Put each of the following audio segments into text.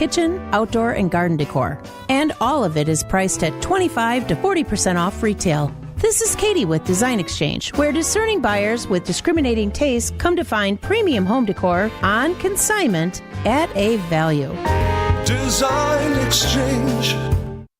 kitchen, outdoor, and garden decor. And all of it is priced at 25 to 40% off retail. This is Katie with Design Exchange, where discerning buyers with discriminating tastes come to find premium home decor on consignment at a value. Design Exchange.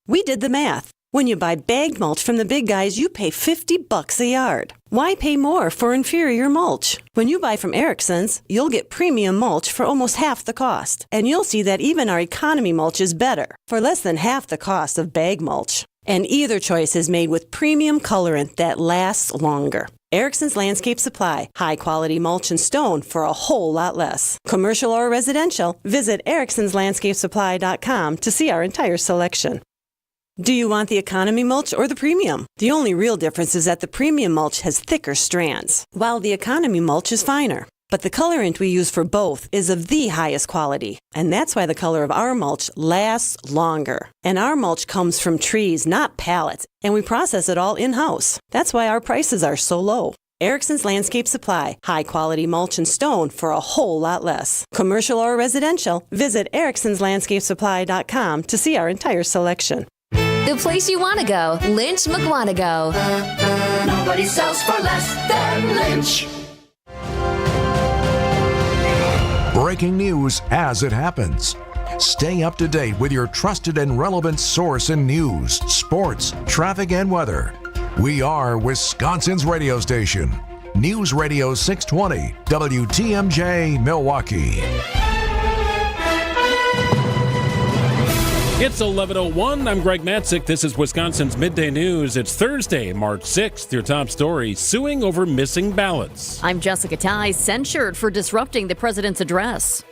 We did the math. When you buy bagged mulch from the big guys, you pay $50 a yard. Why pay more for inferior mulch? When you buy from Erickson's, you'll get premium mulch for almost half the cost. And you'll see that even our economy mulch is better, for less than half the cost of bag mulch. And either choice is made with premium colorant that lasts longer. Erickson's Landscape Supply, high-quality mulch and stone for a whole lot less. Commercial or residential, visit ericksonslandscapesupply.com to see our entire selection. Do you want the economy mulch or the premium? The only real difference is that the premium mulch has thicker strands, while the economy mulch is finer. But the colorant we use for both is of the highest quality, and that's why the color of our mulch lasts longer. And our mulch comes from trees, not pallets, and we process it all in-house. That's why our prices are so low. Erickson's Landscape Supply, high-quality mulch and stone for a whole lot less. Commercial or residential, visit ericksonslandscapesupply.com to see our entire selection. The place you want to go, Lynch McWanago. Nobody sells for less than Lynch. Breaking news as it happens. Stay up to date with your trusted and relevant source in news, sports, traffic, and weather. We are Wisconsin's radio station. News Radio 620, WTMJ, Milwaukee. It's 11:01. I'm Greg Matzek. This is Wisconsin's Midday News. It's Thursday, March 6th. Your top story, suing over missing ballots. I'm Jessica Tighe, censured for disrupting the president's address.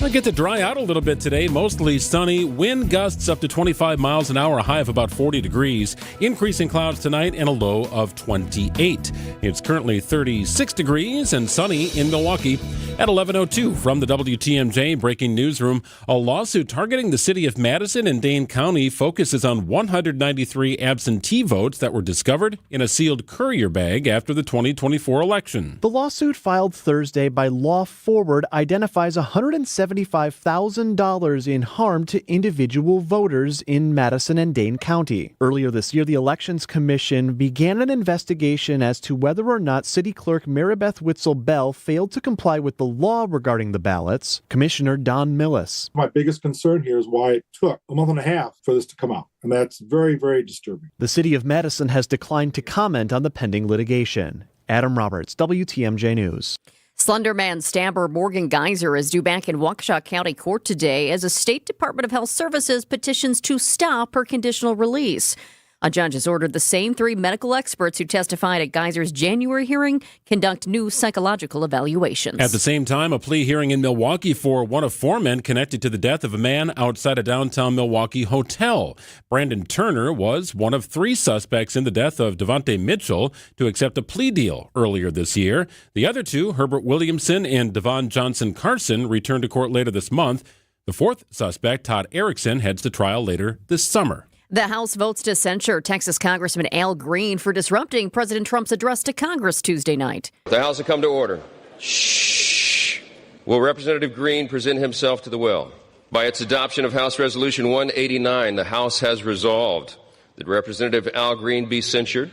I'll get to dry out a little bit today. Mostly sunny. Wind gusts up to 25 miles an hour, a high of about 40 degrees. Increasing clouds tonight and a low of 28. It's currently 36 degrees and sunny in Milwaukee. At 11:02 from the WTMJ Breaking Newsroom, a lawsuit targeting the city of Madison and Dane County focuses on 193 absentee votes that were discovered in a sealed courier bag after the 2024 election. The lawsuit filed Thursday by Law Forward identifies $175,000 in harm to individual voters in Madison and Dane County. Earlier this year, the Elections Commission began an investigation as to whether or not City Clerk Maribeth Witzel-Bell failed to comply with the law regarding the ballots. Commissioner Don Millis. My biggest concern here is why it took a month and a half for this to come out. And that's very, very disturbing. The city of Madison has declined to comment on the pending litigation. Adam Roberts, WTMJ News. Slenderman stabber Morgan Geyser is due back in Waukesha County Court today as a State Department of Health Services petitions to stop her conditional release. A judge has ordered the same 3 medical experts who testified at Geyser's January hearing conduct new psychological evaluations. At the same time, a plea hearing in Milwaukee for one of 4 men connected to the death of a man outside a downtown Milwaukee hotel. Brandon Turner was one of 3 suspects in the death of Devontae Mitchell to accept a plea deal earlier this year. The other 2, Herbert Williamson and Devon Johnson Carson, returned to court later this month. The 4th suspect, Todd Erickson, heads to trial later this summer. The House votes to censure Texas Congressman Al Green for disrupting President Trump's address to Congress Tuesday night. The House will come to order. Shh. Will Representative Green present himself to the will? By its adoption of House Resolution 189, the House has resolved that Representative Al Green be censured,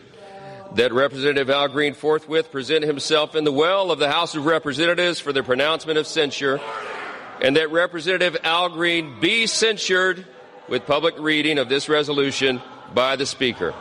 that Representative Al Green forthwith present himself in the well of the House of Representatives for the pronouncement of censure, and that Representative Al Green be censured with public reading of this resolution by the Speaker.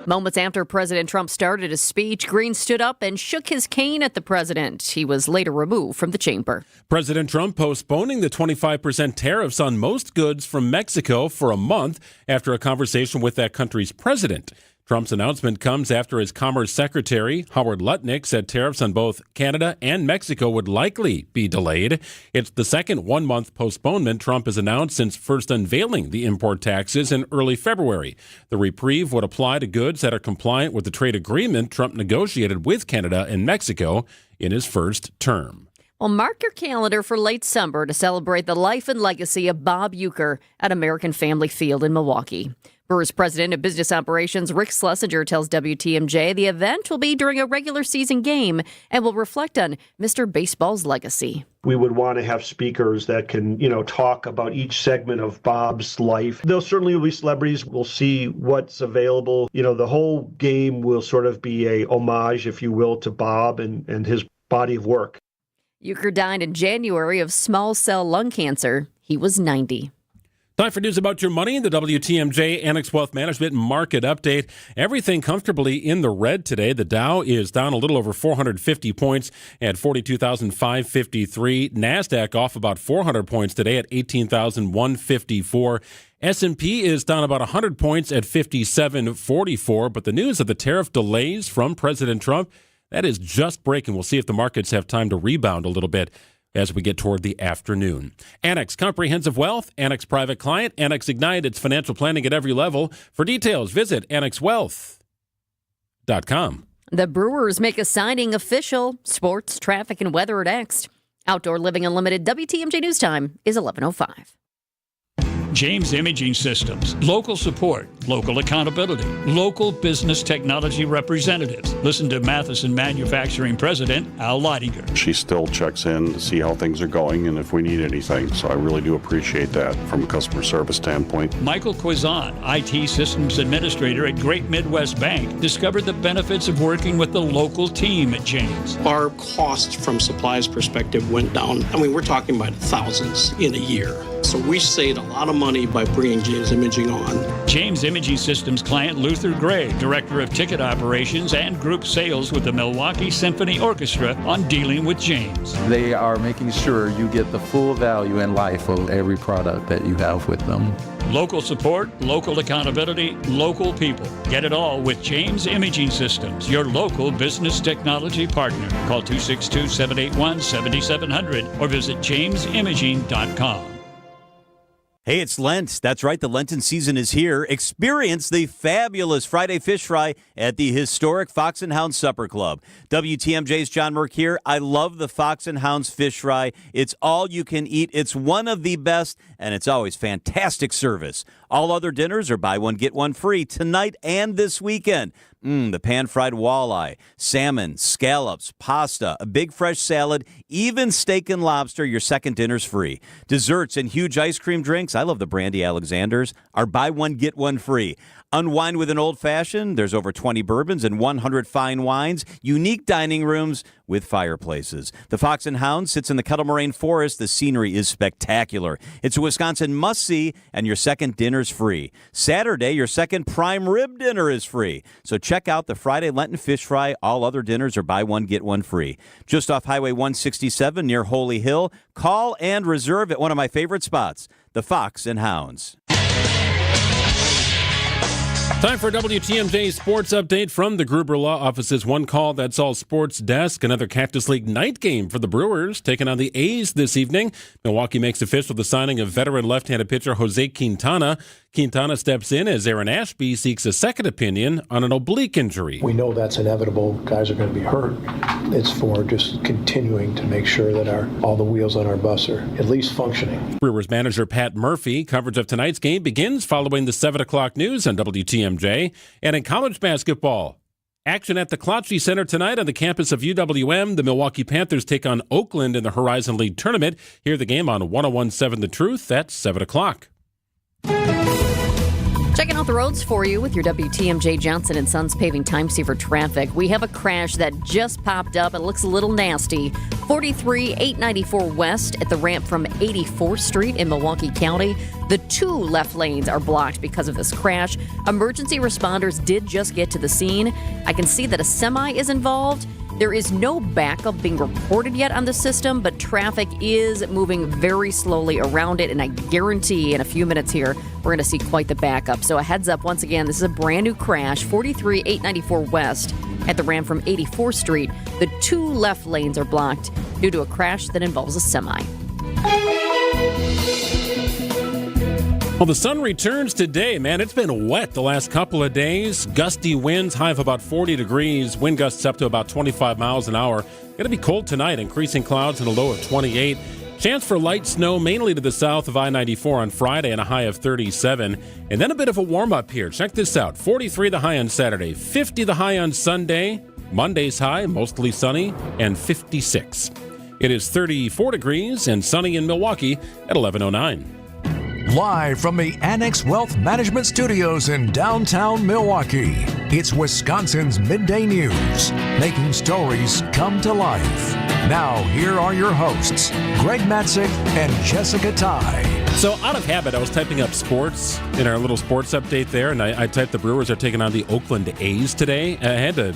Moments after President Trump started his speech, Green stood up and shook his cane at the president. He was later removed from the chamber. President Trump postponing the 25% tariffs on most goods from Mexico for a month after a conversation with that country's president. Trump's announcement comes after his Commerce Secretary, Howard Lutnick, said tariffs on both Canada and Mexico would likely be delayed. It's the second one-month postponement Trump has announced since first unveiling the import taxes in early February. The reprieve would apply to goods that are compliant with the trade agreement Trump negotiated with Canada and Mexico in his first term. Well, mark your calendar for late summer to celebrate the life and legacy of Bob Uecker at American Family Field in Milwaukee. Brewers President of Business Operations Rick Schlesinger tells WTMJ the event will be during a regular season game and will reflect on Mr. Baseball's legacy. We would want to have speakers that can, talk about each segment of Bob's life. There'll certainly be celebrities. We'll see what's available. The whole game will sort of be a homage, if you will, to Bob and his body of work. Euchre died in January of small cell lung cancer. He was 90. Time for news about your money. The WTMJ Annex Wealth Management Market Update. Everything comfortably in the red today. The Dow is down a little over 450 points at 42,553. NASDAQ off about 400 points today at 18,154. S&P is down about 100 points at 5744. But the news of the tariff delays from President Trump, that is just breaking. We'll see if the markets have time to rebound a little bit as we get toward the afternoon. Annex Comprehensive Wealth, Annex Private Client, Annex Ignite. It's financial planning at every level. For details, visit annexwealth.com. The Brewers make a signing official. Sports, traffic, and weather next. Outdoor Living Unlimited WTMJ News Time is 11:05. James Imaging Systems, local support, local accountability, local business technology representatives. Listen to Matheson Manufacturing President Al Leidinger. She still checks in to see how things are going and if we need anything, so I really do appreciate that from a customer service standpoint. Michael Quizan, IT Systems Administrator at Great Midwest Bank, discovered the benefits of working with the local team at James. Our costs from supplies perspective went down. We're talking about thousands in a year. So we saved a lot of money by bringing James Imaging on. James Imaging Systems client Luther Gray, Director of Ticket Operations and Group Sales with the Milwaukee Symphony Orchestra, on dealing with James. They are making sure you get the full value and life of every product that you have with them. Local support, local accountability, local people. Get it all with James Imaging Systems, your local business technology partner. Call 262-781-7700 or visit jamesimaging.com. Hey, it's Lent. That's right. The Lenten season is here. Experience the fabulous Friday Fish Fry at the historic Fox and Hounds Supper Club. WTMJ's John Merck here. I love the Fox and Hounds Fish Fry. It's all you can eat. It's one of the best, and it's always fantastic service. All other dinners are buy one, get one free tonight and this weekend. The pan-fried walleye, salmon, scallops, pasta, a big fresh salad, even steak and lobster. Your second dinner's free. Desserts and huge ice cream drinks. I love the Brandy Alexanders. Are buy one, get one free. Unwind with an old-fashioned. There's over 20 bourbons and 100 fine wines. Unique dining rooms with fireplaces. The Fox and Hound sits in the Kettle Moraine Forest. The scenery is spectacular. It's a Wisconsin must-see, and your second dinner's free. Saturday, your second prime rib dinner is free. So check out the Friday Lenten Fish Fry. All other dinners are buy one, get one free. Just off Highway 167 near Holy Hill. Call and reserve at one of my favorite spots, the Fox and Hounds. Time for WTMJ Sports Update from the Gruber Law Office's One Call That's All Sports Desk. Another Cactus League night game for the Brewers, taking on the A's this evening. Milwaukee makes official the signing of veteran left-handed pitcher Jose Quintana. Quintana steps in as Aaron Ashby seeks a second opinion on an oblique injury. We know that's inevitable. Guys are going to be hurt. It's for just continuing to make sure that all the wheels on our bus are at least functioning. Brewers manager Pat Murphy. Coverage of tonight's game begins following the 7 o'clock news on WTMJ. And in college basketball, action at the Cloutry Center tonight on the campus of UWM. The Milwaukee Panthers take on Oakland in the Horizon League tournament. Hear the game on 101.7 The Truth. That's 7 o'clock. Checking out the roads for you with your WTMJ Johnson & Sons Paving Time Saver traffic. We have a crash that just popped up. It looks a little nasty. 43-894 West at the ramp from 84th Street in Milwaukee County. The two left lanes are blocked because of this crash. Emergency responders did just get to the scene. I can see that a semi is involved. There is no backup being reported yet on the system, but traffic is moving very slowly around it, and I guarantee in a few minutes here, we're going to see quite the backup. So a heads up, once again, this is a brand new crash, 43-894 West at the ramp from 84th Street. The two left lanes are blocked due to a crash that involves a semi. Well, the sun returns today, man. It's been wet the last couple of days. Gusty winds, high of about 40 degrees. Wind gusts up to about 25 miles an hour. Going to be cold tonight, increasing clouds and a low of 28. Chance for light snow mainly to the south of I-94 on Friday and a high of 37. And then a bit of a warm-up here. Check this out. 43 the high on Saturday, 50 the high on Sunday. Monday's high, mostly sunny, and 56. It is 34 degrees and sunny in Milwaukee at 11:09. Live from the Annex Wealth Management Studios in downtown Milwaukee, it's Wisconsin's Midday News, making stories come to life. Now, here are your hosts, Greg Matzek and Jessica Tighe. So out of habit, I was typing up sports in our little sports update there, and I typed the Brewers are taking on the Oakland A's today. I had to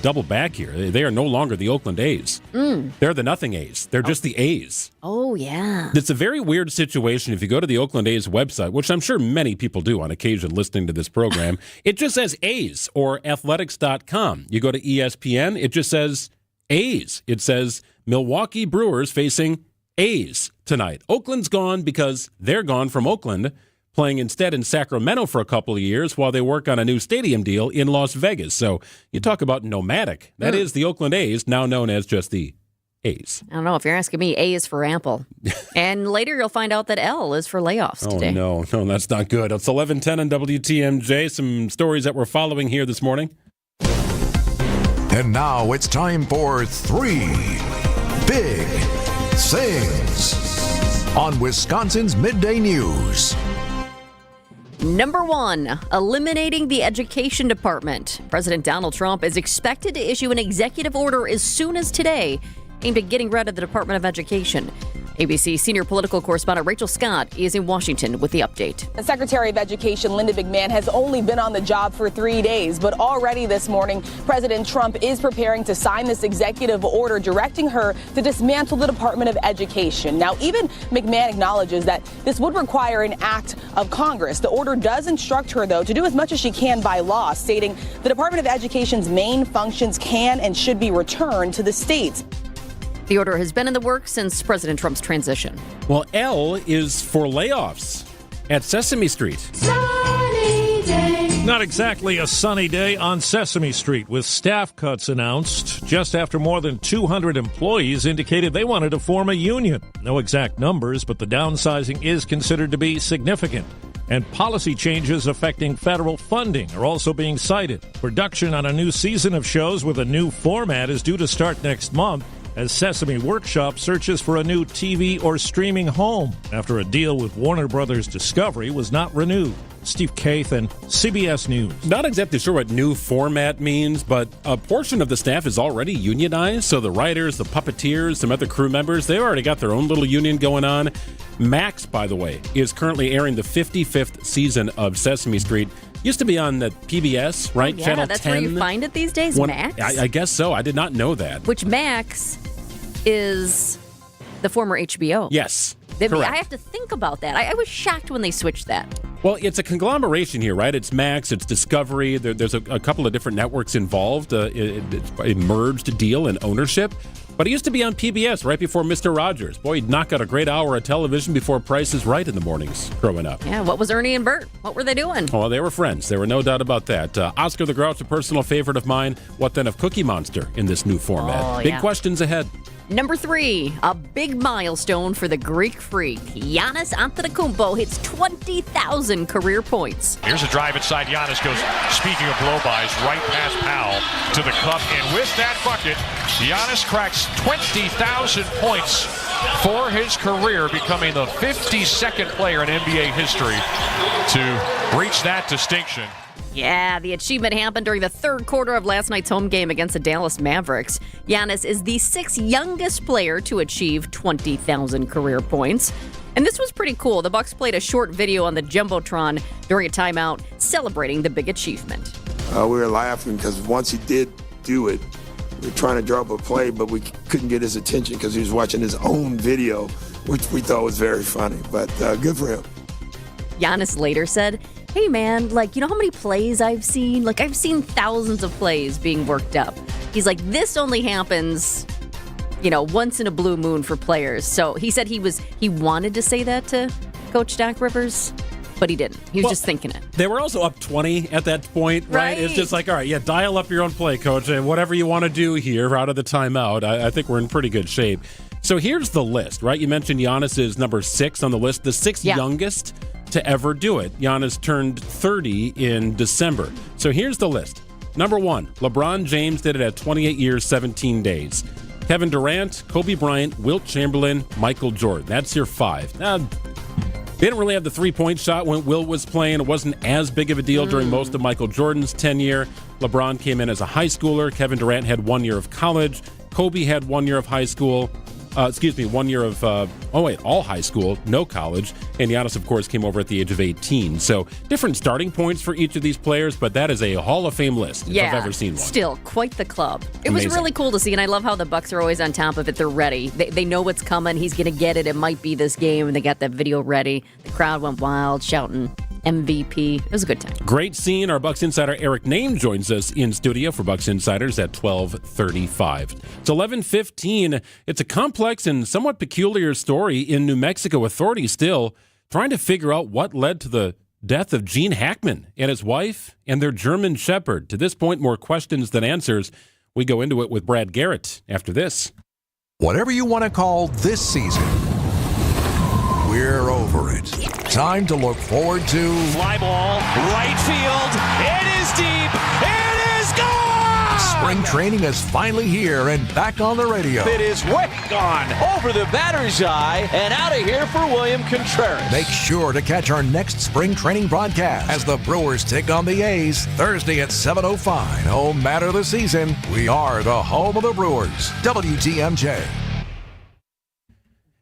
double back here. They are no longer the Oakland A's. They're the nothing A's. They're just the A's. Oh, yeah. It's a very weird situation. If you go to the Oakland A's website, which I'm sure many people do on occasion listening to this program, it just says A's or athletics.com. You go to ESPN, it just says A's. It says Milwaukee Brewers facing A's tonight. Oakland's gone because they're gone from Oakland, playing instead in Sacramento for a couple of years while they work on a new stadium deal in Las Vegas. So you talk about nomadic. That is the Oakland A's, now known as just the A's. I don't know. If you're asking me, A is for ample. And later you'll find out that L is for layoffs today. No, that's not good. It's 11:10 on WTMJ. Some stories that we're following here this morning. And now it's time for 3 Big Things on Wisconsin's Midday News. Number 1, eliminating the education department. President Donald Trump is expected to issue an executive order as soon as today aimed at getting rid of the Department of Education. ABC senior political correspondent Rachel Scott is in Washington with the update. The Secretary of Education, Linda McMahon, has only been on the job for 3 days, but already this morning, President Trump is preparing to sign this executive order directing her to dismantle the Department of Education. Now, even McMahon acknowledges that this would require an act of Congress. The order does instruct her, though, to do as much as she can by law, stating the Department of Education's main functions can and should be returned to the states. The order has been in the works since President Trump's transition. Well, L is for layoffs at Sesame Street. Sunny day. Not exactly a sunny day on Sesame Street, with staff cuts announced just after more than 200 employees indicated they wanted to form a union. No exact numbers, but the downsizing is considered to be significant. And policy changes affecting federal funding are also being cited. Production on a new season of shows with a new format is due to start next month, as Sesame Workshop searches for a new TV or streaming home after a deal with Warner Brothers Discovery was not renewed. Steve Kathan, CBS News. Not exactly sure what new format means, but a portion of the staff is already unionized. So the writers, the puppeteers, some other crew members, they already got their own little union going on. Max, by the way, is currently airing the 55th season of Sesame Street. Used to be on the PBS, right? Yeah, Channel that's 10. where you find it these days, Max? I guess so. I did not know that. Which Max is the former HBO. Yes, correct. correct. I have to think about that. I was shocked when they switched that. Well, it's a conglomeration here, right? It's Max, it's Discovery. There's a couple of different networks involved. It's a merged deal in ownership. But he used to be on PBS right before Mr. Rogers. Boy, he'd knock out a great hour of television before Price is Right in the mornings growing up. Yeah, what was Ernie and Bert? What were they doing? Oh, they were friends. There were no doubt about that. Oscar the Grouch, a personal favorite of mine. What then of Cookie Monster in this new format? Oh, Big yeah. questions ahead. Number 3, a big milestone for the Greek freak. Giannis Antetokounmpo hits 20,000 career points. Here's a drive inside. Giannis goes, speaking of blow-bys, right past Powell to the cup. And with that bucket, Giannis cracks 20,000 points for his career, becoming the 52nd player in NBA history to reach that distinction. Yeah, the achievement happened during the third quarter of last night's home game against the Dallas Mavericks. Giannis is the 6th youngest player to achieve 20,000 career points. And this was pretty cool. The Bucks played a short video on the Jumbotron during a timeout celebrating the big achievement. We were laughing because once he did do it, we were trying to draw up a play, but we couldn't get his attention because he was watching his own video, which we thought was very funny. But good for him. Giannis later said, "Hey man, you know how many plays I've seen? I've seen thousands of plays being worked up." He's like, this only happens, once in a blue moon for players. So he said he wanted to say that to Coach Doc Rivers, but he didn't. He was just thinking it. They were also up 20 at that point, right? It's just all right, dial up your own play, Coach. Whatever you want to do here out of the timeout, I think we're in pretty good shape. So here's the list, right? You mentioned Giannis is number 6 on the list, the sixth youngest to ever do it. Giannis turned 30 in December. So here's the list. Number 1, LeBron James did it at 28 years, 17 days. Kevin Durant, Kobe Bryant, Wilt Chamberlain, Michael Jordan. That's your 5. Now, they didn't really have the three-point shot when Wilt was playing. It wasn't as big of a deal during most of Michael Jordan's tenure. LeBron came in as a high schooler. Kevin Durant had 1 year of college. Kobe had 1 year of high school. 1 year of, all high school, no college. And Giannis, of course, came over at the age of 18. So different starting points for each of these players, but that is a Hall of Fame list if I've ever seen one. Still, quite the club. It Amazing. was really cool to see, and I love how the Bucks are always on top of it. They're ready. They know what's coming. He's going to get it. It might be this game, and they got that video ready. The crowd went wild, shouting MVP. It was a good time. Great scene. Our Bucks insider Eric Name joins us in studio for Bucks Insiders at 12:35. It's 11:15. It's a complex and somewhat peculiar story in New Mexico. Authorities still trying to figure out what led to the death of Gene Hackman and his wife and their German Shepherd. To this point, more questions than answers. We go into it with Brad Garrett after this. Whatever you want to call this season, we're over it. Time to look forward to fly ball, right field. It is deep. It is gone! spring training is finally here and back on the radio. It is way gone over the batter's eye and out of here for William Contreras. Make sure to catch our next spring training broadcast as the Brewers take on the A's Thursday at 7:05. No matter the season, we are the home of the Brewers. WTMJ.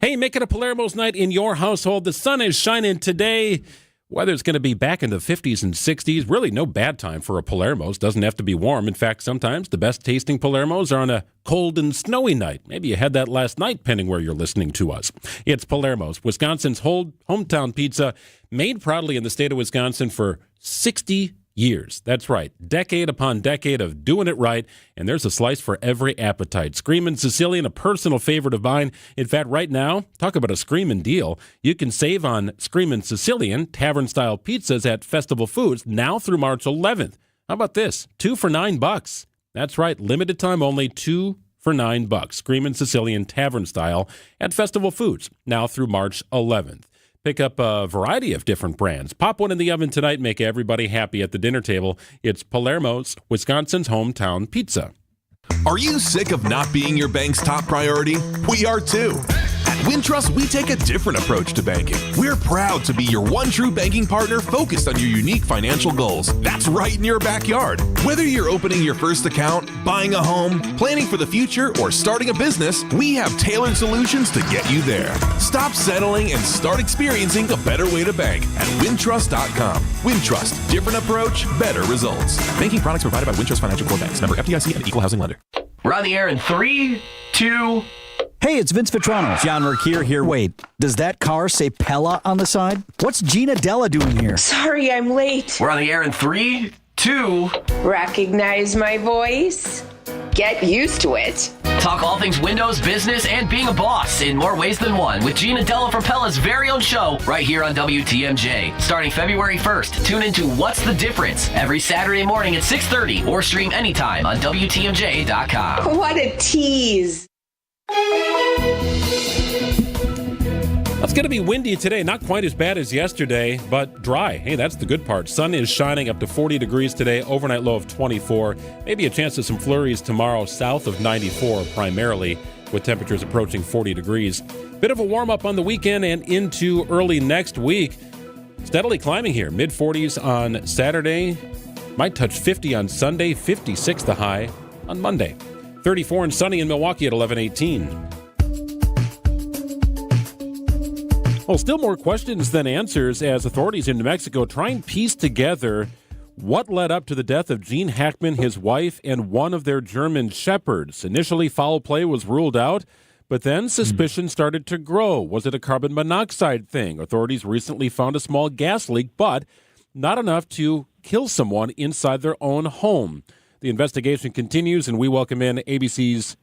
Hey, make it a Palermo's night in your household. The sun is shining today. Weather's going to be back in the 50s and 60s. Really no bad time for a Palermo's. Doesn't have to be warm. In fact, sometimes the best tasting Palermo's are on a cold and snowy night. Maybe you had that last night, depending where you're listening to us. It's Palermo's, Wisconsin's hometown pizza, made proudly in the state of Wisconsin for 60 years. That's right. Decade upon decade of doing it right, and there's a slice for every appetite. Screamin' Sicilian, a personal favorite of mine. In fact, right now, talk about a screamin' deal. You can save on Screamin' Sicilian tavern-style pizzas at Festival Foods now through March 11th. How about this? 2 for $9. That's right. Limited time only, 2 for $9. Screamin' Sicilian tavern-style at Festival Foods now through March 11th. Pick up a variety of different brands. Pop one in the oven tonight, make everybody happy at the dinner table. It's Palermo's, Wisconsin's hometown pizza. Are you sick of not being your bank's top priority? We are too. At Wintrust, we take a different approach to banking. We're proud to be your one true banking partner focused on your unique financial goals. That's right in your backyard. Whether you're opening your first account, buying a home, planning for the future, or starting a business, we have tailored solutions to get you there. Stop settling and start experiencing a better way to bank at Wintrust.com. Wintrust, different approach, better results. Banking products provided by Wintrust Financial Corp Banks. Member FDIC and Equal Housing Lender. We're on the air in 3, 2... Hey, it's Vince Vitrano. John Mercure here. Wait, does that car say Pella on the side? What's Gina Della doing here? Sorry, I'm late. We're on the air in 3, 2... Recognize my voice? Get used to it. Talk all things Windows, business, and being a boss in more ways than one with Gina Della from Pella's very own show right here on WTMJ. Starting February 1st, tune into What's the Difference every Saturday morning at 6:30 or stream anytime on WTMJ.com. What a tease. It's going to be windy today. Not quite as bad as yesterday, but dry. Hey, that's the good part. Sun is shining up to 40 degrees today. Overnight low of 24. Maybe a chance of some flurries tomorrow south of 94 primarily, with temperatures approaching 40 degrees. Bit of a warm-up on the weekend and into early next week. Steadily climbing here. Mid-40s on Saturday. Might touch 50 on Sunday. 56 the high on Monday. 34 and sunny in Milwaukee at 11:18. Well, still more questions than answers as authorities in New Mexico try and piece together what led up to the death of Gene Hackman, his wife, and one of their German shepherds. Initially, foul play was ruled out, but then suspicion started to grow. Was it a carbon monoxide thing? Authorities recently found a small gas leak, but not enough to kill someone inside their own home. The investigation continues, and we welcome in ABC's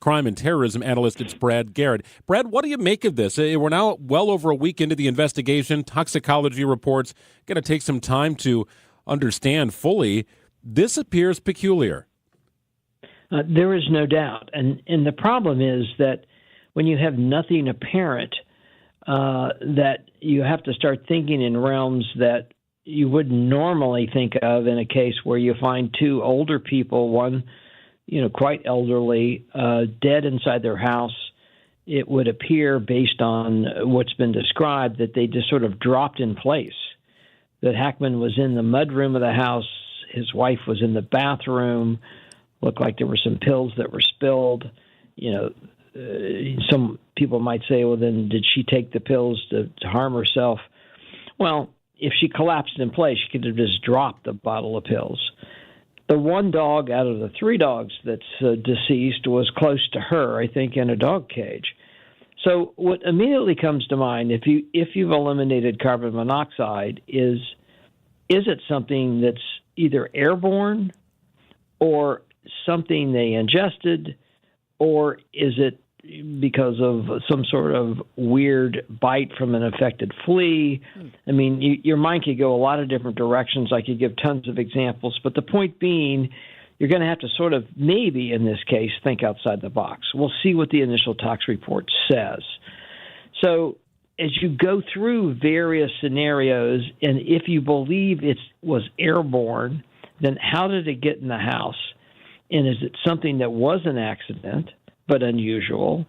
crime and terrorism analyst. It's Brad Garrett. Brad, what do you make of this? We're now well over a week into the investigation. Toxicology reports going to take some time to understand fully. This appears peculiar. There is no doubt. And the problem is that when you have nothing apparent, that you have to start thinking in realms that you wouldn't normally think of in a case where you find two older people, one, quite elderly, dead inside their house. It would appear, based on what's been described, that they just sort of dropped in place, that Hackman was in the mudroom of the house, his wife was in the bathroom, looked like there were some pills that were spilled. Some people might say, well, then did she take the pills to harm herself? Well, if she collapsed in place, she could have just dropped the bottle of pills. The one dog out of the three dogs that's deceased was close to her, I think, in a dog cage. So what immediately comes to mind, if you've eliminated carbon monoxide, is it something that's either airborne or something they ingested, or is it because of some sort of weird bite from an affected flea? I mean, your mind could go a lot of different directions. I could give tons of examples, but the point being, you're going to have to sort of, maybe in this case, think outside the box. We'll see what the initial tox report says. So as you go through various scenarios, and if you believe it was airborne, then how did it get in the house? And is it something that was an accident but unusual?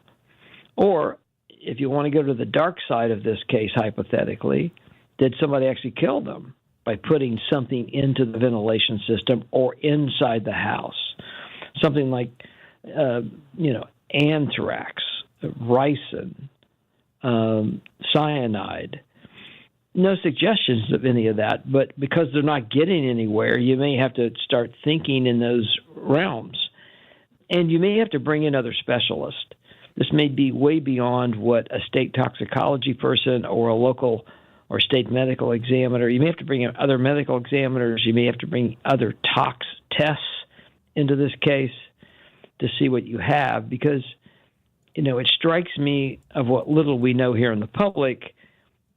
Or if you want to go to the dark side of this case, hypothetically, did somebody actually kill them by putting something into the ventilation system or inside the house? Something like, anthrax, ricin, cyanide. No suggestions of any of that, but because they're not getting anywhere, you may have to start thinking in those realms. And you may have to bring in other specialists. This may be way beyond what a state toxicology person or a local or state medical examiner. You may have to bring in other medical examiners. You may have to bring other tox tests into this case to see what you have, because, it strikes me, of what little we know here in the public,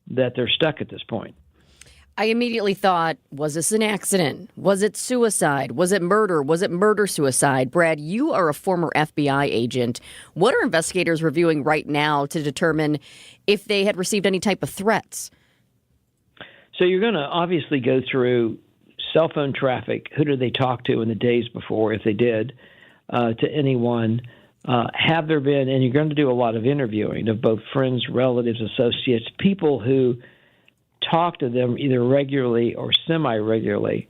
that they're stuck at this point. I immediately thought, was this an accident? Was it suicide? Was it murder? Was it murder-suicide? Brad, you are a former FBI agent. What are investigators reviewing right now to determine if they had received any type of threats? So you're going to obviously go through cell phone traffic. Who did they talk to in the days before, if they did, to anyone? Have there been, and you're going to do a lot of interviewing of both friends, relatives, associates, people who talk to them either regularly or semi-regularly.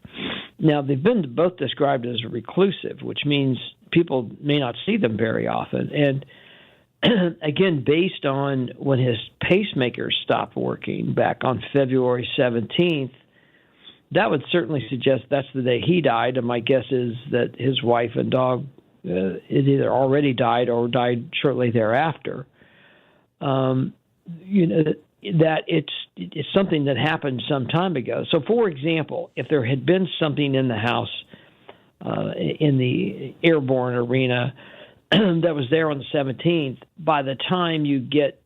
Now, they've been both described as reclusive, which means people may not see them very often. And again, based on when his pacemaker stopped working back on February 17th, that would certainly suggest that's the day he died. And my guess is that his wife and dog it either already died or died shortly thereafter. That it's something that happened some time ago. So, for example, if there had been something in the house in the airborne arena that was there on the 17th, by the time you get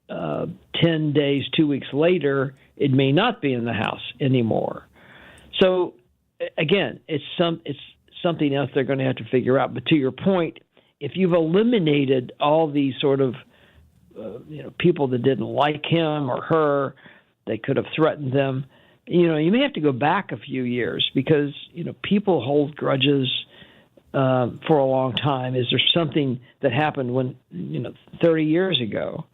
10 days, 2 weeks later, it may not be in the house anymore. So, again, it's something else they're going to have to figure out. But to your point, if you've eliminated all these sort of people that didn't like him or her, they could have threatened them, you may have to go back a few years, because people hold grudges for a long time. Is there something that happened when 30 years ago,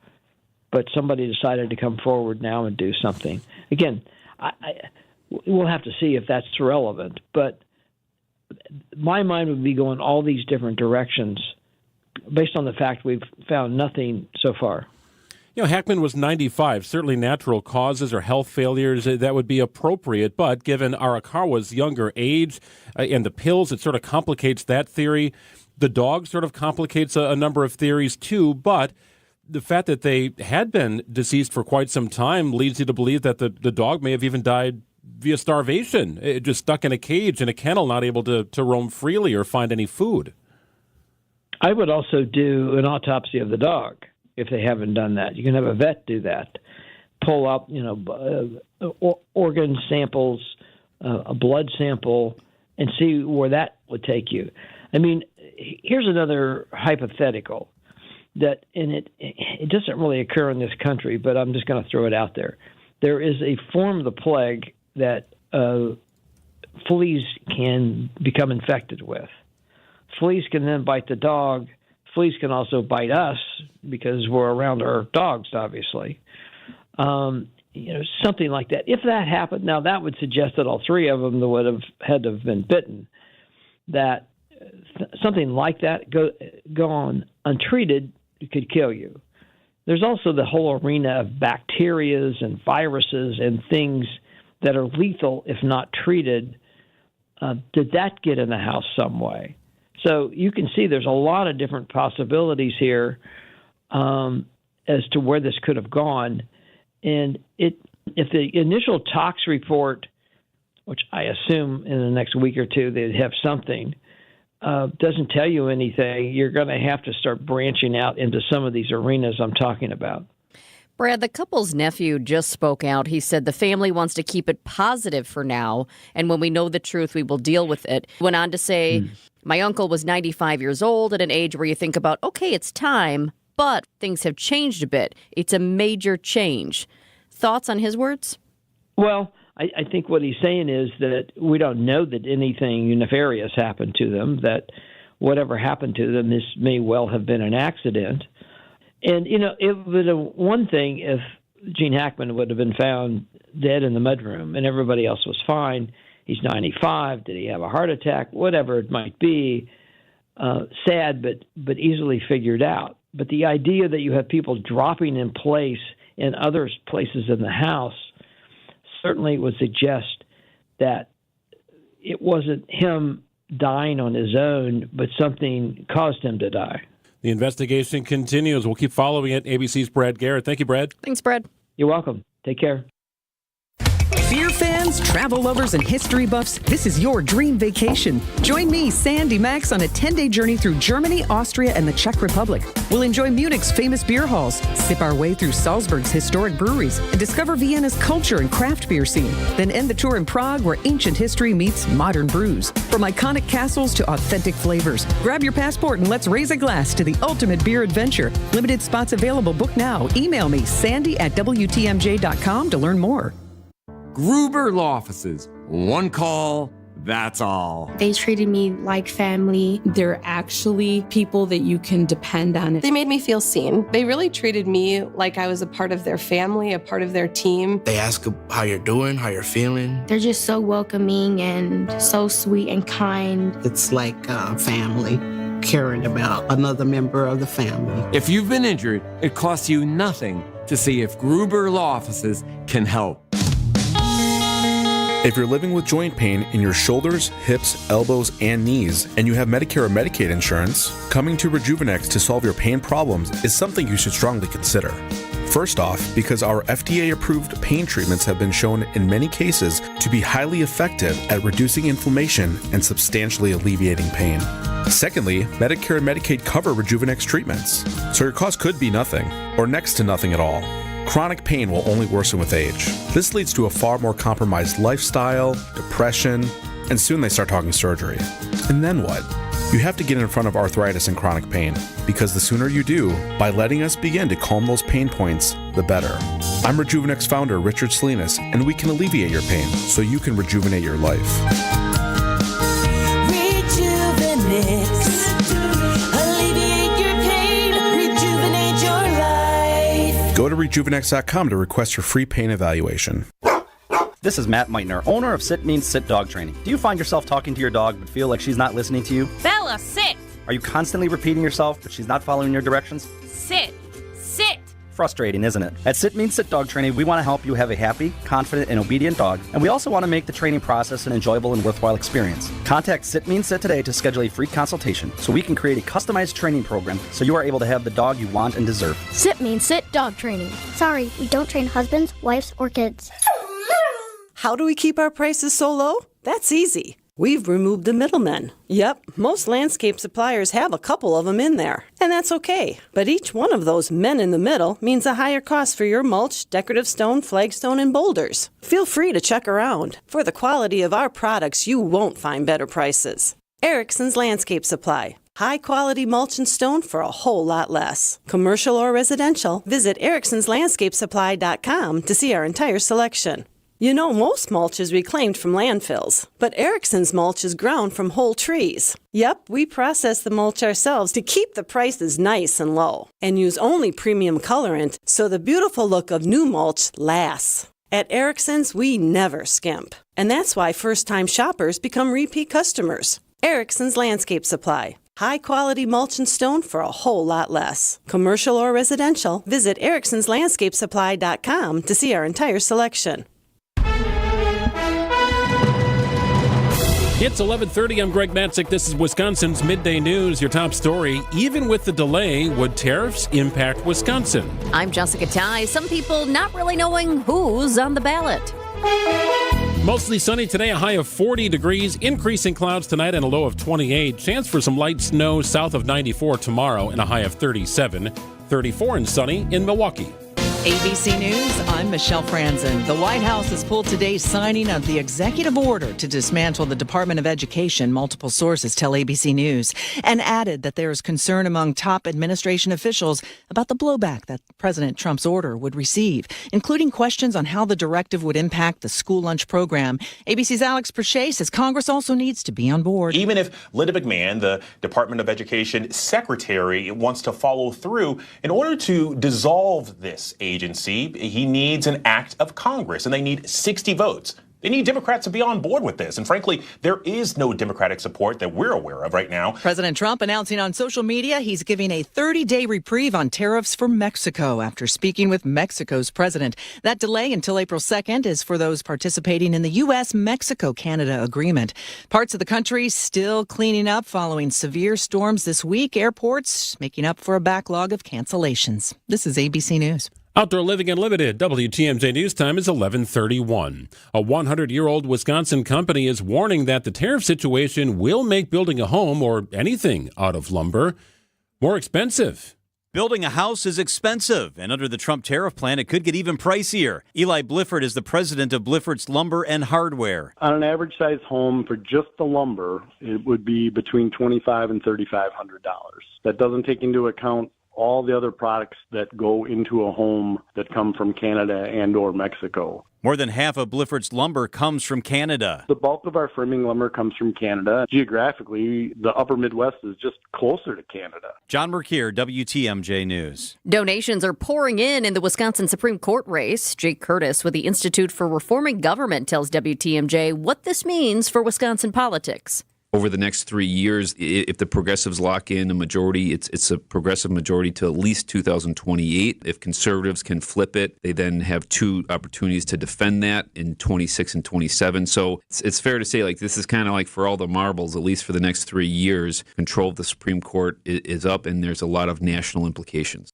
but somebody decided to come forward now and do something? Again, we'll have to see if that's relevant, but my mind would be going all these different directions based on the fact we've found nothing so far. Hackman was 95. Certainly natural causes or health failures, that would be appropriate. But given Arakawa's younger age and the pills, it sort of complicates that theory. The dog sort of complicates a number of theories too. But the fact that they had been deceased for quite some time leads you to believe that the dog may have even died via starvation, just stuck in a cage in a kennel, not able to roam freely or find any food. I would also do an autopsy of the dog if they haven't done that. You can have a vet do that. Pull up, organ samples, a blood sample, and see where that would take you. I mean, here's another hypothetical. that, and it doesn't really occur in this country, but I'm just going to throw it out there. There is a form of the plague that fleas can become infected with. Fleas can then bite the dog. Fleas can also bite us because we're around our dogs, obviously. Something like that. If that happened, now that would suggest that all three of them would have had to have been bitten. That something like that go on untreated could kill you. There's also the whole arena of bacterias and viruses and things that are lethal if not treated. Did that get in the house some way? So you can see there's a lot of different possibilities here as to where this could have gone. And if the initial tox report, which I assume in the next week or two they'd have something, doesn't tell you anything, you're going to have to start branching out into some of these arenas I'm talking about. Brad, the couple's nephew just spoke out. He said the family wants to keep it positive for now, and when we know the truth, we will deal with it. Went on to say, my uncle was 95 years old at an age where you think about, okay, it's time, but things have changed a bit. It's a major change. Thoughts on his words? Well, I think what he's saying is that we don't know that anything nefarious happened to them, that whatever happened to them, this may well have been an accident. And, it would have one thing if Gene Hackman would have been found dead in the mudroom and everybody else was fine. He's 95. Did he have a heart attack? Whatever it might be. Sad, but easily figured out. But the idea that you have people dropping in place in other places in the house certainly would suggest that it wasn't him dying on his own, but something caused him to die. The investigation continues. We'll keep following it. ABC's Brad Garrett. Thank you, Brad. Thanks, Brad. You're welcome. Take care. Beer fans, travel lovers, and history buffs, this is your dream vacation. Join me, Sandy Max, on a 10-day journey through Germany, Austria, and the Czech Republic. We'll enjoy Munich's famous beer halls, sip our way through Salzburg's historic breweries, and discover Vienna's culture and craft beer scene. Then end the tour in Prague, where ancient history meets modern brews. From iconic castles to authentic flavors, grab your passport and let's raise a glass to the ultimate beer adventure. Limited spots available. Book now. Email me, sandy@wtmj.com to learn more. Gruber Law Offices. One call, that's all. They treated me like family. They're actually people that you can depend on. They made me feel seen. They really treated me like I was a part of their family, a part of their team. They ask how you're doing, how you're feeling. They're just so welcoming and so sweet and kind. It's like family, caring about another member of the family. If you've been injured, it costs you nothing to see if Gruber Law Offices can help. If you're living with joint pain in your shoulders, hips, elbows, and knees, and you have Medicare or Medicaid insurance, coming to Rejuvenex to solve your pain problems is something you should strongly consider. First off, because our FDA-approved pain treatments have been shown in many cases to be highly effective at reducing inflammation and substantially alleviating pain. Secondly, Medicare and Medicaid cover Rejuvenex treatments, so your cost could be nothing, or next to nothing at all. Chronic pain will only worsen with age. This leads to a far more compromised lifestyle, depression, and soon they start talking surgery. And then what? You have to get in front of arthritis and chronic pain, because the sooner you do, by letting us begin to calm those pain points, the better. I'm Rejuvenex founder Richard Salinas, and we can alleviate your pain so you can rejuvenate your life. Rejuvenex. Alleviate your pain, rejuvenate your life. Go to rejuvenex.com to request your free pain evaluation. This is Matt Meitner, owner of Sit Means Sit Dog Training. Do you find yourself talking to your dog but feel like she's not listening to you? Bella, sit! Are you constantly repeating yourself but she's not following your directions? Sit! Sit! Frustrating, isn't it? At Sit Means Sit Dog Training, we want to help you have a happy, confident, and obedient dog, and we also want to make the training process an enjoyable and worthwhile experience. Contact Sit Means Sit today to schedule a free consultation so we can create a customized training program so you are able to have the dog you want and deserve. Sit Means Sit Dog Training. Sorry, we don't train husbands, wives, or kids. How do we keep our prices so low? That's easy. We've removed the middlemen. Yep, most landscape suppliers have a couple of them in there, and that's okay. But each one of those men in the middle means a higher cost for your mulch, decorative stone, flagstone, and boulders. Feel free to check around. For the quality of our products, you won't find better prices. Erickson's Landscape Supply. High-quality mulch and stone for a whole lot less. Commercial or residential, visit ericksonslandscapesupply.com to see our entire selection. You know, most mulch is reclaimed from landfills, but Erickson's mulch is ground from whole trees. Yep, we process the mulch ourselves to keep the prices nice and low, and use only premium colorant so the beautiful look of new mulch lasts. At Erickson's, we never skimp, and that's why first-time shoppers become repeat customers. Erickson's Landscape Supply. High-quality mulch and stone for a whole lot less. Commercial or residential, visit ericksonslandscapesupply.com to see our entire selection. It's 11:30. I'm Greg Matzek. This is Wisconsin's Midday News. Your top story: even with the delay, would tariffs impact Wisconsin? I'm Jessica Tighe. Some people not really knowing who's on the ballot. Mostly sunny today, a high of 40 degrees. Increasing clouds tonight and a low of 28. Chance for some light snow south of 94 tomorrow and a high of 37. 34 and sunny in Milwaukee. ABC News, I'm Michelle Franzen. The White House has pulled today's signing of the executive order to dismantle the Department of Education, multiple sources tell ABC News, and added that there is concern among top administration officials about the blowback that President Trump's order would receive, including questions on how the directive would impact the school lunch program. ABC's Alex Perche says Congress also needs to be on board. Even if Linda McMahon, the Department of Education secretary, wants to follow through, in order to dissolve this agency, he needs an act of Congress, and they need 60 votes. They need Democrats to be on board with this. And frankly, there is no Democratic support that we're aware of right now. President Trump announcing on social media he's giving a 30-day reprieve on tariffs for Mexico after speaking with Mexico's president. That delay until April 2nd is for those participating in the U.S.-Mexico-Canada agreement. Parts of the country still cleaning up following severe storms this week. Airports making up for a backlog of cancellations. This is ABC News. Outdoor Living Unlimited, WTMJ News Time is 11:31. A 100-year-old Wisconsin company is warning that the tariff situation will make building a home or anything out of lumber more expensive. Building a house is expensive, and under the Trump tariff plan, it could get even pricier. Eli Blifford is the president of Blifford's Lumber and Hardware. On an average-sized home for just the lumber, it would be between $2,500 and $3,500. That doesn't take into account all the other products that go into a home that come from Canada and or Mexico. More than half of Blifford's lumber comes from Canada. The bulk of our framing lumber comes from Canada. Geographically, the upper Midwest is just closer to Canada. John Merkier, WTMJ News. Donations are pouring in the Wisconsin Supreme Court race. Jake Curtis with the Institute for Reforming Government tells WTMJ what this means for Wisconsin politics. Over the next 3 years, if the progressives lock in a majority, it's a progressive majority to at least 2028. If conservatives can flip it, they then have two opportunities to defend that in 26 and 27. So it's fair to say, like, this is kind of like for all the marbles, at least for the next 3 years, control of the Supreme Court is up, and there's a lot of national implications.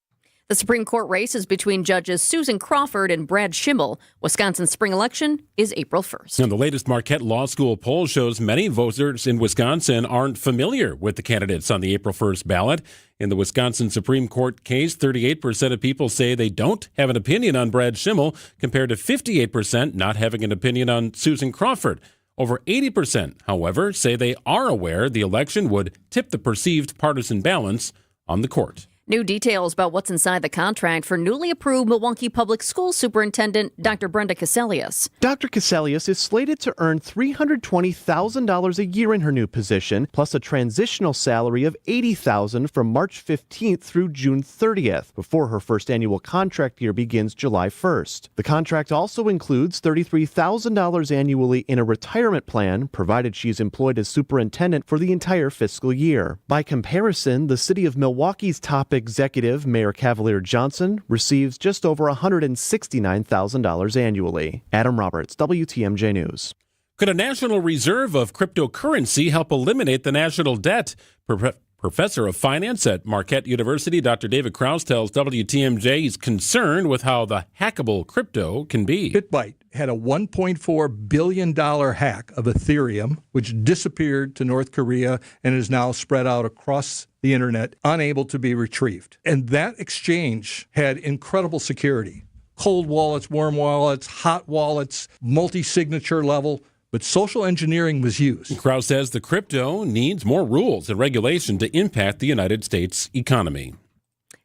The Supreme Court race is between Judges Susan Crawford and Brad Schimmel. Wisconsin's spring election is April 1st. And the latest Marquette Law School poll shows many voters in Wisconsin aren't familiar with the candidates on the April 1st ballot. In the Wisconsin Supreme Court case, 38% of people say they don't have an opinion on Brad Schimmel, compared to 58% not having an opinion on Susan Crawford. Over 80%, however, say they are aware the election would tip the perceived partisan balance on the court. New details about what's inside the contract for newly approved Milwaukee Public School Superintendent Dr. Brenda Caselius. Dr. Caselius is slated to earn $320,000 a year in her new position, plus a transitional salary of $80,000 from March 15th through June 30th, before her first annual contract year begins July 1st. The contract also includes $33,000 annually in a retirement plan, provided she's employed as superintendent for the entire fiscal year. By comparison, the city of Milwaukee's top executive, Mayor Cavalier Johnson, receives just over $169,000 annually. Adam Roberts, WTMJ News. Could a national reserve of cryptocurrency help eliminate the national debt? Professor of Finance at Marquette University, Dr. David Krause, tells WTMJ he's concerned with how the hackable crypto can be. BitByte had a $1.4 billion hack of Ethereum, which disappeared to North Korea and is now spread out across the internet, unable to be retrieved. And that exchange had incredible security. Cold wallets, warm wallets, hot wallets, multi-signature level. but social engineering was used. Krause says the crypto needs more rules and regulation to impact the United States economy.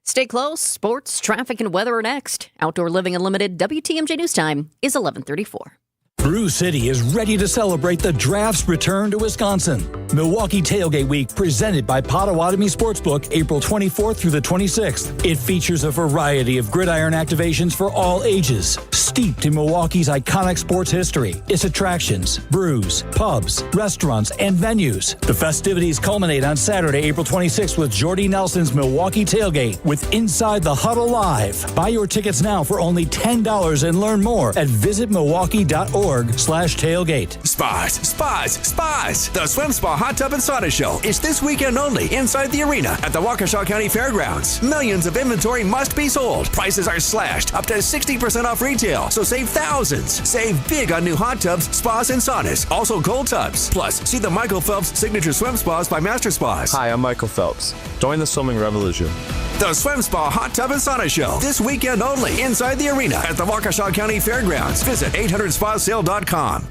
Stay close. Sports, traffic, and weather are next. Outdoor Living Unlimited WTMJ News Time is 11:34. Brew City is ready to celebrate the draft's return to Wisconsin. Milwaukee Tailgate Week, presented by Potawatomi Sportsbook, April 24th through the 26th. It features a variety of gridiron activations for all ages, steeped in Milwaukee's iconic sports history, its attractions, brews, pubs, restaurants, and venues. The festivities culminate on Saturday, April 26th with Jordy Nelson's Milwaukee Tailgate with Inside the Huddle Live. Buy your tickets now for only $10 and learn more at visitmilwaukee.org/tailgate. Spas. The Swim Spa Hot Tub and Sauna Show is this weekend only inside the arena at the Waukesha County Fairgrounds. Millions of inventory must be sold. Prices are slashed up to 60% off retail, so save thousands. Save big on new hot tubs, spas, and saunas. Also cold tubs. Plus, see the Michael Phelps Signature Swim Spas by Master Spas. Hi, I'm Michael Phelps. Join the swimming revolution. The Swim Spa Hot Tub and Sauna Show this weekend only inside the arena at the Waukesha County Fairgrounds. Visit 800spasale.com.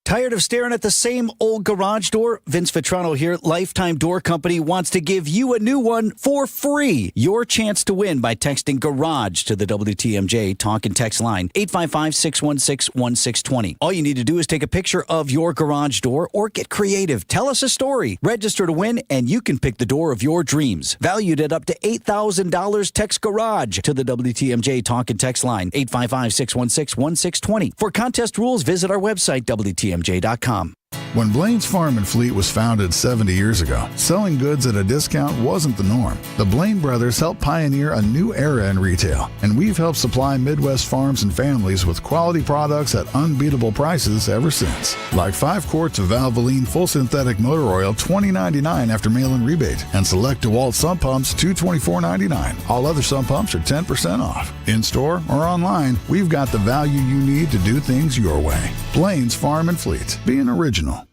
Tired of staring at the same old garage door? Vince Vitrano here, Lifetime Door Company, wants to give you a new one for free. Your chance to win by texting GARAGE to the WTMJ talk and text line, 855-616-1620. All you need to do is take a picture of your garage door or get creative. Tell us a story. Register to win, and you can pick the door of your dreams. Valued at up to $8,000, text GARAGE to the WTMJ talk and text line, 855-616-1620. For contest rules, visit our website, WTMJ.com. When Blaine's Farm and Fleet was founded 70 years ago, selling goods at a discount wasn't the norm. The Blaine brothers helped pioneer a new era in retail, and we've helped supply Midwest farms and families with quality products at unbeatable prices ever since. Like 5 quarts of Valvoline full synthetic motor oil, $20.99 after mail-in rebate, and select DeWalt sump pumps, $224.99. All other sump pumps are 10% off. In store or online, we've got the value you need to do things your way. Blaine's Farm and Fleet, being original.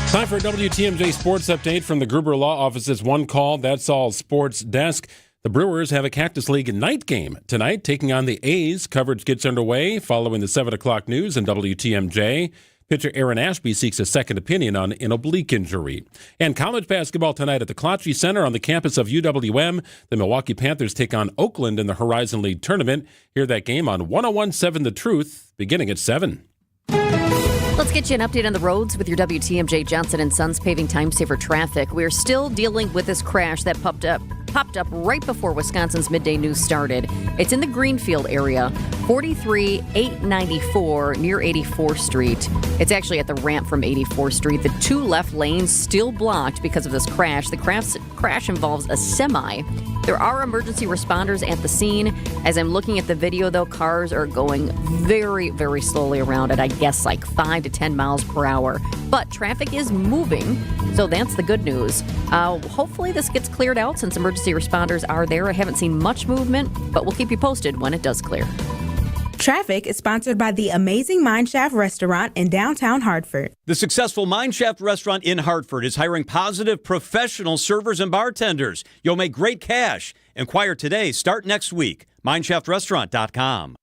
Time for a WTMJ Sports Update from the Gruber Law Office's One Call, That's All Sports Desk. The Brewers have a Cactus League night game tonight, taking on the A's. Coverage gets underway following the 7 o'clock news in WTMJ. Pitcher Aaron Ashby seeks a second opinion on an oblique injury. And college basketball tonight at the Klotchie Center on the campus of UWM. The Milwaukee Panthers take on Oakland in the Horizon League tournament. Hear that game on 101.7 The Truth, beginning at 7. Let's get you an update on the roads with your WTMJ Johnson & Sons paving time-saver traffic. We're still dealing with this crash that popped up right before Wisconsin's Midday News started. It's in the Greenfield area, 43-894 near 84th Street. It's actually at the ramp from 84th Street. The 2 left lanes still blocked because of this crash. The crash involves a semi. There are emergency responders at the scene. As I'm looking at the video, though, cars are going very, very slowly around it. I guess like 5 to 10 miles per hour. But traffic is moving, so that's the good news. Hopefully this gets cleared out since emergency responders are there. I haven't seen much movement, but we'll keep you posted when it does clear. Traffic is sponsored by the amazing Mineshaft Restaurant in downtown Hartford. The successful Mineshaft Restaurant in Hartford is hiring positive professional servers and bartenders. You'll make great cash. Inquire today. Start next week. MineshaftRestaurant.com.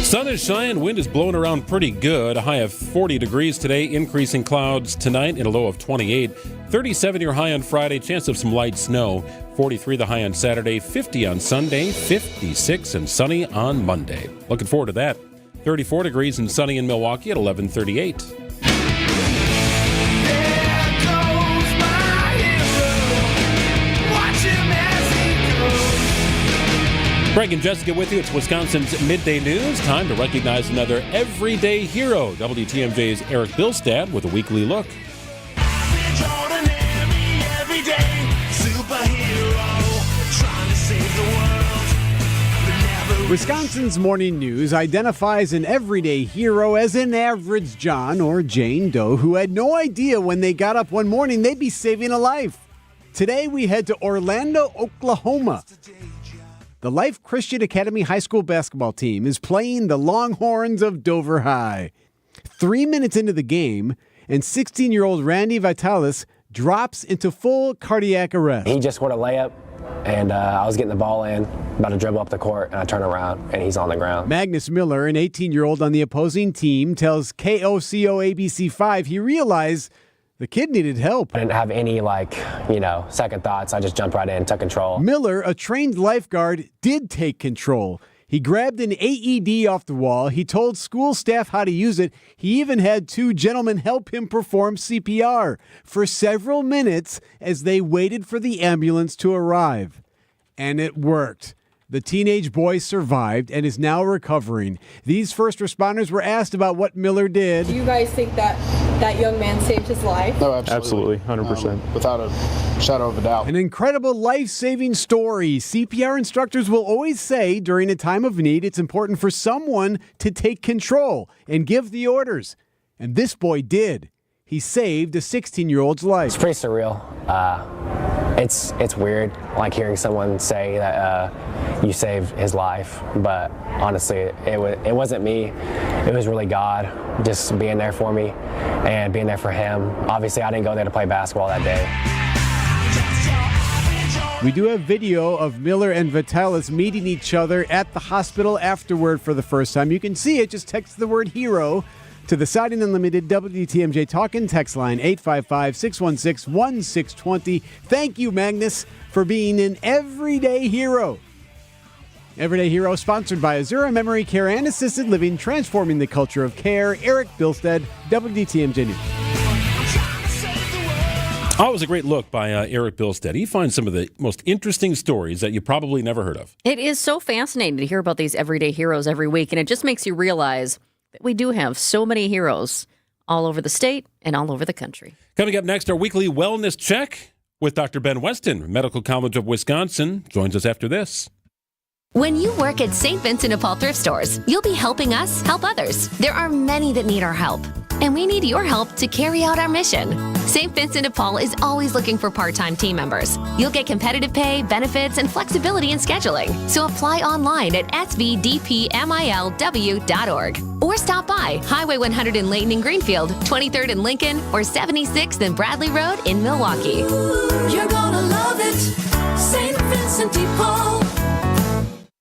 Sun is shining, wind is blowing around pretty good. A high of 40 degrees today, increasing clouds tonight and a low of 28. 37 your high on Friday, chance of some light snow. 43 the high on Saturday, 50 on Sunday, 56 and sunny on Monday. Looking forward to that. 34 degrees and sunny in Milwaukee at 11:38. Greg and Jessica with you. It's Wisconsin's Midday News. Time to recognize another everyday hero. WTMJ's Eric Bilstad with a weekly look. Wisconsin's Morning News identifies an everyday hero as an average John or Jane Doe who had no idea when they got up one morning they'd be saving a life. Today we head to Orlando, Oklahoma. The Life Christian Academy High School basketball team is playing the Longhorns of Dover High. 3 minutes into the game, and 16-year-old Randy Vitalis drops into full cardiac arrest. He just scored a layup, and I was getting the ball in, about to dribble up the court, and I turn around, and he's on the ground. Magnus Miller, an 18-year-old on the opposing team, tells KOCO ABC5 he realized the kid needed help. I didn't have any, second thoughts. I just jumped right in, took control. Miller, a trained lifeguard, did take control. He grabbed an AED off the wall. He told school staff how to use it. He even had 2 gentlemen help him perform CPR for several minutes as they waited for the ambulance to arrive. And it worked. The teenage boy survived and is now recovering. These first responders were asked about what Miller did. Do you guys think that that young man saved his life? No, absolutely. 100%. Without a shadow of a doubt. An incredible life-saving story. CPR instructors will always say during a time of need, it's important for someone to take control and give the orders. And this boy did. He saved a 16-year-old's life. It's pretty surreal. It's weird, like hearing someone say that you saved his life, but honestly, it wasn't me. It was really God just being there for me and being there for him. Obviously, I didn't go there to play basketball that day. We do have video of Miller and Vitalis meeting each other at the hospital afterward for the first time. You can see it. Just text the word hero to the Siding Unlimited WTMJ Talk and Text line 855-616-1620. Thank you, Magnus, for being an everyday hero. Everyday Hero sponsored by Azura Memory Care and Assisted Living, transforming the culture of care. Eric Bilstead, WTMJ News. Oh, it was a great look by Eric Bilstead. He finds some of the most interesting stories that you probably never heard of. It is so fascinating to hear about these everyday heroes every week, and it just makes you realize that we do have so many heroes all over the state and all over the country. Coming up next, our weekly wellness check with Dr. Ben Weston, Medical College of Wisconsin, joins us after this. When you work at St. Vincent de Paul thrift stores, you'll be helping us help others. There are many that need our help, and we need your help to carry out our mission. St. Vincent de Paul is always looking for part-time team members. You'll get competitive pay, benefits, and flexibility in scheduling. So apply online at svdpmilw.org or stop by Highway 100 in Layton and Greenfield, 23rd in Lincoln, or 76th and Bradley Road in Milwaukee. You're gonna love it, St. Vincent de Paul.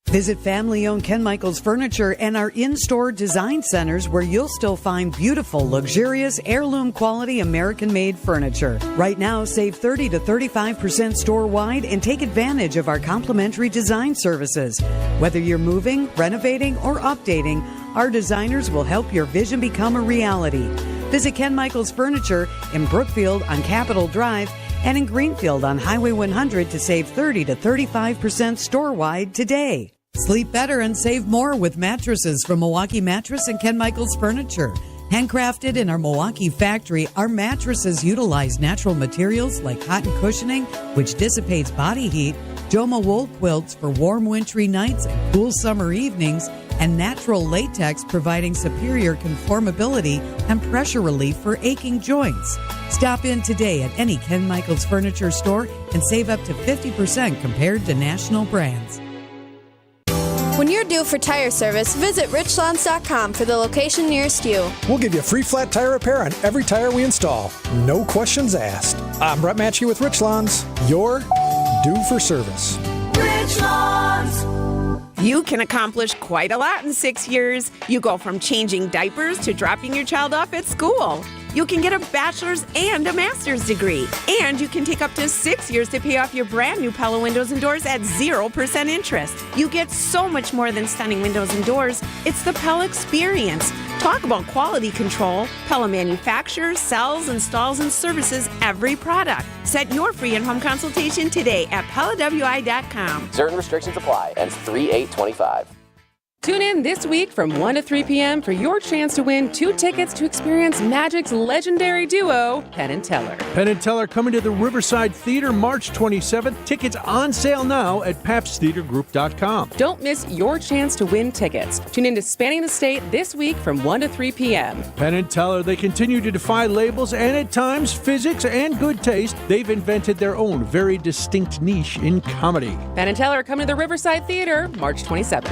Visit family-owned Ken Michaels Furniture and our in-store design centers where you'll still find beautiful, luxurious, heirloom-quality American-made furniture. Right now, save 30 to 35% store-wide and take advantage of our complimentary design services. Whether you're moving, renovating, or updating, our designers will help your vision become a reality. Visit Ken Michaels Furniture in Brookfield on Capitol Drive and in Greenfield on Highway 100 to save 30 to 35% store-wide today. Sleep better and save more with mattresses from Milwaukee Mattress and Ken Michaels Furniture. Handcrafted in our Milwaukee factory, our mattresses utilize natural materials like cotton cushioning, which dissipates body heat, Joma wool quilts for warm wintry nights and cool summer evenings, and natural latex providing superior conformability and pressure relief for aching joints. Stop in today at any Ken Michaels Furniture store and save up to 50% compared to national brands. When you're due for tire service, visit richlands.com for the location nearest you. We'll give you free flat tire repair on every tire we install. No questions asked. I'm Brett Matchke with Richlands. You're due for service. Richlands. You can accomplish quite a lot in 6 years. You go from changing diapers to dropping your child off at school. You can get a bachelor's and a master's degree. And you can take up to 6 years to pay off your brand new Pella windows and doors at 0% interest. You get so much more than stunning windows and doors. It's the Pella experience. Talk about quality control. Pella manufactures, sells, installs, and services every product. Set your free in-home consultation today at PellaWI.com. Certain restrictions apply. Ends 3/8/25. Tune in this week from 1 to 3 p.m. for your chance to win 2 tickets to experience Magic's legendary duo, Penn and Teller. Penn and Teller coming to the Riverside Theater March 27th. Tickets on sale now at papstheatergroup.com. Don't miss your chance to win tickets. Tune in to Spanning the State this week from 1 to 3 p.m. Penn and Teller, they continue to defy labels and at times physics and good taste. They've invented their own very distinct niche in comedy. Penn and Teller coming to the Riverside Theater March 27th.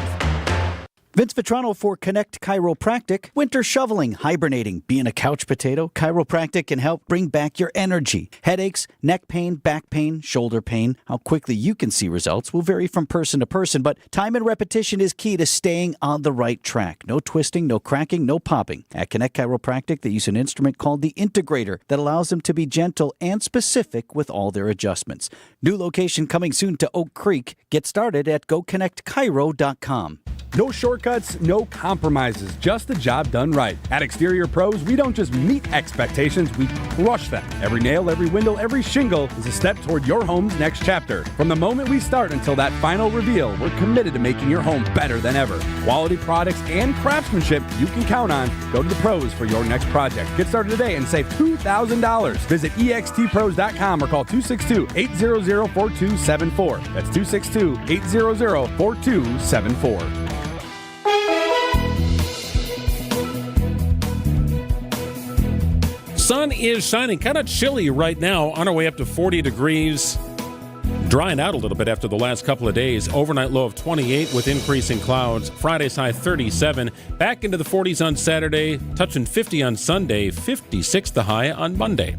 Vince Vitrano for Connect Chiropractic. Winter shoveling, hibernating, being a couch potato, chiropractic can help bring back your energy. Headaches, neck pain, back pain, shoulder pain. How quickly you can see results will vary from person to person, but time and repetition is key to staying on the right track. No twisting, no cracking, no popping. At Connect Chiropractic, they use an instrument called the Integrator that allows them to be gentle and specific with all their adjustments. New location coming soon to Oak Creek. Get started at goconnectchiro.com. No shortcuts, no compromises, just the job done right. At Exterior Pros, we don't just meet expectations, we crush them. Every nail, every window, every shingle is a step toward your home's next chapter. From the moment we start until that final reveal, we're committed to making your home better than ever. Quality products and craftsmanship you can count on. Go to the pros for your next project. Get started today and save $2,000. Visit extpros.com or call 262-800-4274. That's 262-800-4274. Sun is shining, kind of chilly right now, on our way up to 40 degrees. Drying out a little bit after the last couple of days. Overnight low of 28 with increasing clouds. Friday's high 37. Back into the 40s on Saturday, touching 50 on Sunday, 56 the high on Monday.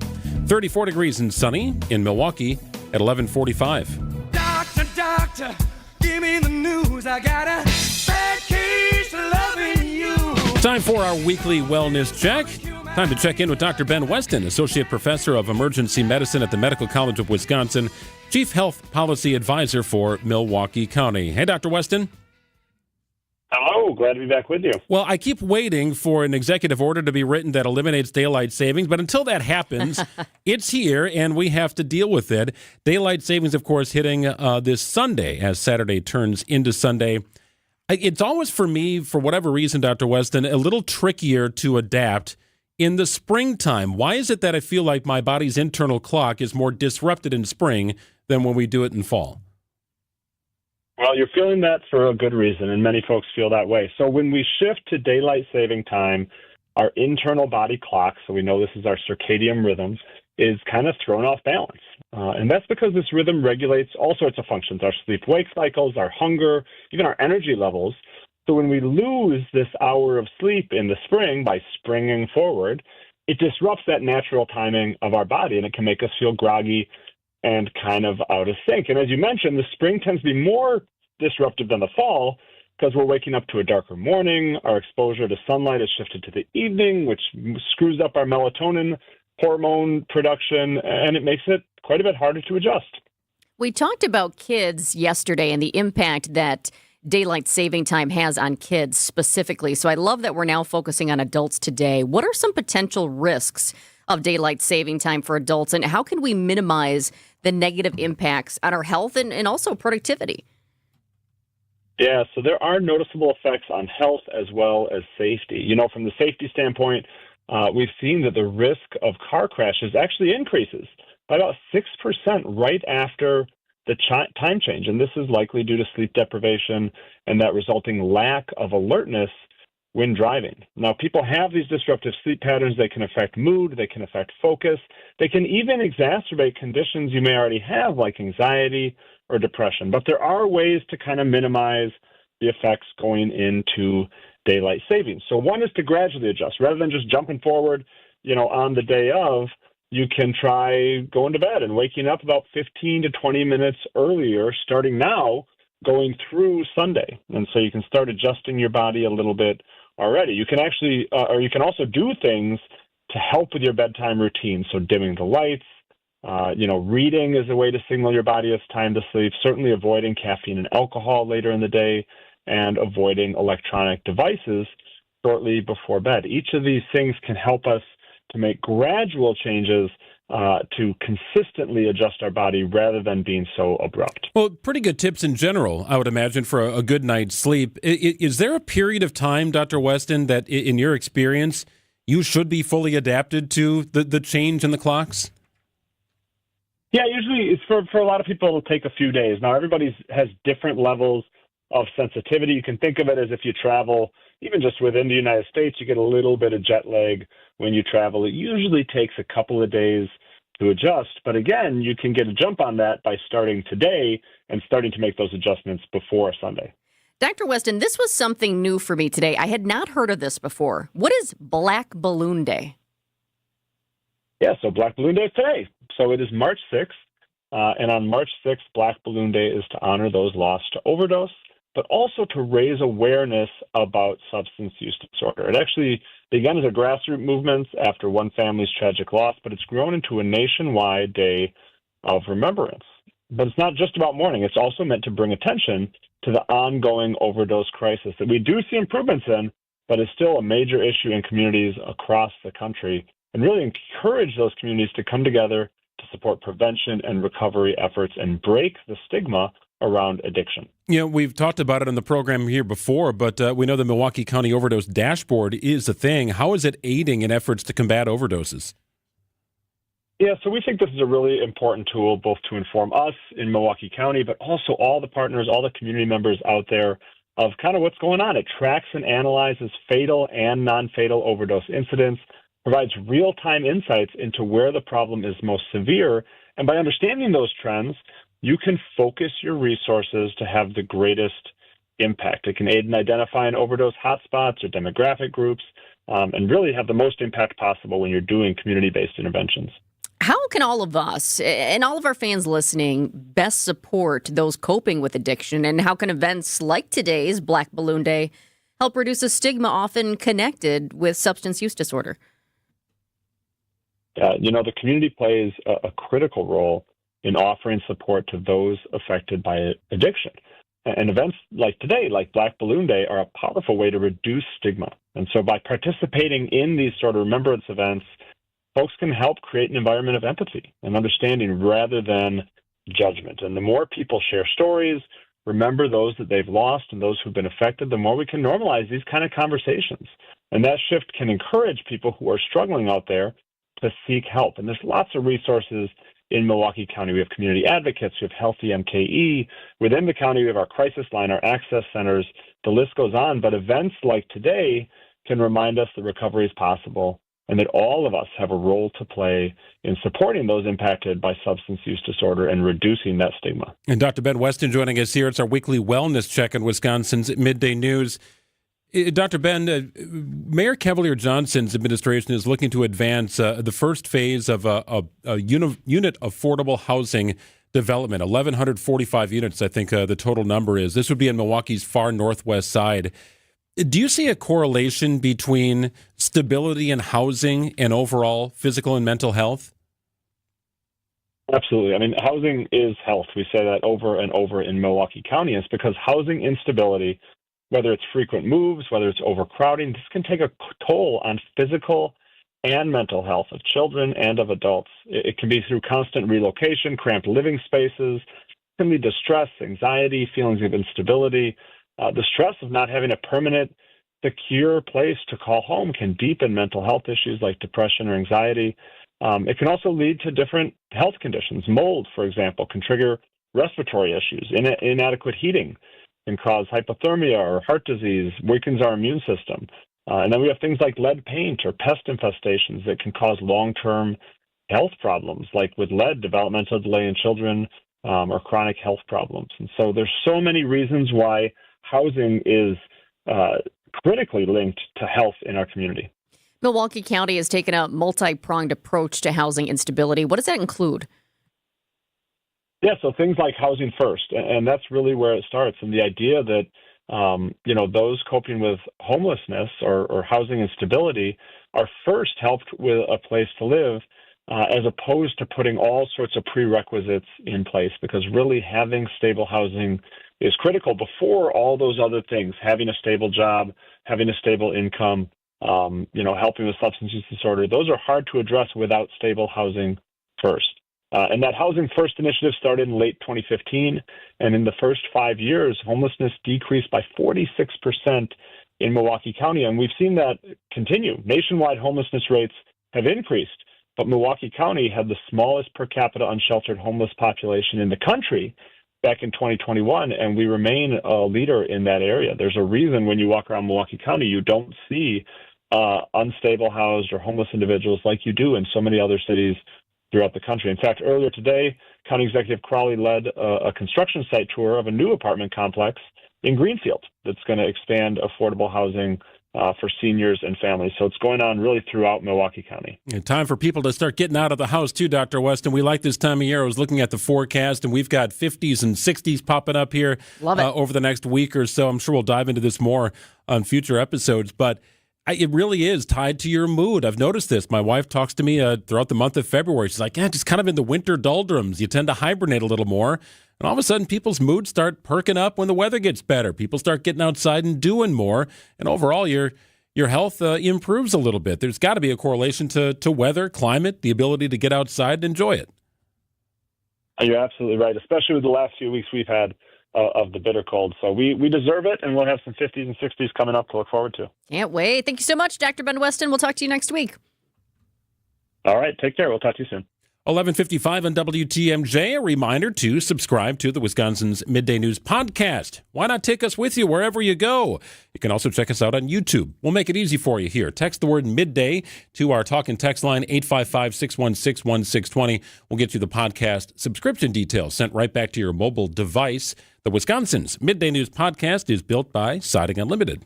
34 degrees and sunny in Milwaukee at 11:45. Doctor, doctor, give me the news. I got a bad case of loving you. Time for our weekly wellness check. Time to check in with Dr. Ben Weston, Associate Professor of Emergency Medicine at the Medical College of Wisconsin, Chief Health Policy Advisor for Milwaukee County. Hey, Dr. Weston. Hello, glad to be back with you. Well, I keep waiting for an executive order to be written that eliminates daylight savings, but until that happens, it's here and we have to deal with it. Daylight savings, of course, hitting this Sunday as Saturday turns into Sunday. It's always, for me, for whatever reason, Dr. Weston, a little trickier to adapt in the springtime. Why is it that I feel like my body's internal clock is more disrupted in spring than when we do it in fall? Well, you're feeling that for a good reason, and many folks feel that way. So when we shift to daylight saving time, our internal body clock, so we know this is our circadian rhythm, is kind of thrown off balance. And that's because this rhythm regulates all sorts of functions, our sleep-wake cycles, our hunger, even our energy levels. So when we lose this hour of sleep in the spring by springing forward, it disrupts that natural timing of our body, and it can make us feel groggy and kind of out of sync. And as you mentioned, the spring tends to be more disruptive than the fall because we're waking up to a darker morning. Our exposure to sunlight is shifted to the evening, which screws up our melatonin hormone production, and it makes it quite a bit harder to adjust. We talked about kids yesterday and the impact that daylight saving time has on kids specifically. So I love that we're now focusing on adults today. What are some potential risks of daylight saving time for adults, and how can we minimize the negative impacts on our health and also productivity? Yeah, so there are noticeable effects on health as well as safety. You know, from the safety standpoint, we've seen that the risk of car crashes actually increases by about 6% right after the time change. And this is likely due to sleep deprivation and that resulting lack of alertness when driving. Now, people have these disruptive sleep patterns. They can affect mood. They can affect focus. They can even exacerbate conditions you may already have, like anxiety or depression. But there are ways to kind of minimize the effects going into daylight savings. So one is to gradually adjust. Rather than just jumping forward, on the day of, you can try going to bed and waking up about 15 to 20 minutes earlier, starting now, going through Sunday. And so you can start adjusting your body a little bit already. You can actually, or you can also do things to help with your bedtime routine. So dimming the lights, reading is a way to signal your body it's time to sleep, certainly avoiding caffeine and alcohol later in the day, and avoiding electronic devices shortly before bed. Each of these things can help us to make gradual changes to consistently adjust our body rather than being so abrupt. Well, pretty good tips in general, I would imagine, for a good night's sleep. Is there a period of time, Dr. Weston, that in your experience, you should be fully adapted to the change in the clocks? Yeah, usually it's for a lot of people, it'll take a few days. Now, everybody has different levels of sensitivity. You can think of it as if you travel, even just within the United States, you get a little bit of jet lag when you travel. It usually takes a couple of days to adjust. But again, you can get a jump on that by starting today and starting to make those adjustments before Sunday. Dr. Weston, this was something new for me today. I had not heard of this before. What is Black Balloon Day? Yeah, so Black Balloon Day is today. So it is March 6th. And on March 6th, Black Balloon Day is to honor those lost to overdose, but also to raise awareness about substance use disorder. It actually began as a grassroots movement after one family's tragic loss, but it's grown into a nationwide day of remembrance. But it's not just about mourning. It's also meant to bring attention to the ongoing overdose crisis that we do see improvements in, but is still a major issue in communities across the country, and really encourage those communities to come together to support prevention and recovery efforts and break the stigma around addiction. You know, we've talked about it on the program here before, but we know the Milwaukee County Overdose Dashboard is a thing. How is it aiding in efforts to combat overdoses? Yeah, so we think this is a really important tool, both to inform us in Milwaukee County, but also all the partners, all the community members out there of kind of what's going on. It tracks and analyzes fatal and non-fatal overdose incidents, provides real-time insights into where the problem is most severe. And by understanding those trends, you can focus your resources to have the greatest impact. It can aid in identifying overdose hotspots or demographic groups, and really have the most impact possible when you're doing community-based interventions. How can all of us and all of our fans listening best support those coping with addiction? And how can events like today's Black Balloon Day help reduce a stigma often connected with substance use disorder? The community plays a critical role in offering support to those affected by addiction. And events like today, like Black Balloon Day, are a powerful way to reduce stigma. And so by participating in these sort of remembrance events, folks can help create an environment of empathy and understanding rather than judgment. And the more people share stories, remember those that they've lost and those who've been affected, the more we can normalize these kind of conversations. And that shift can encourage people who are struggling out there to seek help. And there's lots of resources in Milwaukee County. We have community advocates, we have Healthy MKE. Within the county, we have our crisis line, our access centers. The list goes on. But events like today can remind us that recovery is possible and that all of us have a role to play in supporting those impacted by substance use disorder and reducing that stigma. And Dr. Ben Weston joining us here. It's our weekly wellness check in Wisconsin's Midday News. Dr. Ben, Mayor Cavalier Johnson's administration is looking to advance the first phase of a unit affordable housing development, 1,145 units, I think the total number is. This would be in Milwaukee's far northwest side. Do you see a correlation between stability in housing and overall physical and mental health? Absolutely. I mean, housing is health. We say that over and over in Milwaukee County. It's because housing instability, whether it's frequent moves, whether it's overcrowding, this can take a toll on physical and mental health of children and of adults. It can be through constant relocation, cramped living spaces. It can lead to stress, anxiety, feelings of instability. The stress of not having a permanent, secure place to call home can deepen mental health issues like depression or anxiety. It can also lead to different health conditions. Mold, for example, can trigger respiratory issues. Inadequate heating can cause hypothermia or heart disease, weakens our immune system. And then we have things like lead paint or pest infestations that can cause long-term health problems, like with lead, developmental delay in children, or chronic health problems. And so there's so many reasons why housing is critically linked to health in our community. Milwaukee County has taken a multi-pronged approach to housing instability. What does that include? Yeah, so things like housing first, and that's really where it starts. And the idea that, those coping with homelessness or housing instability are first helped with a place to live, as opposed to putting all sorts of prerequisites in place, because really having stable housing is critical before all those other things, having a stable job, having a stable income, helping with substance use disorder. Those are hard to address without stable housing first. And that Housing First initiative started in late 2015, and in the first 5 years, homelessness decreased by 46% in Milwaukee County, and we've seen that continue. Nationwide homelessness rates have increased, but Milwaukee County had the smallest per capita unsheltered homeless population in the country back in 2021, and we remain a leader in that area. There's a reason when you walk around Milwaukee County, you don't see unstable housed or homeless individuals like you do in so many other cities throughout the country. In fact, earlier today, County Executive Crowley led a construction site tour of a new apartment complex in Greenfield that's going to expand affordable housing for seniors and families. So it's going on really throughout Milwaukee County. And time for people to start getting out of the house too, Dr. Weston. We like this time of year. I was looking at the forecast, and we've got 50s and 60s popping up here over the next week or so. I'm sure we'll dive into this more on future episodes, but it really is tied to your mood. I've noticed this. My wife talks to me throughout the month of February. She's like, just kind of in the winter doldrums. You tend to hibernate a little more. And all of a sudden, people's moods start perking up when the weather gets better. People start getting outside and doing more. And overall, your health improves a little bit. There's got to be a correlation to weather, climate, the ability to get outside and enjoy it. You're absolutely right, especially with the last few weeks we've had of the bitter cold. So we deserve it, and we'll have some 50s and 60s coming up to look forward to. Can't wait. Thank you so much, Dr. Ben Weston. We'll talk to you next week. All right. Take care. We'll talk to you soon. 11:55 on WTMJ. A reminder to subscribe to the Wisconsin's Midday News podcast. Why not take us with you wherever you go? You can also check us out on YouTube. We'll make it easy for you here. Text the word Midday to our talk and text line 855-616-1620. We'll get you the podcast subscription details sent right back to your mobile device. The Wisconsin's Midday News podcast is built by Siding Unlimited.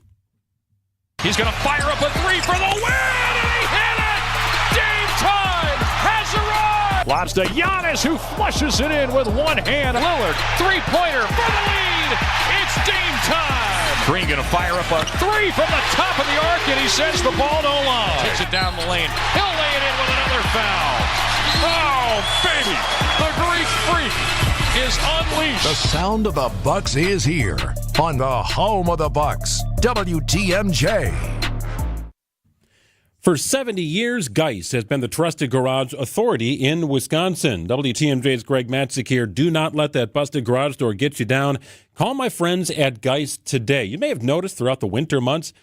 He's going to fire up a three for the win, and he hit it! Game time has arrived! Lobs to Giannis, who flushes it in with one hand. Lillard, three-pointer for the lead. It's game time. Green going to fire up a three from the top of the arc, and he sends the ball no line. Takes it down the lane. He'll lay it in with another foul. Oh, baby. The Greek freak is unleashed. The sound of the Bucks is here on the home of the Bucks, WTMJ. For 70 years, Geis has been the trusted garage authority in Wisconsin. WTMJ's Greg Matzek here. Do not let that busted garage door get you down. Call my friends at Geis today. You may have noticed throughout the winter months,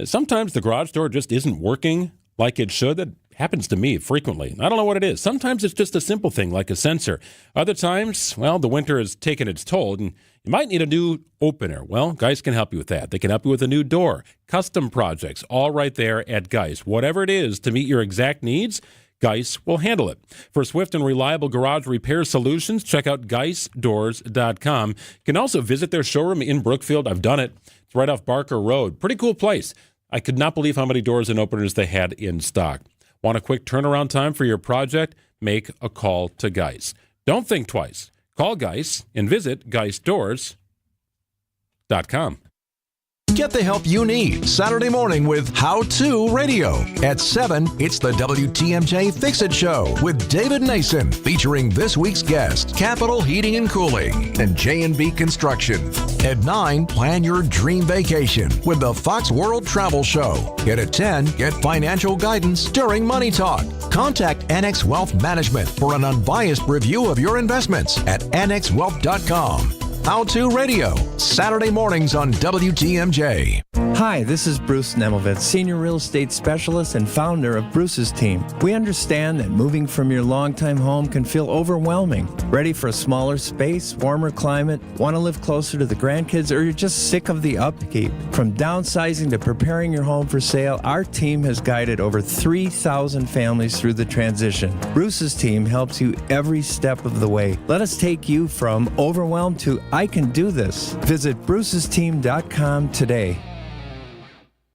sometimes the garage door just isn't working like it should. That happens to me frequently. I don't know what it is. Sometimes it's just a simple thing like a sensor. Other times, well, the winter has taken its toll, and you might need a new opener. Well, Geis can help you with that. They can help you with a new door, custom projects, all right there at Geis. Whatever it is to meet your exact needs, Geis will handle it. For swift and reliable garage repair solutions, check out GeisDoors.com. You can also visit their showroom in Brookfield. I've done it. It's right off Barker Road. Pretty cool place. I could not believe how many doors and openers they had in stock. Want a quick turnaround time for your project? Make a call to Geis. Don't think twice. Call Geis and visit GeisDoors.com. Get the help you need Saturday morning with How To Radio. At 7, it's the WTMJ Fix-It Show with David Nason, featuring this week's guest, Capital Heating and Cooling and J&B Construction. At 9, plan your dream vacation with the Fox World Travel Show. And at 10, get financial guidance during Money Talk. Contact Annex Wealth Management for an unbiased review of your investments at annexwealth.com. How To Radio, Saturday mornings on WTMJ. Hi, this is Bruce Nemovitz, Senior Real Estate Specialist and founder of Bruce's Team. We understand that moving from your longtime home can feel overwhelming. Ready for a smaller space, warmer climate, want to live closer to the grandkids, or you're just sick of the upkeep? From downsizing to preparing your home for sale, our team has guided over 3,000 families through the transition. Bruce's Team helps you every step of the way. Let us take you from overwhelmed to I can do this. Visit brucesteam.com today.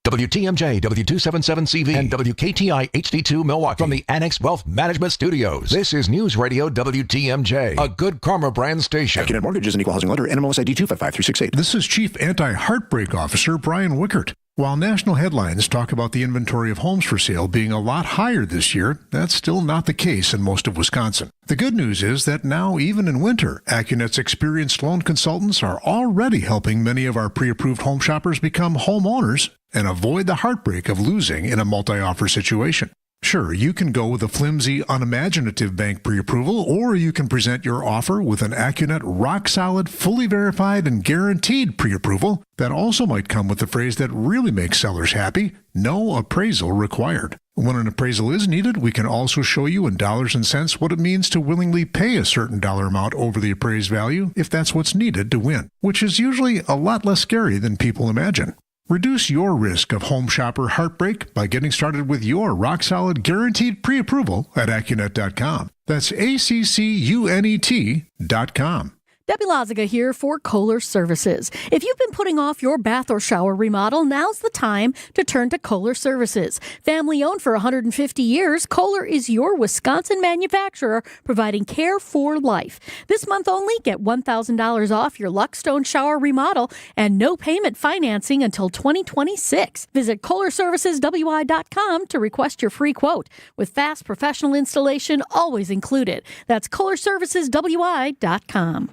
WTMJ, W277CV, and WKTI HD2 Milwaukee from the Annex Wealth Management Studios. This is News Radio WTMJ, a Good Karma brand station. Accunet Mortgage is an equal housing lender, NMLS ID 255368. This is Chief Anti-Heartbreak Officer Brian Wickert. While national headlines talk about the inventory of homes for sale being a lot higher this year, that's still not the case in most of Wisconsin. The good news is that now, even in winter, Accunet's experienced loan consultants are already helping many of our pre-approved home shoppers become homeowners and avoid the heartbreak of losing in a multi-offer situation. Sure, you can go with a flimsy, unimaginative bank pre-approval, or you can present your offer with an Accunet rock-solid, fully verified, and guaranteed pre-approval that also might come with the phrase that really makes sellers happy: no appraisal required. When an appraisal is needed, we can also show you in dollars and cents what it means to willingly pay a certain dollar amount over the appraised value if that's what's needed to win, which is usually a lot less scary than people imagine. Reduce your risk of home shopper heartbreak by getting started with your rock-solid guaranteed pre-approval at Accunet.com. That's ACCUNET.com. Debbie Loziga here for Kohler Services. If you've been putting off your bath or shower remodel, now's the time to turn to Kohler Services. Family owned for 150 years, Kohler is your Wisconsin manufacturer providing care for life. This month only, get $1,000 off your Luckstone shower remodel and no payment financing until 2026. Visit KohlerServicesWI.com to request your free quote with fast professional installation always included. That's KohlerServicesWI.com.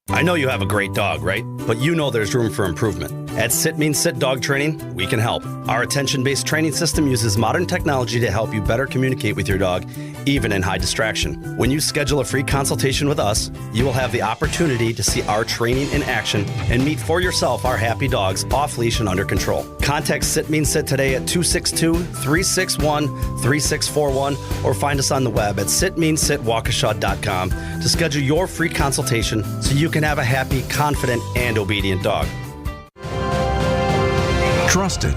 I know you have a great dog, right? But you know there's room for improvement. At Sit Means Sit Dog Training, we can help. Our attention-based training system uses modern technology to help you better communicate with your dog, even in high distraction. When you schedule a free consultation with us, you will have the opportunity to see our training in action and meet for yourself our happy dogs off leash and under control. Contact Sit Means Sit today at 262-361-3641 or find us on the web at sitmeansitwaukesha.com to schedule your free consultation so you can have a happy, confident, and obedient dog. Trusted,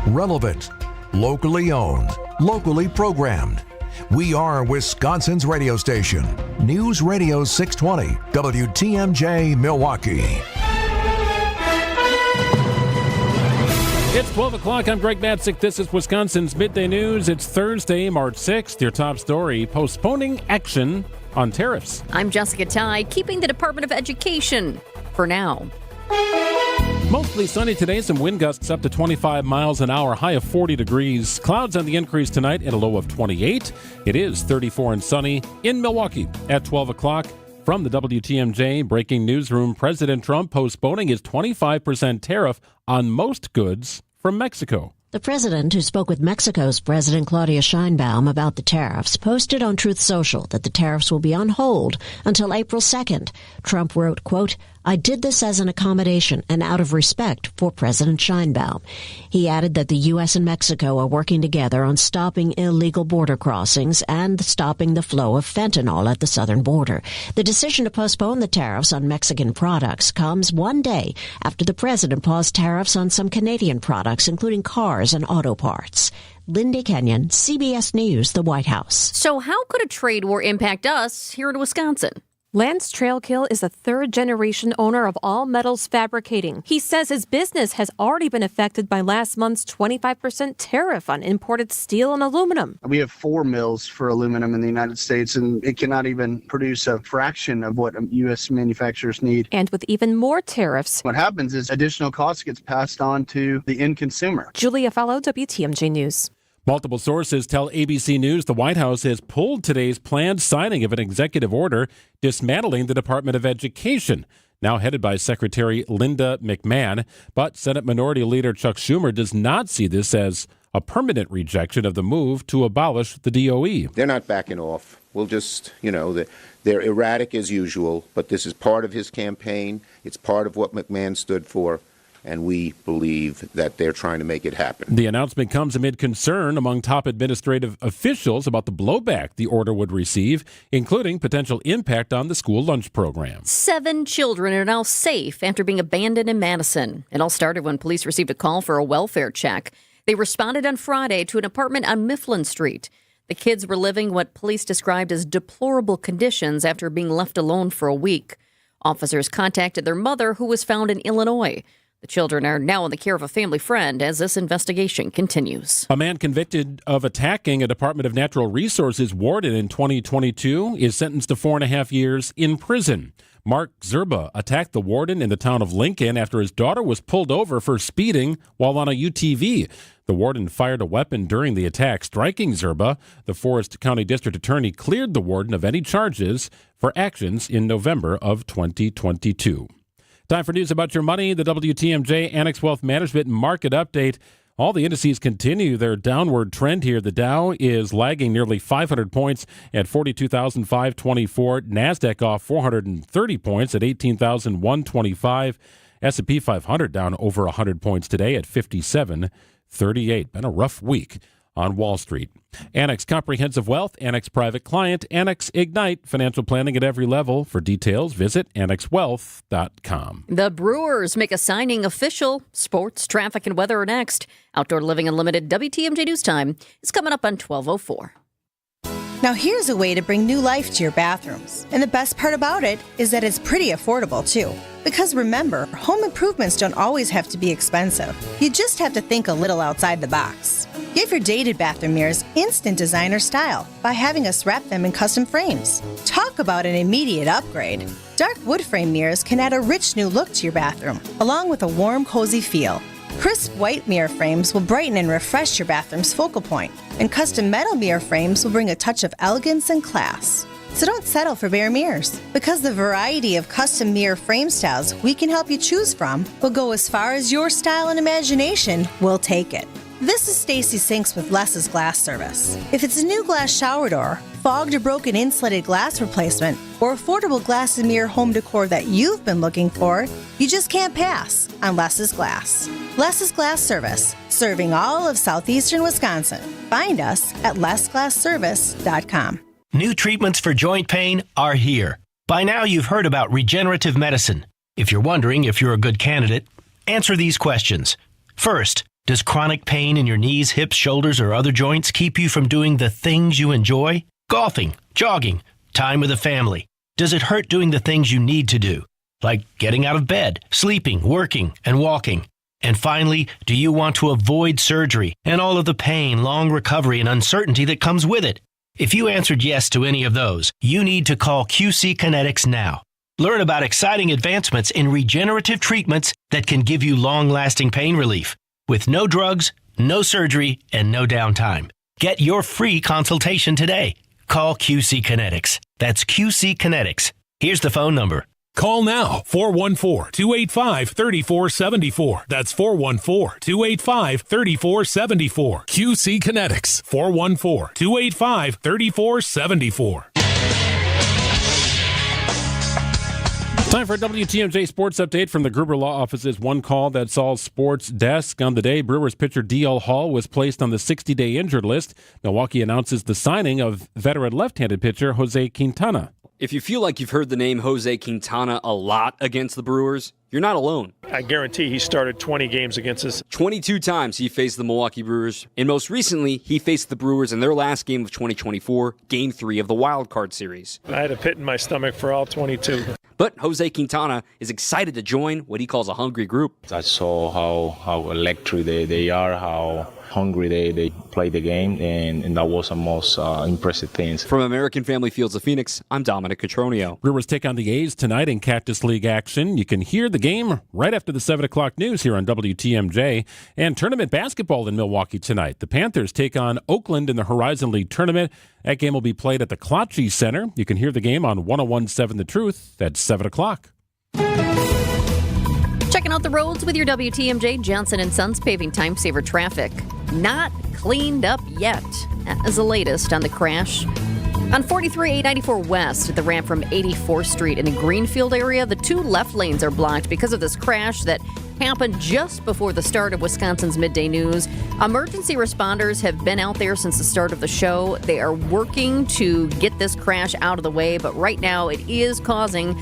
relevant, locally owned, locally programmed. We are Wisconsin's radio station. News Radio 620, WTMJ Milwaukee. It's 12 o'clock. I'm Greg Matzek. This is Wisconsin's Midday News. It's Thursday, March 6th. Your top story, postponing action on tariffs. I'm Jessica Tighe, keeping the Department of Education for now. Mostly sunny today, some wind gusts up to 25 miles an hour, high of 40 degrees. Clouds on the increase tonight at a low of 28. It is 34 and sunny in Milwaukee at 12 o'clock. From the WTMJ Breaking Newsroom, President Trump postponing his 25% tariff on most goods from Mexico. The president, who spoke with Mexico's President Claudia Sheinbaum about the tariffs, posted on Truth Social that the tariffs will be on hold until April 2nd. Trump wrote, quote, "I did this as an accommodation and out of respect for President Sheinbaum." He added that the U.S. and Mexico are working together on stopping illegal border crossings and stopping the flow of fentanyl at the southern border. The decision to postpone the tariffs on Mexican products comes one day after the president paused tariffs on some Canadian products, including cars and auto parts. Lindy Kenyon, CBS News, the White House. So how could a trade war impact us here in Wisconsin? Lance Trailkill is a third-generation owner of All Metals Fabricating. He says his business has already been affected by last month's 25% tariff on imported steel and aluminum. We have 4 mills for aluminum in the United States, and it cannot even produce a fraction of what U.S. manufacturers need. And with even more tariffs, what happens is additional cost gets passed on to the end consumer. Julia Fallow, WTMJ News. Multiple sources tell ABC News the White House has pulled today's planned signing of an executive order dismantling the Department of Education, now headed by Secretary Linda McMahon. But Senate Minority Leader Chuck Schumer does not see this as a permanent rejection of the move to abolish the DOE. They're not backing off. We'll just, they're erratic as usual, but this is part of his campaign. It's part of what McMahon stood for. And we believe that they're trying to make it happen. The announcement comes amid concern among top administrative officials about the blowback the order would receive, including potential impact on the school lunch program. 7 children are now safe after being abandoned in Madison. It all started when police received a call for a welfare check. They responded on Friday to an apartment on Mifflin Street. The kids were living what police described as deplorable conditions after being left alone for a week. Officers contacted their mother, who was found in Illinois. The children are now in the care of a family friend as this investigation continues. A man convicted of attacking a Department of Natural Resources warden in 2022 is sentenced to 4.5 years in prison. Mark Zerba attacked the warden in the town of Lincoln after his daughter was pulled over for speeding while on a UTV. The warden fired a weapon during the attack, striking Zerba. The Forest County District Attorney cleared the warden of any charges for actions in November of 2022. Time for news about your money. The WTMJ Annex Wealth Management Market Update. All the indices continue their downward trend here. The Dow is lagging nearly 500 points at 42,524. NASDAQ off 430 points at 18,125. S&P 500 down over 100 points today at 57.38. Been a rough week on Wall Street. Annex Comprehensive Wealth, Annex Private Client, Annex Ignite, financial planning at every level. For details, visit annexwealth.com. The Brewers make a signing official. Sports, traffic, and weather are next. Outdoor Living Unlimited WTMJ News Time is coming up on 12:04. Now here's a way to bring new life to your bathrooms. And the best part about it is that it's pretty affordable too. Because remember, home improvements don't always have to be expensive. You just have to think a little outside the box. Give your dated bathroom mirrors instant designer style by having us wrap them in custom frames. Talk about an immediate upgrade. Dark wood frame mirrors can add a rich new look to your bathroom, along with a warm, cozy feel. Crisp white mirror frames will brighten and refresh your bathroom's focal point, and custom metal mirror frames will bring a touch of elegance and class. So don't settle for bare mirrors, because the variety of custom mirror frame styles we can help you choose from will go as far as your style and imagination will take it. This is Stacy Sinks with Les's Glass Service. If it's a new glass shower door, fogged or broken insulated glass replacement, or affordable glass and mirror home decor that you've been looking for, you just can't pass on Les's Glass. Les's Glass Service, serving all of southeastern Wisconsin. Find us at lesglassservice.com. New treatments for joint pain are here. By now you've heard about regenerative medicine. If you're wondering if you're a good candidate, answer these questions. First, does chronic pain in your knees, hips, shoulders, or other joints keep you from doing the things you enjoy? Golfing, jogging, time with the family. Does it hurt doing the things you need to do, like getting out of bed, sleeping, working, and walking? And finally, do you want to avoid surgery and all of the pain, long recovery, and uncertainty that comes with it? If you answered yes to any of those, you need to call QC Kinetics now. Learn about exciting advancements in regenerative treatments that can give you long-lasting pain relief with no drugs, no surgery, and no downtime. Get your free consultation today. Call QC Kinetics. That's QC Kinetics. Here's the phone number. Call now, 414-285-3474. That's 414-285-3474. QC Kinetics, 414-285-3474. Time for a WTMJ Sports Update from the Gruber Law Office's One Call That's All Sports desk. On the day, Brewers pitcher D.L. Hall was placed on the 60-day injured list. Milwaukee announces the signing of veteran left-handed pitcher Jose Quintana. If you feel like you've heard the name Jose Quintana a lot against the Brewers, you're not alone. I guarantee he started 20 games against us. 22 times he faced the Milwaukee Brewers, and most recently, he faced the Brewers in their last game of 2024, Game 3 of the Wild Card Series. I had a pit in my stomach for all 22. But Jose Quintana is excited to join what he calls a hungry group. I saw how electric they are, how hungry they play the game, and that was the most impressive things. From American Family Fields of Phoenix, I'm Dominic Cotroneo. Brewers take on the A's tonight in Cactus League action. You can hear the game right after the 7 o'clock news here on WTMJ. And tournament basketball in Milwaukee tonight. The Panthers take on Oakland in the Horizon League tournament. That game will be played at the Klotche Center. You can hear the game on 101.7 The Truth at 7 o'clock. Checking out the roads with your WTMJ Johnson & Sons paving time saver traffic. Not cleaned up yet. That is the latest on the crash. On 43-894 West at the ramp from 84th Street in the Greenfield area, the two left lanes are blocked because of this crash that happened just before the start of Wisconsin's Midday News. Emergency responders have been out there since the start of the show. They are working to get this crash out of the way, but right now it is causing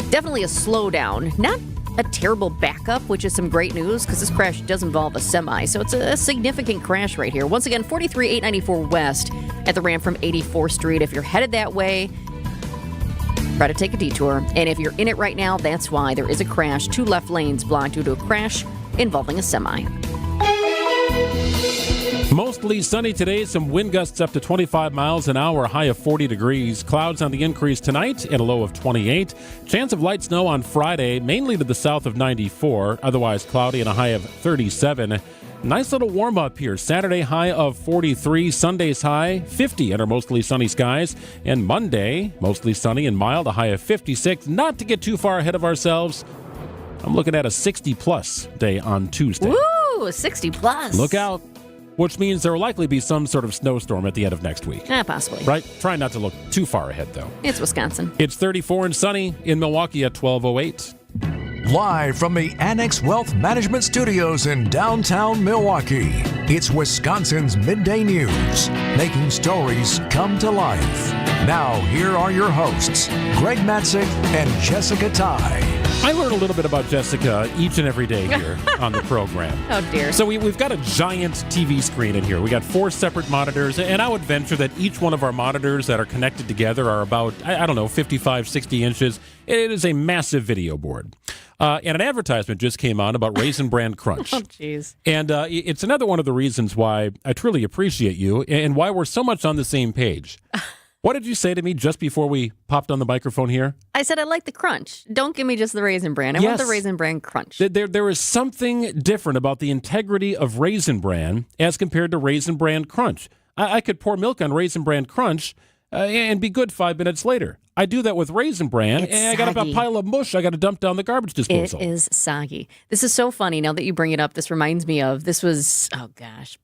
definitely a slowdown. Not a terrible backup, which is some great news because this crash does involve a semi. So it's a significant crash right here. Once again, 43-894 West at the ramp from 84th Street. If you're headed that way, try to take a detour. And if you're in it right now, that's why there is a crash. Two left lanes blocked due to a crash involving a semi. Mostly sunny today, some wind gusts up to 25 miles an hour, high of 40 degrees. Clouds on the increase tonight at a low of 28. Chance of light snow on Friday, mainly to the south of 94. Otherwise cloudy and a high of 37. Nice little warm up here. Saturday high of 43. Sunday's high 50 under mostly sunny skies. And Monday, mostly sunny and mild, a high of 56. Not to get too far ahead of ourselves, I'm looking at a 60-plus day on Tuesday. Woo! 60-plus. Look out. Which means there will likely be some sort of snowstorm at the end of next week. Possibly. Right? Try not to look too far ahead, though. It's Wisconsin. It's 34 and sunny in Milwaukee at 12:08. Live from the Annex Wealth Management Studios in downtown Milwaukee, it's Wisconsin's Midday News, making stories come to life. Now, here are your hosts, Greg Matzek and Jessica Tighe. I learn a little bit about Jessica each and every day here on the program. Oh, dear. So we've got a giant TV screen in here. We got 4 separate monitors, and I would venture that each one of our monitors that are connected together are about, I don't know, 55, 60 inches. It is a massive video board. And an advertisement just came on about Raisin Bran Crunch. Oh, jeez. And it's another one of the reasons why I truly appreciate you and why we're so much on the same page. What did you say to me just before we popped on the microphone here? I said I like the crunch. Don't give me just the Raisin Bran. I want the Raisin Bran Crunch. There is something different about the integrity of Raisin Bran as compared to Raisin Bran Crunch. I could pour milk on Raisin Bran Crunch and be good 5 minutes later. I do that with Raisin Bran, and I got about a pile of mush I got to dump down the garbage disposal. It is soggy. This is so funny. Now that you bring it up, this reminds me of, this was,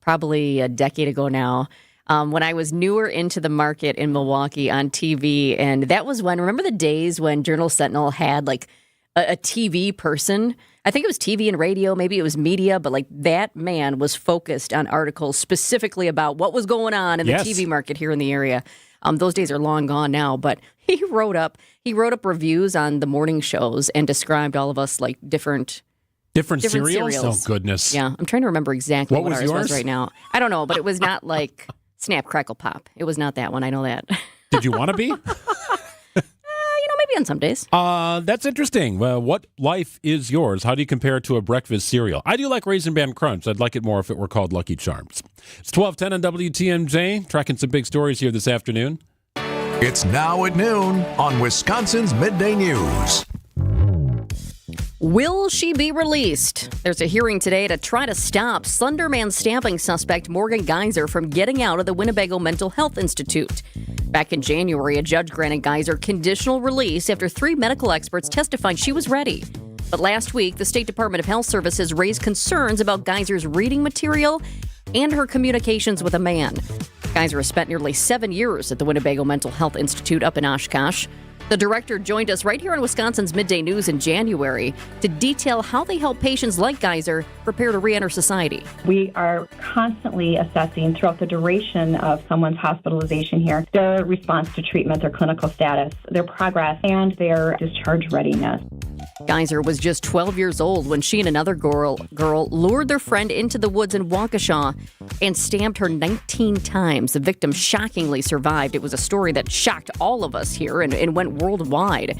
probably a decade ago now, when I was newer into the market in Milwaukee on TV. And that was when, remember the days when Journal Sentinel had like a TV person? I think it was TV and radio, maybe it was media, but like that man was focused on articles specifically about what was going on in the TV market here in the area. Those days are long gone now, but he wrote up reviews on the morning shows and described all of us like different cereals. Oh, goodness. Yeah, I'm trying to remember exactly what was ours yours? was right now. I don't know, but it was not like Snap, Crackle, Pop. It was not that one. I know that. Did you want to be? Maybe on some days. That's interesting. Well, what life is yours? How do you compare it to a breakfast cereal? I do like Raisin Bran Crunch. I'd like it more if it were called Lucky Charms. It's 12:10 on WTMJ. Tracking some big stories here this afternoon. It's now at noon on Wisconsin's Midday News. Will she be released? There's a hearing today to try to stop Slenderman stamping suspect Morgan Geyser from getting out of the Winnebago Mental Health Institute. Back in January, a judge granted Geyser conditional release after 3 medical experts testified she was ready. But last week, the State Department of Health Services raised concerns about Geyser's reading material and her communications with a man. Geyser has spent nearly 7 years at the Winnebago Mental Health Institute up in Oshkosh. The director joined us right here on Wisconsin's Midday News in January to detail how they help patients like Geyser prepare to reenter society. We are constantly assessing throughout the duration of someone's hospitalization here their response to treatment, their clinical status, their progress, and their discharge readiness. Geyser was just 12 years old when she and another girl lured their friend into the woods in Waukesha and stabbed her 19 times. The victim shockingly survived. It was a story that shocked all of us here and went worldwide.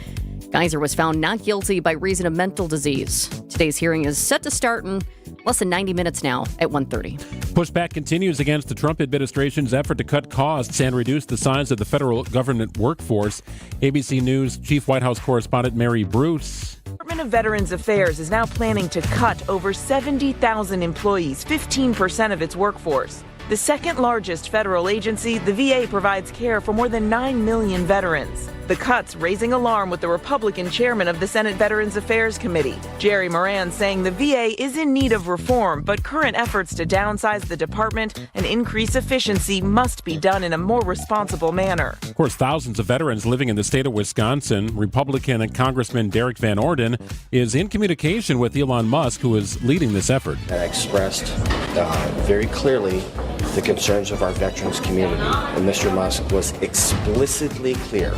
Geyser was found not guilty by reason of mental disease. Today's hearing is set to start in less than 90 minutes now at 1:30. Pushback continues against the Trump administration's effort to cut costs and reduce the size of the federal government workforce. ABC News Chief White House correspondent Mary Bruce. The Department of Veterans Affairs is now planning to cut over 70,000 employees, 15% of its workforce. The second largest federal agency, the VA provides care for more than 9 million veterans. The cuts raising alarm with the Republican chairman of the Senate Veterans Affairs Committee, Jerry Moran, saying the VA is in need of reform, but current efforts to downsize the department and increase efficiency must be done in a more responsible manner. Of course, thousands of veterans living in the state of Wisconsin. Republican and Congressman Derek Van Orden is in communication with Elon Musk, who is leading this effort. I expressed very clearly the concerns of our veterans community, and Mr. Musk was explicitly clear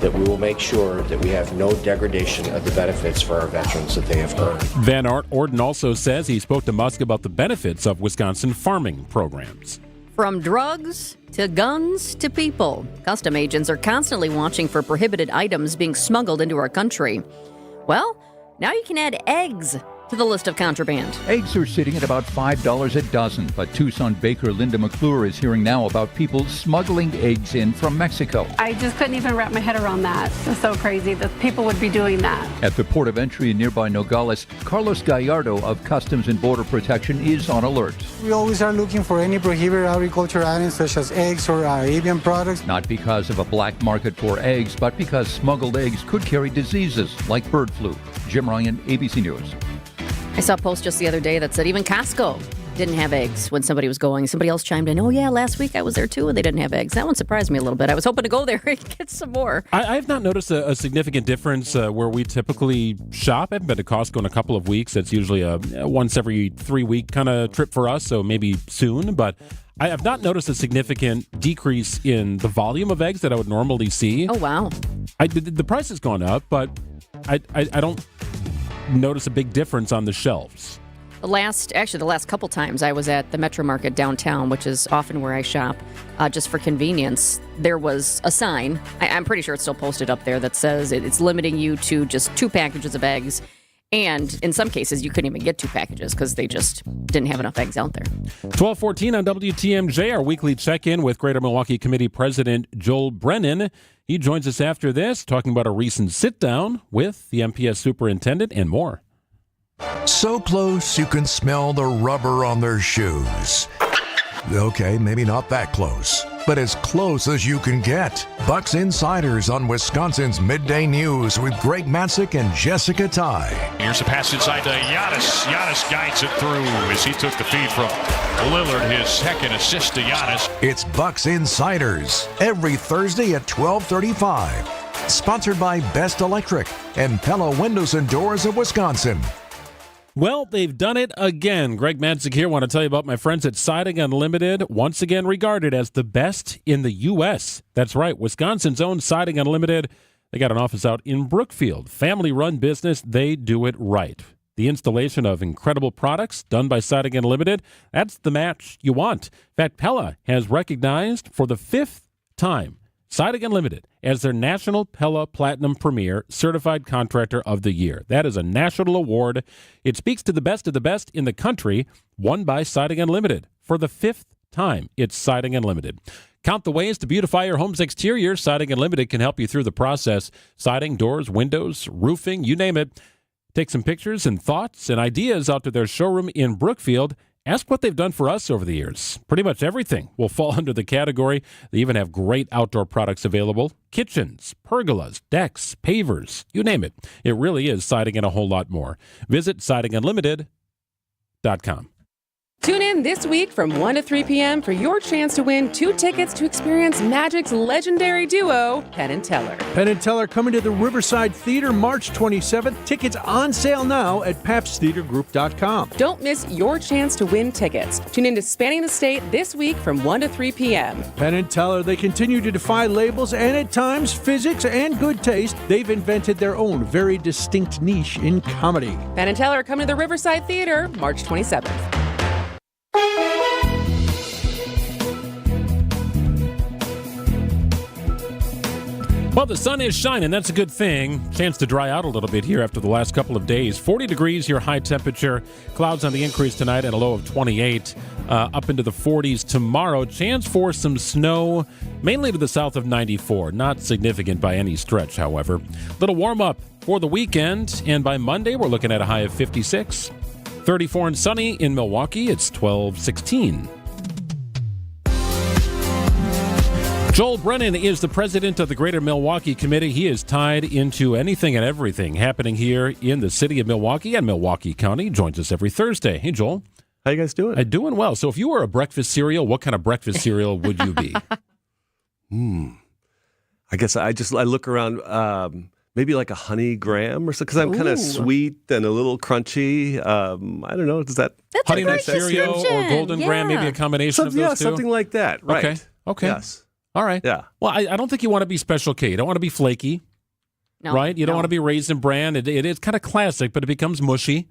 that we will make sure that we have no degradation of the benefits for our veterans that they have earned. Van Orden also says he spoke to Musk about the benefits of Wisconsin farming programs. From drugs to guns to people, custom agents are constantly watching for prohibited items being smuggled into our country. Well, now you can add eggs to the list of contraband. Eggs are sitting at about $5 a dozen, but Tucson baker Linda McClure is hearing now about people smuggling eggs in from Mexico. I just couldn't even wrap my head around that. It's so crazy that people would be doing that. At the port of entry in nearby Nogales, Carlos Gallardo of Customs and Border Protection is on alert. We always are looking for any prohibited agricultural items such as eggs or avian products. Not because of a black market for eggs, but because smuggled eggs could carry diseases like bird flu. Jim Ryan, ABC News. I saw a post just the other day that said even Costco didn't have eggs when somebody was going. Somebody else chimed in, oh yeah, last week I was there too and they didn't have eggs. That one surprised me a little bit. I was hoping to go there and get some more. I have not noticed a significant difference where we typically shop. I haven't been to Costco in a couple of weeks. It's usually a once every 3 week kind of trip for us, so maybe soon. But I have not noticed a significant decrease in the volume of eggs that I would normally see. Oh, wow. The price has gone up, but I don't notice a big difference on the shelves? The last couple times I was at the Metro Market downtown, which is often where I shop, just for convenience, there was a sign, I'm pretty sure it's still posted up there, that says it's limiting you to just 2 packages of eggs. And in some cases, you couldn't even get 2 packages because they just didn't have enough eggs out there. 12:14 on WTMJ, our weekly check-in with Greater Milwaukee Committee President Joel Brennan. He joins us after this, talking about a recent sit-down with the MPS superintendent and more. So close you can smell the rubber on their shoes. Okay, maybe not that close, but as close as you can get. Bucks Insiders on Wisconsin's Midday News with Greg Matzek and Jessica Tighe. Here's a pass inside to Giannis. Giannis guides it through as he took the feed from Lillard, his second assist to Giannis. It's Bucks Insiders every Thursday at 12:35. Sponsored by Best Electric and Pella Windows and Doors of Wisconsin. Well, they've done it again. Greg Matzek here. Want to tell you about my friends at Siding Unlimited, once again regarded as the best in the U.S. That's right, Wisconsin's own Siding Unlimited. They got an office out in Brookfield. Family-run business, they do it right. The installation of incredible products done by Siding Unlimited, that's the match you want. In fact, Pella has recognized for the 5th time Siding Unlimited as their National Pella Platinum Premier Certified Contractor of the Year. That is a national award. It speaks to the best of the best in the country, won by Siding Unlimited. For the 5th time, it's Siding Unlimited. Count the ways to beautify your home's exterior. Siding Unlimited can help you through the process. Siding, doors, windows, roofing, you name it. Take some pictures and thoughts and ideas out to their showroom in Brookfield. Ask what they've done for us over the years. Pretty much everything will fall under the category. They even have great outdoor products available. Kitchens, pergolas, decks, pavers, you name it. It really is siding and a whole lot more. Visit sidingunlimited.com. Tune in this week from 1 to 3 p.m. for your chance to win 2 tickets to experience Magic's legendary duo, Penn and Teller. Penn and Teller coming to the Riverside Theater March 27th. Tickets on sale now at papstheatergroup.com. Don't miss your chance to win tickets. Tune in to Spanning the State this week from 1 to 3 p.m. Penn and Teller, they continue to defy labels and at times physics and good taste. They've invented their own very distinct niche in comedy. Penn and Teller coming to the Riverside Theater March 27th. Well, the sun is shining. That's a good thing. Chance to dry out a little bit here after the last couple of days. 40 degrees, your high temperature. Clouds on the increase tonight and a low of 28. Up into the 40s tomorrow. Chance for some snow, mainly to the south of 94. Not significant by any stretch, however. Little warm up for the weekend. And by Monday, we're looking at a high of 56. 34 and sunny in Milwaukee. It's 12-16. Joel Brennan is the president of the Greater Milwaukee Committee. He is tied into anything and everything happening here in the city of Milwaukee and Milwaukee County. He joins us every Thursday. Hey, Joel. How you guys doing? I'm doing well. So if you were a breakfast cereal, what kind of breakfast cereal would you be? I guess I look around, maybe like a honey graham or something, because I'm kind of sweet and a little crunchy. I don't know. Does that Honey Nut Cereal or Golden Graham, maybe a combination of those two? Yeah, something like that. Right. Okay. Yes. All right. Yeah. Well, I don't think you want to be Special K. You don't want to be flaky. No. Right? You don't want to be Raisin Bran. It is kind of classic, but it becomes mushy.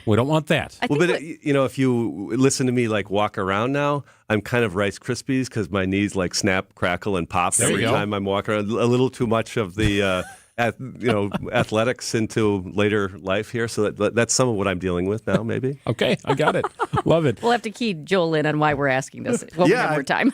We don't want that. If you listen to me like walk around now, I'm kind of Rice Krispies because my knees like snap, crackle, and pop every time I'm walking around. A little too much of the athletics into later life here. So that's some of what I'm dealing with now, maybe. Okay, I got it. Love it. We'll have to key Joel in on why we're asking this one more time.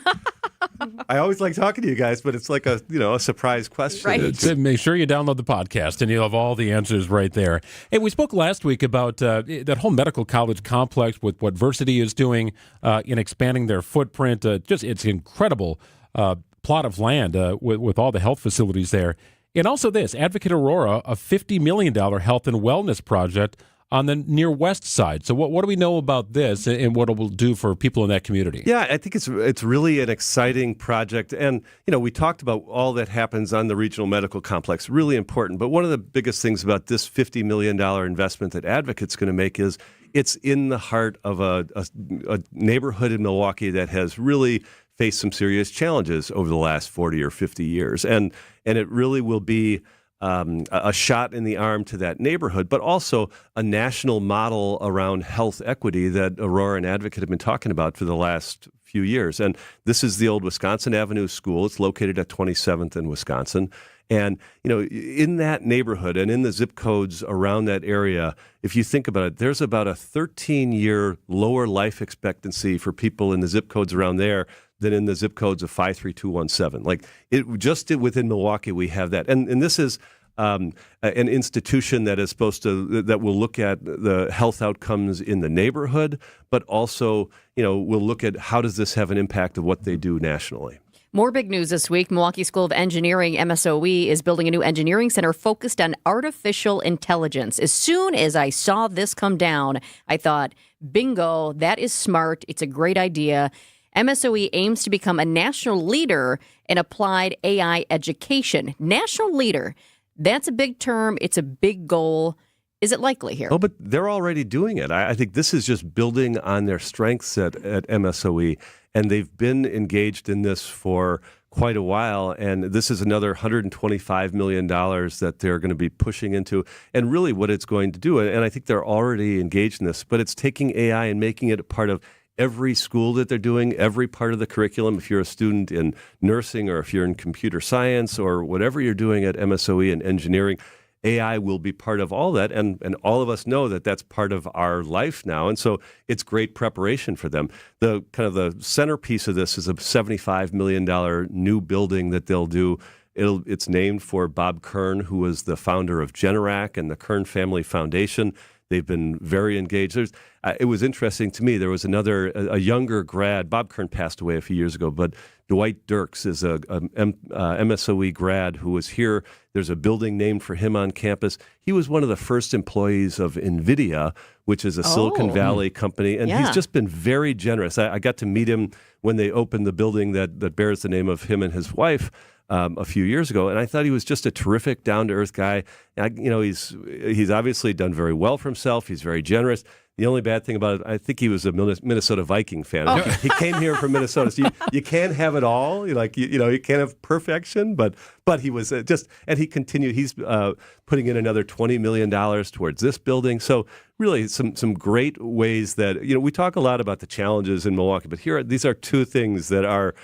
I always like talking to you guys, but it's like a surprise question. Right. Make sure you download the podcast, and you'll have all the answers right there. Hey, we spoke last week about that whole medical college complex with what Versity is doing in expanding their footprint. It's an incredible plot of land with all the health facilities there. And also this, Advocate Aurora, a $50 million health and wellness project on the near west side. So what do we know about this and what it will do for people in that community? Yeah, I think it's really an exciting project. And, we talked about all that happens on the regional medical complex, really important. But one of the biggest things about this $50 million investment that Advocate's going to make is it's in the heart of a neighborhood in Milwaukee that has really faced some serious challenges over the last 40 or 50 years. And it really will be a shot in the arm to that neighborhood, but also a national model around health equity that Aurora and Advocate have been talking about for the last few years. And this is the old Wisconsin Avenue School. It's located at 27th in Wisconsin. And, in that neighborhood and in the zip codes around that area, if you think about it, there's about a 13-year lower life expectancy for people in the zip codes around there than in the zip codes of 53217. Like within Milwaukee, we have that. And this is an institution that is that will look at the health outcomes in the neighborhood, but also, will look at how does this have an impact of what they do nationally. More big news this week. Milwaukee School of Engineering, MSOE, is building a new engineering center focused on artificial intelligence. As soon as I saw this come down, I thought, bingo, that is smart. It's a great idea. MSOE aims to become a national leader in applied AI education. National leader. That's a big term. It's a big goal. Is it likely here? Oh, but they're already doing it. I think this is just building on their strengths at MSOE, and they've been engaged in this for quite a while, and this is another $125 million that they're going to be pushing into, and really what it's going to do, and I think they're already engaged in this, but it's taking AI and making it a part of every school that they're doing, every part of the curriculum. If you're a student in nursing or if you're in computer science or whatever you're doing at MSOE and engineering, AI will be part of all that, and all of us know that that's part of our life now, and so it's great preparation for them. The kind of the centerpiece of this is a $75 million new building that they'll do. It's named for Bob Kern, who was the founder of Generac and the Kern Family Foundation. They've been very engaged. It was interesting to me. There was a younger grad. Bob Kern passed away a few years ago, but Dwight Dirks is a MSOE grad who was here. There's a building named for him on campus. He was one of the first employees of NVIDIA, which is a Silicon Valley company, and he's just been very generous. I got to meet him when they opened the building that bears the name of him and his wife a few years ago, and I thought he was just a terrific, down-to-earth guy. He's obviously done very well for himself. He's very generous. The only bad thing about it, I think he was a Minnesota Viking fan. Oh. He came here from Minnesota. So you can't have it all. You can't have perfection, but he was and he continued. He's putting in another $20 million towards this building. So really some great ways that, we talk a lot about the challenges in Milwaukee, but these are two things that are,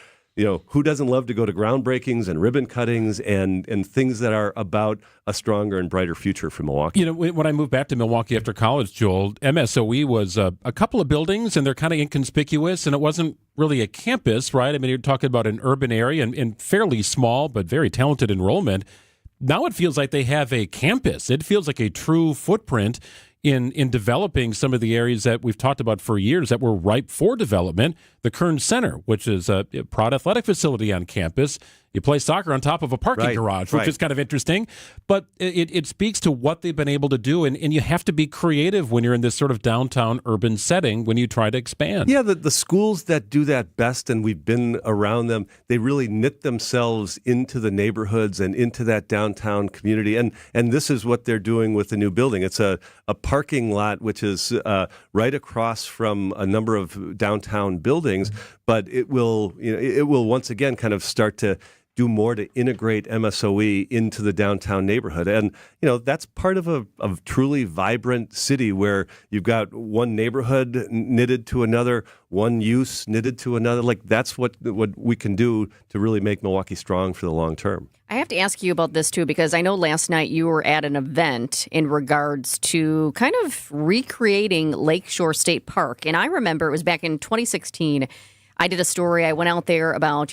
who doesn't love to go to groundbreakings and ribbon cuttings and things that are about a stronger and brighter future for Milwaukee? When I moved back to Milwaukee after college, Joel, MSOE was a couple of buildings, and they're kind of inconspicuous, and it wasn't really a campus, right? I mean, you're talking about an urban area and fairly small but very talented enrollment. Now it feels like they have a campus. It feels like a true footprint in developing some of the areas that we've talked about for years that were ripe for development. The Kern Center, which is a proud athletic facility on campus. You play soccer on top of a parking garage, which is kind of interesting. But it speaks to what they've been able to do. And you have to be creative when you're in this sort of downtown urban setting when you try to expand. Yeah, the schools that do that best, and we've been around them, they really knit themselves into the neighborhoods and into that downtown community. And this is what they're doing with the new building. It's a parking lot, which is right across from a number of downtown buildings, but it will once again kind of start to do more to integrate MSOE into the downtown neighborhood. And, that's part of a truly vibrant city where you've got one neighborhood knitted to another, one use knitted to another. Like, that's what we can do to really make Milwaukee strong for the long term. I have to ask you about this, too, because I know last night you were at an event in regards to kind of recreating Lakeshore State Park. And I remember it was back in 2016. I did a story. I went out there about,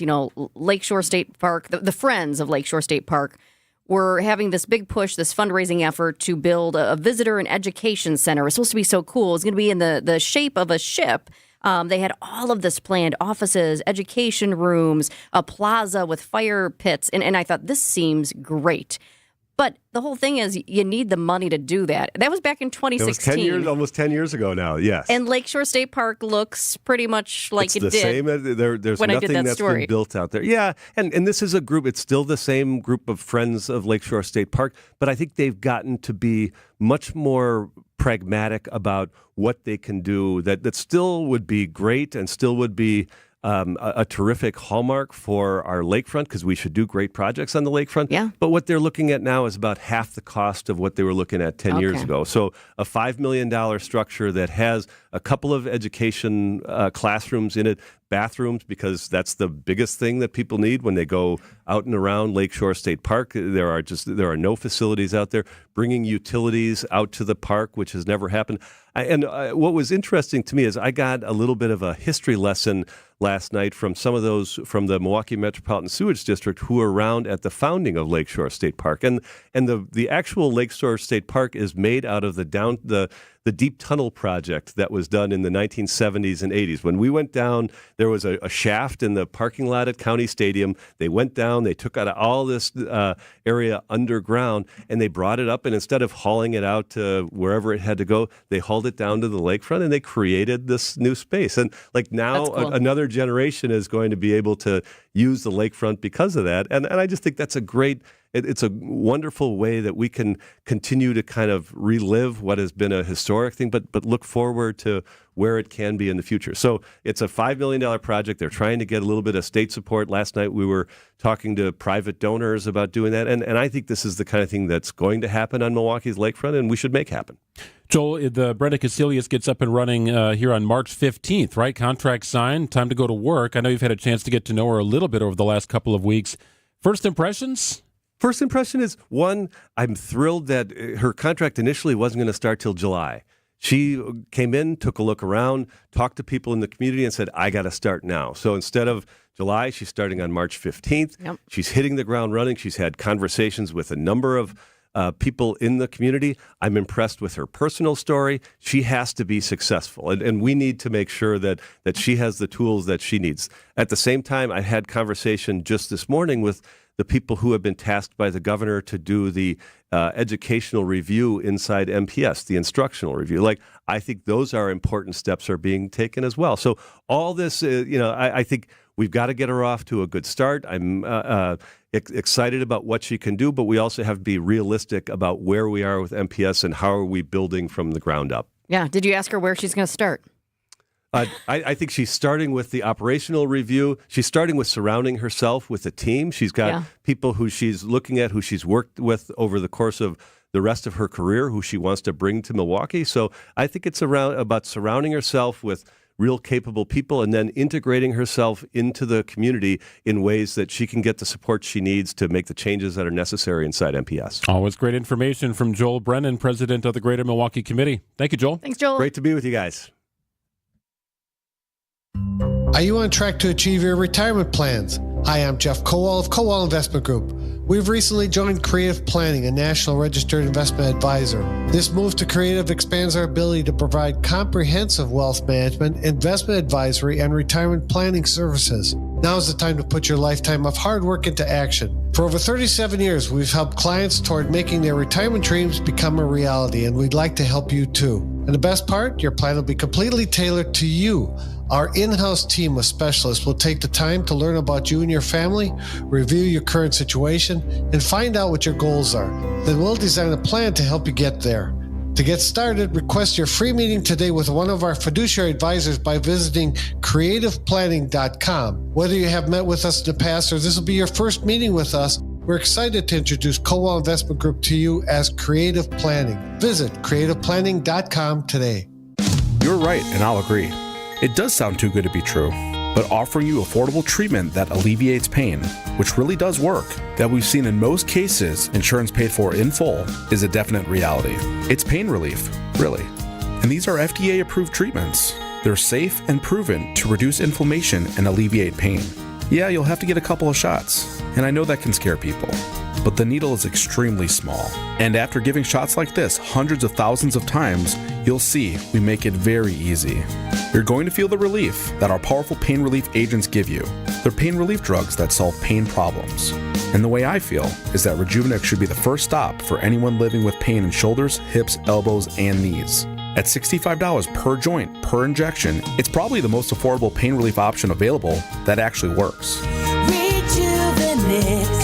Lakeshore State Park. The Friends of Lakeshore State Park were having this big push, this fundraising effort to build a visitor and education center. It was supposed to be so cool. It was going to be in the shape of a ship. They had all of this planned, offices, education rooms, a plaza with fire pits. And I thought, this seems great. But the whole thing is you need the money to do that. That was back in 2016. Almost 10 years ago now, yes. And Lakeshore State Park looks pretty much like it did. It's the same. There's nothing that's been built out there. Yeah, and this is a group. It's still the same group of friends of Lakeshore State Park, but I think they've gotten to be much more pragmatic about what they can do that still would be great and still would be a terrific hallmark for our lakefront because we should do great projects on the lakefront. Yeah. But what they're looking at now is about half the cost of what they were looking at 10 years ago. So a $5 million structure that has a couple of education classrooms in it, bathrooms, because that's the biggest thing that people need when they go out and around Lakeshore State Park. There are no facilities out there. Bringing utilities out to the park, which has never happened. And what was interesting to me is I got a little bit of a history lesson last night from some of those from the Milwaukee Metropolitan Sewage District who were around at the founding of Lakeshore State Park. And the actual Lakeshore State Park is made out of the deep tunnel project that was done in the 1970s and 80s. When we went down, there was a shaft in the parking lot at County Stadium. They went down, they took out all this area underground, and they brought it up, and instead of hauling it out to wherever it had to go, they hauled it down to the lakefront, and they created this new space. And like now, another generation is going to be able to use the lakefront because of that. And I just think that's a great... It's a wonderful way that we can continue to kind of relive what has been a historic thing, but look forward to where it can be in the future. So it's a $5 million project. They're trying to get a little bit of state support. Last night we were talking to private donors about doing that, and I think this is the kind of thing that's going to happen on Milwaukee's lakefront, and we should make happen. Joel, the Brenda Casilius gets up and running here on March 15th, right? Contract signed, time to go to work. I know you've had a chance to get to know her a little bit over the last couple of weeks. First impressions? First impression is, one, I'm thrilled that her contract initially wasn't going to start till July. She came in, took a look around, talked to people in the community and said, I got to start now. So instead of July, she's starting on March 15th. Yep. She's hitting the ground running. She's had conversations with a number of people in the community. I'm impressed with her personal story. She has to be successful, and we need to make sure that she has the tools that she needs. At the same time, I had conversation just this morning with the people who have been tasked by the governor to do the educational review inside MPS, the instructional review. I think those are important steps are being taken as well. So all this, I think we've got to get her off to a good start. I'm excited about what she can do, but we also have to be realistic about where we are with MPS and how are we building from the ground up. Yeah. Did you ask her where she's going to start? I think she's starting with the operational review. She's starting with surrounding herself with a team. She's got people who she's looking at, who she's worked with over the course of the rest of her career, who she wants to bring to Milwaukee. So I think it's about surrounding herself with real capable people and then integrating herself into the community in ways that she can get the support she needs to make the changes that are necessary inside MPS. Always great information from Joel Brennan, president of the Greater Milwaukee Committee. Thank you, Joel. Thanks, Joel. Great to be with you guys. Are you on track to achieve your retirement plans? Hi, I'm Jeff Kowal of Kowal Investment Group. We've recently joined Creative Planning, a national registered investment advisor. This move to Creative expands our ability to provide comprehensive wealth management, investment advisory, and retirement planning services. Now is the time to put your lifetime of hard work into action. For over 37 years, we've helped clients toward making their retirement dreams become a reality, and we'd like to help you too. And the best part, your plan will be completely tailored to you. Our in-house team of specialists will take the time to learn about you and your family, review your current situation, and find out what your goals are. Then we'll design a plan to help you get there. To get started, request your free meeting today with one of our fiduciary advisors by visiting creativeplanning.com. Whether you have met with us in the past or this will be your first meeting with us, we're excited to introduce Kowal Investment Group to you as Creative Planning. Visit creativeplanning.com today. You're right, and I'll agree. It does sound too good to be true, but offering you affordable treatment that alleviates pain, which really does work, that we've seen in most cases insurance paid for in full, is a definite reality. It's pain relief, really. And these are FDA-approved treatments. They're safe and proven to reduce inflammation and alleviate pain. Yeah, you'll have to get a couple of shots, and I know that can scare people. But the needle is extremely small. And after giving shots like this hundreds of thousands of times, you'll see we make it very easy. You're going to feel the relief that our powerful pain relief agents give you. They're pain relief drugs that solve pain problems. And the way I feel is that Rejuvenex should be the first stop for anyone living with pain in shoulders, hips, elbows, and knees. At $65 per joint, per injection, it's probably the most affordable pain relief option available that actually works. Rejuvenex.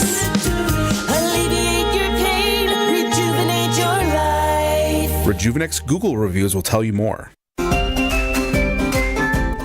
Alleviate your pain. Rejuvenate your life. Rejuvenex Google reviews will tell you more.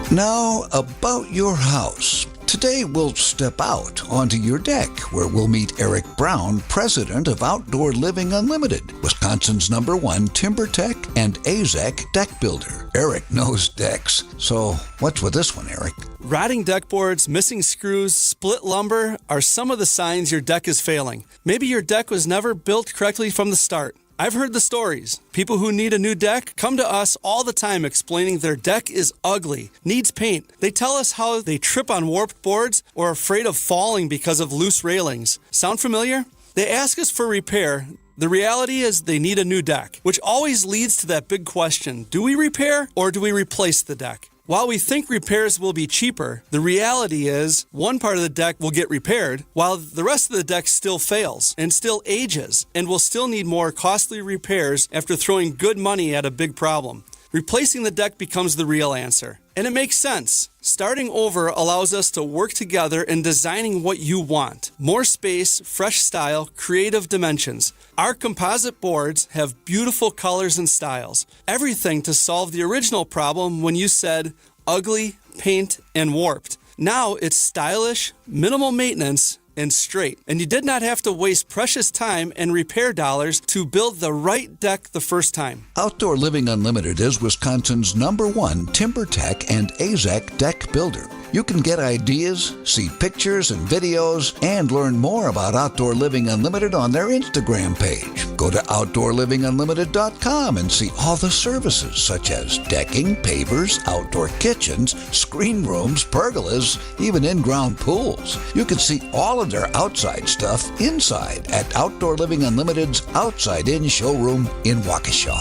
Now, about your house. Today, we'll step out onto your deck, where we'll meet Eric Brown, president of Outdoor Living Unlimited, Wisconsin's #1 timber tech and AZEK deck builder. Eric knows decks, so what's with this one, Eric? Rotting deck boards, missing screws, split lumber are some of the signs your deck is failing. Maybe your deck was never built correctly from the start. I've heard the stories. People who need a new deck come to us all the time explaining their deck is ugly, needs paint. They tell us how they trip on warped boards or are afraid of falling because of loose railings. Sound familiar? They ask us for repair. The reality is they need a new deck, which always leads to that big question. Do we repair or do we replace the deck? While we think repairs will be cheaper, the reality is one part of the deck will get repaired while the rest of the deck still fails and still ages and will still need more costly repairs after throwing good money at a big problem. Replacing the deck becomes the real answer. And it makes sense. Starting over allows us to work together in designing what you want. More space, fresh style, creative dimensions. Our composite boards have beautiful colors and styles. Everything to solve the original problem when you said ugly, paint, and warped. Now it's stylish, minimal maintenance, and straight. And you did not have to waste precious time and repair dollars to build the right deck the first time. Outdoor Living Unlimited is Wisconsin's #1 timber tech and AZEK deck builder. You can get ideas, see pictures and videos, and learn more about Outdoor Living Unlimited on their Instagram page. Go to OutdoorLivingUnlimited.com and see all the services such as decking, pavers, outdoor kitchens, screen rooms, pergolas, even in-ground pools. You can see all of their outside stuff inside at Outdoor Living Unlimited's Outside In showroom in Waukesha.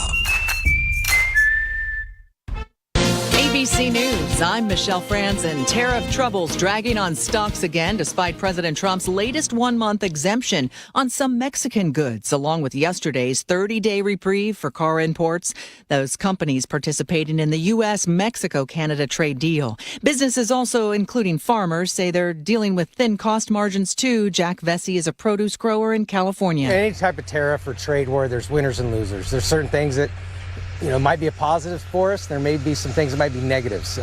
ABC News, I'm Michelle Franzen. Tariff troubles dragging on stocks again despite President Trump's latest one-month exemption on some Mexican goods, along with yesterday's 30-day reprieve for car imports. Those companies participating in the U.S.-Mexico-Canada trade deal. Businesses also, including farmers, say they're dealing with thin cost margins too. Jack Vesey is a produce grower in California. Any type of tariff or trade war, there's winners and losers. There's certain things that might be a positive for us. There may be some things that might be negatives.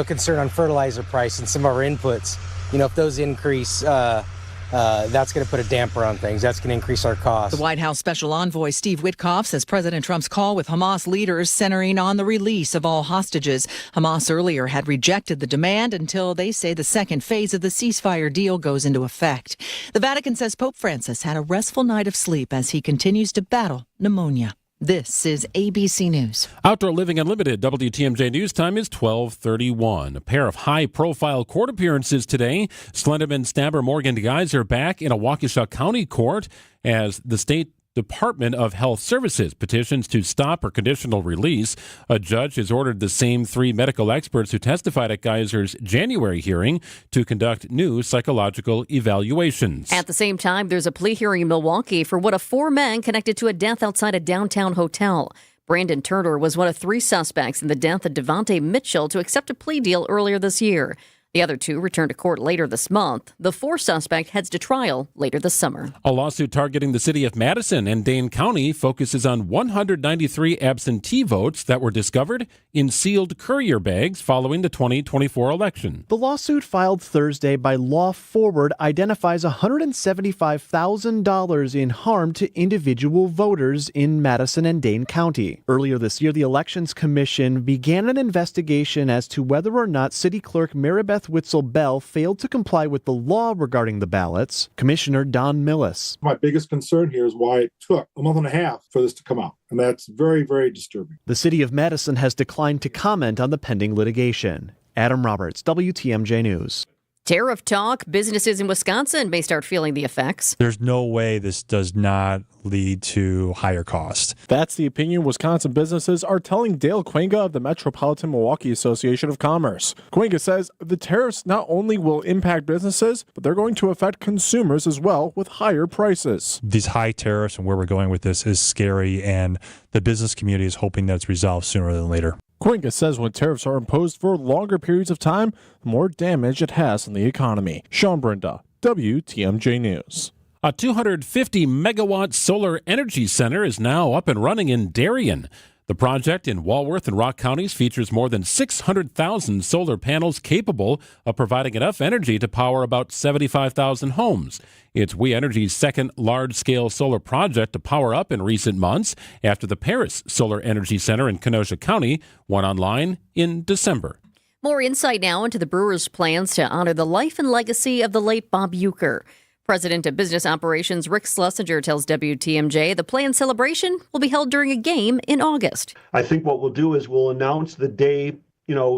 Concern on fertilizer price and some of our inputs. If those increase, that's going to put a damper on things. That's going to increase our costs. The White House Special Envoy Steve Witkoff says President Trump's call with Hamas leaders centering on the release of all hostages. Hamas earlier had rejected the demand until they say the second phase of the ceasefire deal goes into effect. The Vatican says Pope Francis had a restful night of sleep as he continues to battle pneumonia. This is ABC News. Outdoor Living Unlimited, WTMJ News Time is 12:31. A pair of high-profile court appearances today. Slenderman stabber Morgan Geyser back in a Waukesha County court as the state Department of Health Services petitions to stop her conditional release. A judge has ordered the same three medical experts who testified at Geyser's January hearing to conduct new psychological evaluations. At the same time, there's a plea hearing in Milwaukee for one of four men connected to a death outside a downtown hotel. Brandon Turner was one of three suspects in the death of Devontae Mitchell to accept a plea deal earlier this year. The other two return to court later this month. The fourth suspect heads to trial later this summer. A lawsuit targeting the city of Madison and Dane County focuses on 193 absentee votes that were discovered in sealed courier bags following the 2024 election. The lawsuit filed Thursday by Law Forward identifies $175,000 in harm to individual voters in Madison and Dane County. Earlier this year, the Elections Commission began an investigation as to whether or not City Clerk Maribeth Witzel-Bell failed to comply with the law regarding the ballots. Commissioner Don Millis. My biggest concern here is why it took a month and a half for this to come out. And that's very, very disturbing. The city of Madison has declined to comment on the pending litigation. Adam Roberts, WTMJ News. Tariff talk. Businesses in Wisconsin may start feeling the effects. There's no way this does not lead to higher cost. That's the opinion Wisconsin businesses are telling Dale Quenga of the Metropolitan Milwaukee Association of Commerce. Quenga says the tariffs not only will impact businesses, but they're going to affect consumers as well with higher prices. These high tariffs and where we're going with this is scary, and the business community is hoping that it's resolved sooner than later. Quenga says when tariffs are imposed for longer periods of time, the more damage it has on the economy. Sean Brenda, WTMJ News. A 250-megawatt solar energy center is now up and running in Darien. The project in Walworth and Rock counties features more than 600,000 solar panels capable of providing enough energy to power about 75,000 homes. It's We Energy's second large-scale solar project to power up in recent months after the Paris Solar Energy Center in Kenosha County went online in December. More insight now into the Brewers' plans to honor the life and legacy of the late Bob Uecker. President of Business Operations Rick Schlesinger tells WTMJ the planned celebration will be held during a game in August. I think what we'll do is we'll announce the day,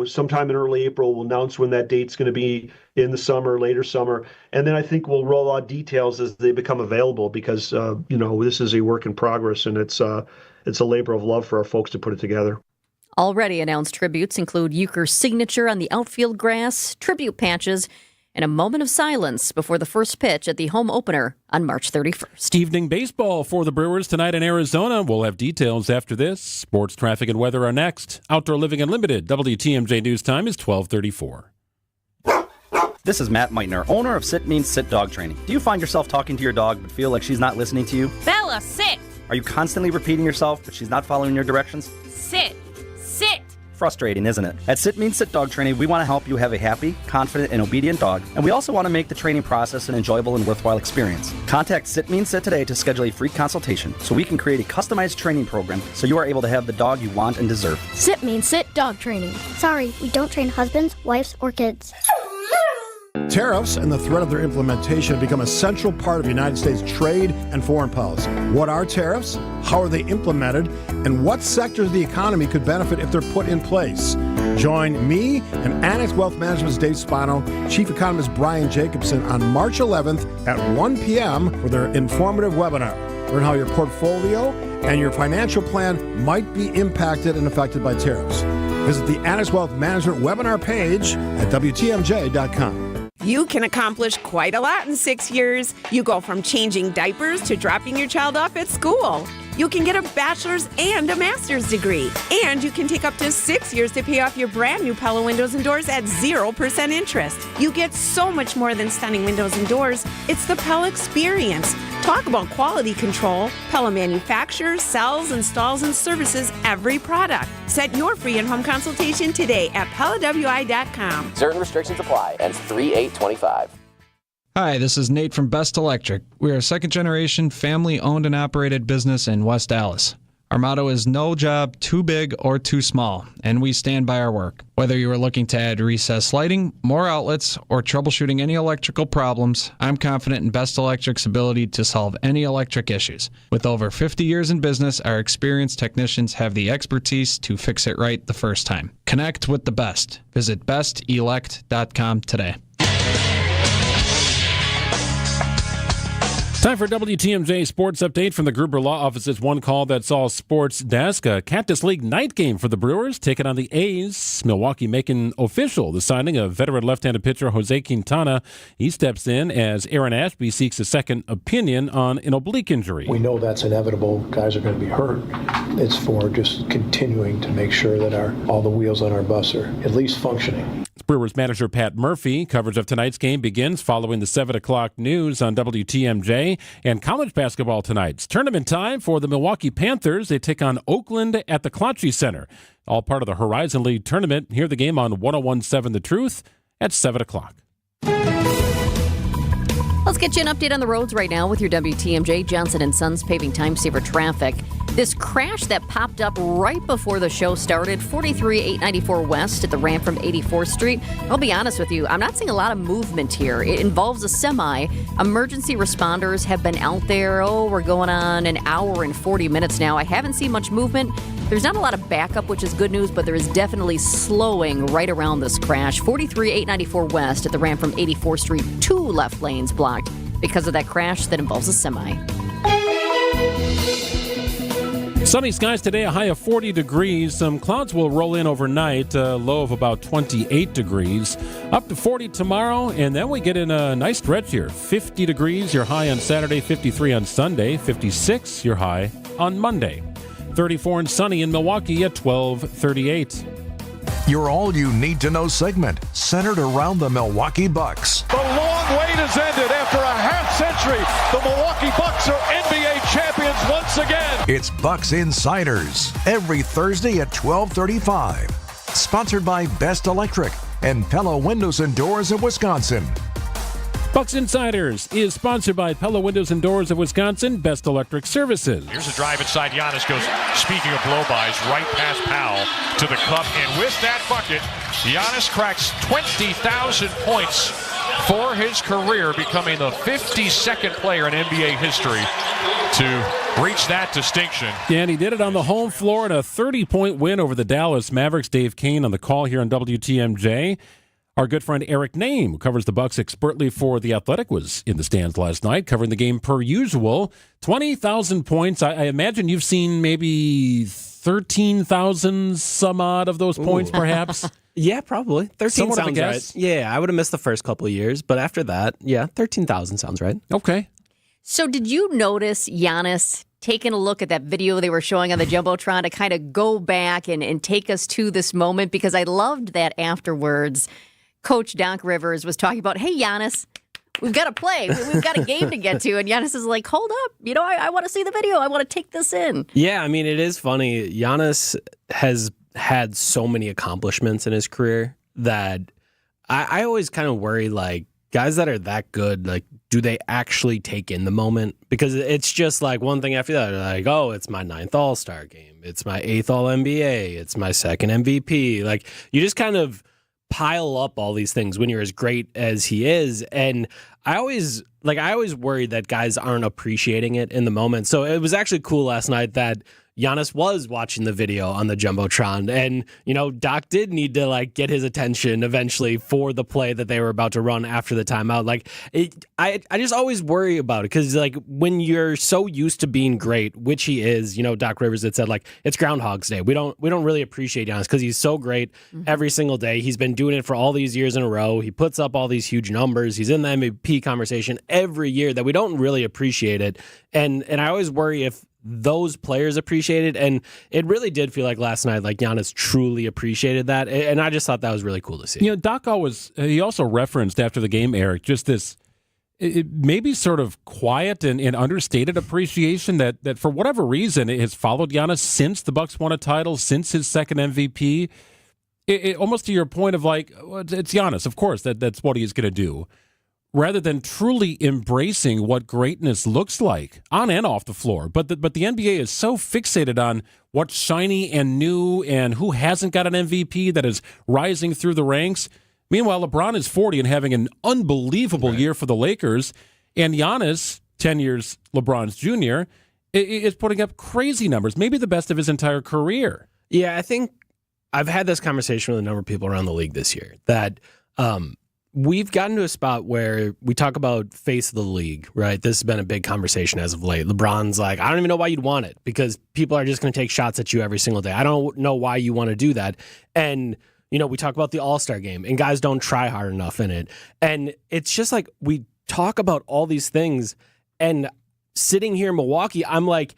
sometime in early April. We'll announce when that date's going to be in the summer, later summer. And then I think we'll roll out details as they become available because, this is a work in progress and it's a labor of love for our folks to put it together. Already announced tributes include Uecker's signature on the outfield grass, tribute patches, and a moment of silence before the first pitch at the home opener on March 31st. Evening baseball for the Brewers tonight in Arizona. We'll have details after this. Sports, traffic, and weather are next. Outdoor Living Unlimited. WTMJ News Time is 12:34. This is Matt Meitner, owner of Sit Means Sit Dog Training. Do you find yourself talking to your dog but feel like she's not listening to you? Bella, sit! Are you constantly repeating yourself but she's not following your directions? Sit! Sit! Frustrating, isn't it? At Sit Means Sit Dog Training, we want to help you have a happy, confident, and obedient dog, and we also want to make the training process an enjoyable and worthwhile experience. Contact Sit Means Sit today to schedule a free consultation so we can create a customized training program so you are able to have the dog you want and deserve. Sit Means Sit Dog Training. Sorry, we don't train husbands, wives, or kids. Tariffs and the threat of their implementation have become a central part of United States trade and foreign policy. What are tariffs? How are they implemented? And what sectors of the economy could benefit if they're put in place? Join me and Annex Wealth Management's Dave Spano, Chief Economist Brian Jacobson on March 11th at 1 p.m. for their informative webinar. Learn how your portfolio and your financial plan might be impacted and affected by tariffs. Visit the Annex Wealth Management webinar page at WTMJ.com. You can accomplish quite a lot in 6 years. You go from changing diapers to dropping your child off at school. You can get a bachelor's and a master's degree. And you can take up to 6 years to pay off your brand new Pella windows and doors at 0% interest. You get so much more than stunning windows and doors. It's the Pella experience. Talk about quality control. Pella manufactures, sells, installs, and services every product. Set your free in-home consultation today at PellaWI.com. Certain restrictions apply. Ends 3/8/25. Hi, this is Nate from Best Electric. We are a second-generation, family-owned and operated business in West Dallas. Our motto is no job too big or too small, and we stand by our work. Whether you are looking to add recessed lighting, more outlets, or troubleshooting any electrical problems, I'm confident in Best Electric's ability to solve any electric issues. With over 50 years in business, our experienced technicians have the expertise to fix it right the first time. Connect with the best. Visit bestelect.com today. Time for WTMJ Sports Update from the Gruber Law Office's One Call That's All Sports Desk. A Cactus League night game for the Brewers, taking on the A's. Milwaukee making official the signing of veteran left-handed pitcher Jose Quintana. He steps in as Aaron Ashby seeks a second opinion on an oblique injury. We know that's inevitable. Guys are going to be hurt. It's for just continuing to make sure that all the wheels on our bus are at least functioning. Brewers manager Pat Murphy. Coverage of tonight's game begins following the 7 o'clock news on WTMJ. And college basketball tonight. It's tournament time for the Milwaukee Panthers. They take on Oakland at the Klotche Center. All part of the Horizon League tournament. Hear the game on 101.7 The Truth at 7 o'clock. Let's get you an update on the roads right now with your WTMJ Johnson & Sons paving time saver traffic. This crash that popped up right before the show started, 43-894 West at the ramp from 84th Street. I'll be honest with you, I'm not seeing a lot of movement here. It involves a semi. Emergency responders have been out there, we're going on an hour and 40 minutes now. I haven't seen much movement. There's not a lot of backup, which is good news, but there is definitely slowing right around this crash. 43-894 West at the ramp from 84th Street, 2 left lanes blocked because of that crash that involves a semi. Sunny skies today, a high of 40 degrees. Some clouds will roll in overnight, a low of about 28 degrees. Up to 40 tomorrow, and then we get in a nice stretch here. 50 degrees, your high on Saturday, 53 on Sunday, 56 your high on Monday. 34 and sunny in Milwaukee at 12:38. Your all you need to know segment centered around the Milwaukee Bucks. The long wait has ended. After a half century, the Milwaukee Bucks are NBA champions once again. It's Bucks Insiders every Thursday at 12:35. Sponsored by Best Electric and Pella Windows and Doors of Wisconsin. Bucks Insiders is sponsored by Pella Windows and Doors of Wisconsin, Best Electric Services. Here's a drive inside. Giannis goes, speaking of blow-bys, right past Powell to the cup. And with that bucket, Giannis cracks 20,000 points for his career, becoming the 52nd player in NBA history to reach that distinction. Yeah, and he did it on the home floor in a 30-point win over the Dallas Mavericks. Dave Kane on the call here on WTMJ. Our good friend Eric Name, who covers the Bucks expertly for The Athletic, was in the stands last night, covering the game per usual. 20,000 points. I imagine you've seen maybe 13,000 some odd of those points, perhaps? Yeah, probably. 13 Somewhat of a sounds guess. right. Yeah, I would have missed the first couple of years, but after that, yeah, 13,000 sounds right. Okay. So did you notice Giannis taking a look at that video they were showing on the Jumbotron to kind of go back and take us to this moment? Because I loved that afterwards. Coach Doc Rivers was talking about, hey, Giannis, we've got to play. We've got a game to get to. And Giannis is like, hold up. I want to see the video. I want to take this in. Yeah, I mean, it is funny. Giannis has had so many accomplishments in his career that I always kind of worry, like, guys that are that good, like, do they actually take in the moment? Because it's just like one thing after the other. Like, oh, it's my 9th All-Star game. It's my 8th All-NBA. It's my 2nd MVP. Like, you just kind of pile up all these things when you're as great as he is. And I always worry that guys aren't appreciating it in the moment. So it was actually cool last night that Giannis was watching the video on the Jumbotron, and Doc did need to get his attention eventually for the play that they were about to run after the timeout. I just always worry about it because when you're so used to being great, which he is, Doc Rivers had said it's Groundhog's Day. We don't really appreciate Giannis because he's so great every single day. He's been doing it for all these years in a row. He puts up all these huge numbers. He's in the MVP conversation every year that we don't really appreciate it, and I always worry if those players appreciate it, and it really did feel like last night, Giannis truly appreciated that, and I just thought that was really cool to see. Doc he also referenced after the game, Eric, just this maybe sort of quiet and understated appreciation that for whatever reason it has followed Giannis since the Bucks won a title, since his 2nd MVP. It almost to your point of it's Giannis, of course, that's what he's going to do. Rather than truly embracing what greatness looks like on and off the floor. But the NBA is so fixated on what's shiny and new and who hasn't got an MVP that is rising through the ranks. Meanwhile, LeBron is 40 and having an unbelievable year for the Lakers. And Giannis, 10 years LeBron's junior, is putting up crazy numbers, maybe the best of his entire career. Yeah, I think I've had this conversation with a number of people around the league this year that we've gotten to a spot where we talk about face of the league, right? This has been a big conversation as of late. LeBron's like, I don't even know why you'd want it because people are just going to take shots at you every single day. I don't know why you want to do that. And, we talk about the All-Star game and guys don't try hard enough in it. And it's just we talk about all these things and sitting here in Milwaukee, I'm like,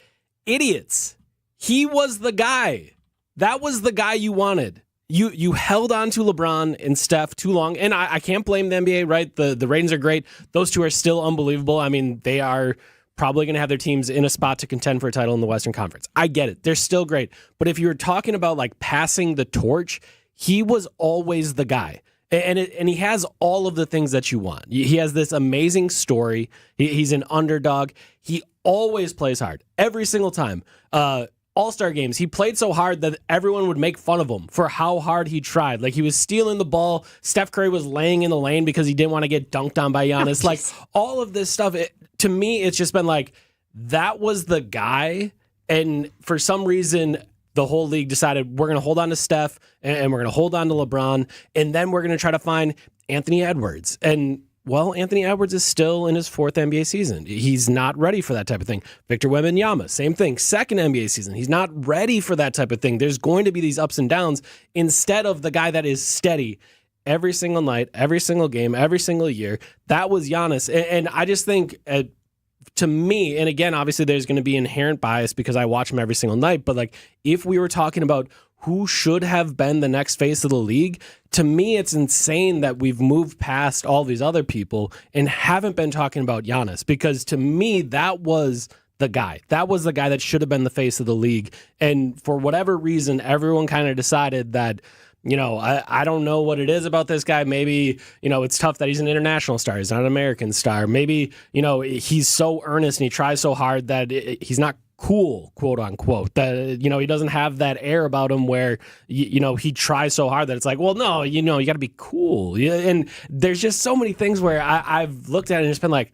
idiots. He was the guy. That was the guy you wanted. You held on to LeBron and Steph too long, and I can't blame the NBA, right? The ratings are great. Those two are still unbelievable. I mean, they are probably going to have their teams in a spot to contend for a title in the Western Conference. I get it. They're still great. But if you're talking about passing the torch, he was always the guy. And he has all of the things that you want. He has this amazing story. He's an underdog. He always plays hard every single time. All-Star games, he played so hard that everyone would make fun of him for how hard he tried. He was stealing the ball. Steph Curry was laying in the lane because he didn't want to get dunked on by Giannis. All of this stuff, to me, it's just been that was the guy. And for some reason, the whole league decided we're going to hold on to Steph and we're going to hold on to LeBron. And then we're going to try to find Anthony Edwards. And Anthony Edwards is still in his 4th NBA season. He's not ready for that type of thing. Victor Wembanyama, same thing. 2nd NBA season. He's not ready for that type of thing. There's going to be these ups and downs instead of the guy that is steady every single night, every single game, every single year. That was Giannis. And I just think, to me, and again, obviously there's going to be inherent bias because I watch him every single night, but if we were talking about who should have been the next face of the league, to me, it's insane that we've moved past all these other people and haven't been talking about Giannis, because to me, that was the guy. That was the guy that should have been the face of the league. And for whatever reason, everyone kind of decided that, I don't know what it is about this guy. Maybe, it's tough that he's an international star. He's not an American star. Maybe, he's so earnest and he tries so hard that he's not cool, quote unquote, that, he doesn't have that air about him where, he tries so hard that it's like, well, no, you got to be cool. And there's just so many things where I've looked at it and it's been like,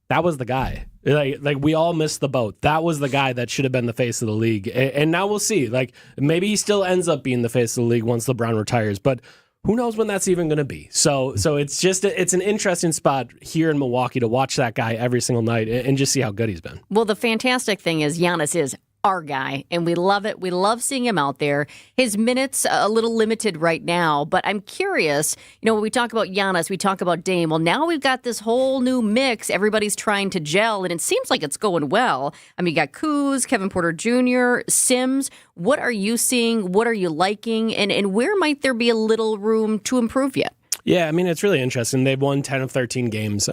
that was the guy. Like we all missed the boat. That was the guy that should have been the face of the league. And now we'll see. Like maybe he still ends up being the face of the league once LeBron retires, but who knows when that's even going to be. So it's an interesting spot here in Milwaukee to watch that guy every single night and just see how good he's been. Well, the fantastic thing is Giannis is our guy, and we love it. We love seeing him out there. His minutes a little limited right now, but I'm curious, when we talk about Giannis, we talk about Dame. Well, now we've got this whole new mix. Everybody's trying to gel, and it seems like it's going well. I mean, you got Kuz, Kevin Porter Jr., Sims. What are you seeing? What are you liking? And where might there be a little room to improve yet? Yeah, I mean, it's really interesting. They've won 10 of 13 games.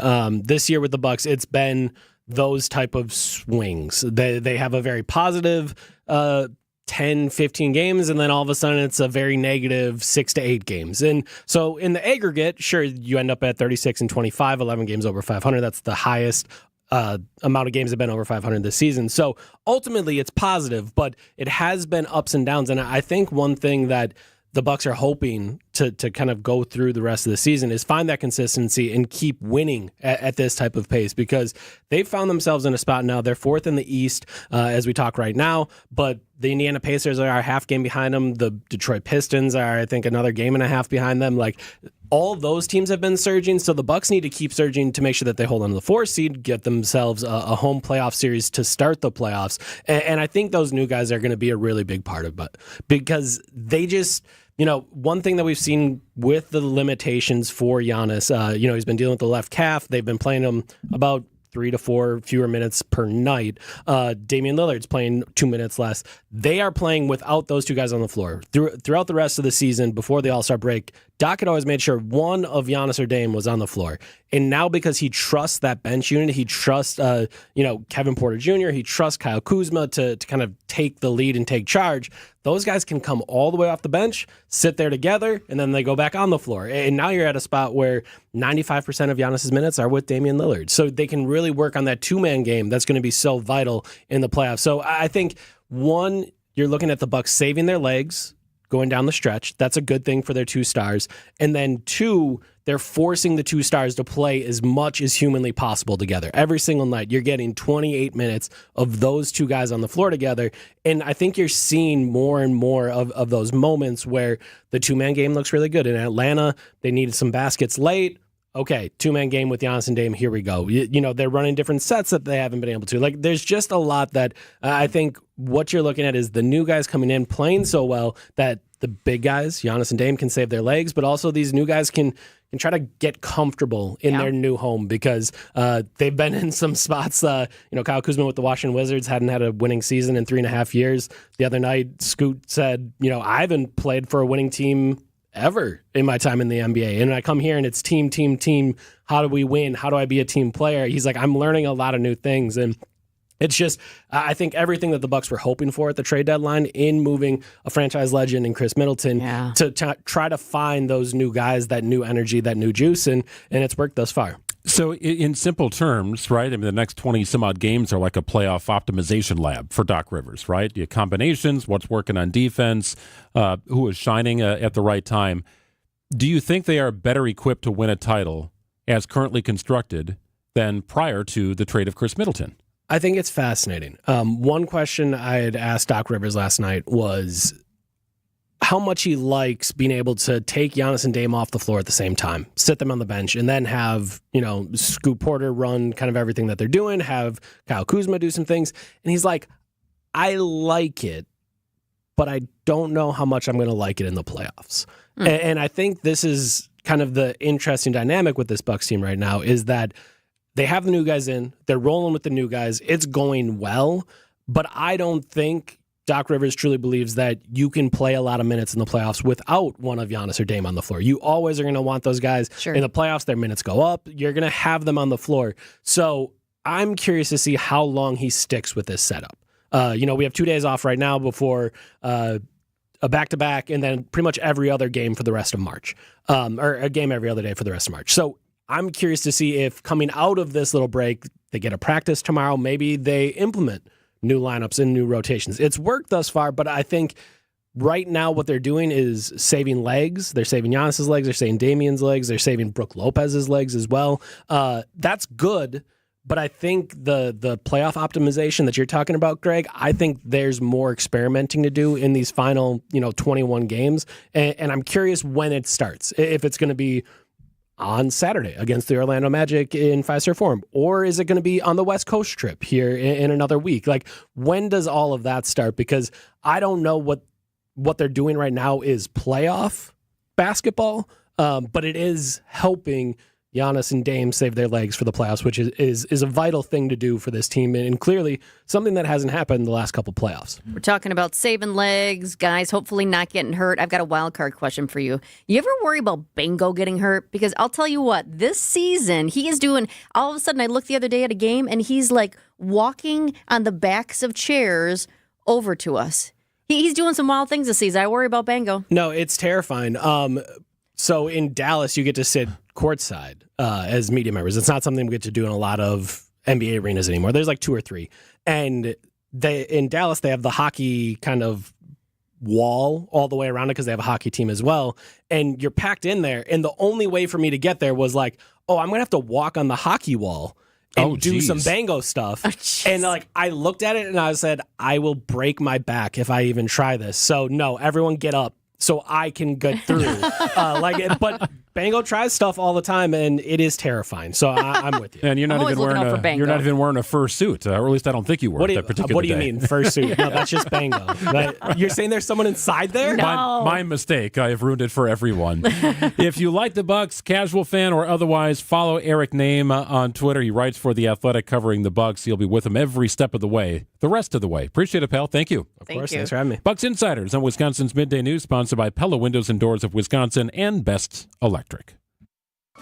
This year with the Bucks, it's been those type of swings. They have a very positive 10, 15 games, and then all of a sudden it's a very negative 6 to 8 games. And so in the aggregate, sure, you end up at 36 and 25, 11 games over 500. That's the highest amount of games have been over 500 this season. So ultimately it's positive, but it has been ups and downs. And I think one thing that the Bucks are hoping to kind of go through the rest of the season is find that consistency and keep winning at this type of pace, because they've found themselves in a spot now. They're fourth in the East as we talk right now, but the Indiana Pacers are a half game behind them. The Detroit Pistons are, I think, another game and a half behind them. Like, all those teams have been surging, so the Bucks need to keep surging to make sure that they hold on to the 4th seed, get themselves a home playoff series to start the playoffs. And I think those new guys are going to be a really big part of it, because they just, one thing that we've seen with the limitations for Giannis, he's been dealing with the left calf. They've been playing him about 3 to 4 fewer minutes per night. Damian Lillard's playing 2 minutes less. They are playing without those two guys on the floor. Throughout the rest of the season, before the All-Star break, Doc had always made sure one of Giannis or Dame was on the floor. And now, because he trusts that bench unit, he trusts Kevin Porter Jr., he trusts Kyle Kuzma to kind of take the lead and take charge. Those guys can come all the way off the bench, sit there together, and then they go back on the floor. And now you're at a spot where 95% of Giannis's minutes are with Damian Lillard. So they can really work on that two-man game that's going to be so vital in the playoffs. So I think, one, you're looking at the Bucks saving their legs going down the stretch. That's a good thing for their 2 stars. And then 2, they're forcing the 2 stars to play as much as humanly possible together. Every single night, you're getting 28 minutes of those 2 guys on the floor together. And I think you're seeing more and more of those moments where the 2-man game looks really good. In Atlanta, they needed some baskets late. Okay, 2-man game with Giannis and Dame, here we go. They're running different sets that they haven't been able to. Like, there's just a lot that I think what you're looking at is the new guys coming in playing so well that the big guys, Giannis and Dame, can save their legs, but also these new guys can try to get comfortable in their new home, because they've been in some spots. Kyle Kuzma with the Washington Wizards hadn't had a winning season in 3.5 years. The other night, Scoot said, I haven't played for a winning team ever in my time in the NBA. And I come here and it's team. How do we win? How do I be a team player? He's like, I'm learning a lot of new things. And it's just, I think everything that the Bucks were hoping for at the trade deadline in moving a franchise legend in Chris Middleton to try to find those new guys, that new energy, that new juice. And it's worked thus far. So in simple terms, right, I mean, the next 20 some odd games are like a playoff optimization lab for Doc Rivers, right? Your combinations, what's working on defense, who is shining at the right time. Do you think they are better equipped to win a title as currently constructed than prior to the trade of Chris Middleton? I think it's fascinating. One question I had asked Doc Rivers last night was how much he likes being able to take Giannis and Dame off the floor at the same time, sit them on the bench, and then have, Scoot Porter run kind of everything that they're doing, have Kyle Kuzma do some things. And he's like, I like it, but I don't know how much I'm going to like it in the playoffs. And I think this is kind of the interesting dynamic with this Bucks team right now, is that they have the new guys in, they're rolling with the new guys, it's going well, but I don't think Doc Rivers truly believes that you can play a lot of minutes in the playoffs without one of Giannis or Dame on the floor. You always are going to want those guys. Sure. In the playoffs, their minutes go up. You're going to have them on the floor. So I'm curious to see how long he sticks with this setup. We have 2 days off right now before a back-to-back and then pretty much every other game for the rest of March, or a game every other day for the rest of March. So I'm curious to see if coming out of this little break, they get a practice tomorrow, maybe they implement new lineups and new rotations. It's worked thus far, but I think right now what they're doing is saving legs. They're saving Giannis's legs. They're saving Damian's legs. They're saving Brook Lopez's legs as well. That's good, but I think the playoff optimization that you're talking about, Greg, I think there's more experimenting to do in these final 21 games, and I'm curious when it starts. If it's going to be on Saturday against the Orlando Magic in Fiserv Forum, or is it going to be on the West Coast trip here in another week? Like, when does all of that start? Because I don't know what they're doing right now is playoff basketball, but it is helping Giannis and Dame save their legs for the playoffs, which is a vital thing to do for this team, and clearly something that hasn't happened in the last couple playoffs. We're talking about saving legs, guys, hopefully not getting hurt. I've got a wild card question for you. You ever worry about Bango getting hurt? Because I'll tell you what, this season, he is doing, all of a sudden I looked the other day at a game, and he's like walking on the backs of chairs over to us. He's doing some wild things this season. I worry about Bango. No, it's terrifying. So in Dallas, you get to sit courtside as media members. It's not something we get to do in a lot of NBA arenas anymore. There's like 2 or 3. And in Dallas, they have the hockey kind of wall all the way around it because they have a hockey team as well. And you're packed in there. And the only way for me to get there was like, I'm going to have to walk on the hockey wall and do some Bango stuff. And I looked at it and I said, I will break my back if I even try this. So no, everyone get up so I can get through. But Bango tries stuff all the time, and it is terrifying. So I'm with you. And you're not even wearing a fursuit, or at least I don't think you were that particular day. What do you mean fursuit? No, that's just Bango. You're saying there's someone inside there? No. My mistake. I have ruined it for everyone. If you like the Bucks, casual fan or otherwise, follow Eric Name on Twitter. He writes for The Athletic covering the Bucks. He'll be with them every step of the way, the rest of the way. Appreciate it, pal. Thank you. Of course. Thanks for having me. Bucks Insiders on Wisconsin's Midday News, sponsored by Pella Windows and Doors of Wisconsin and Best Electric.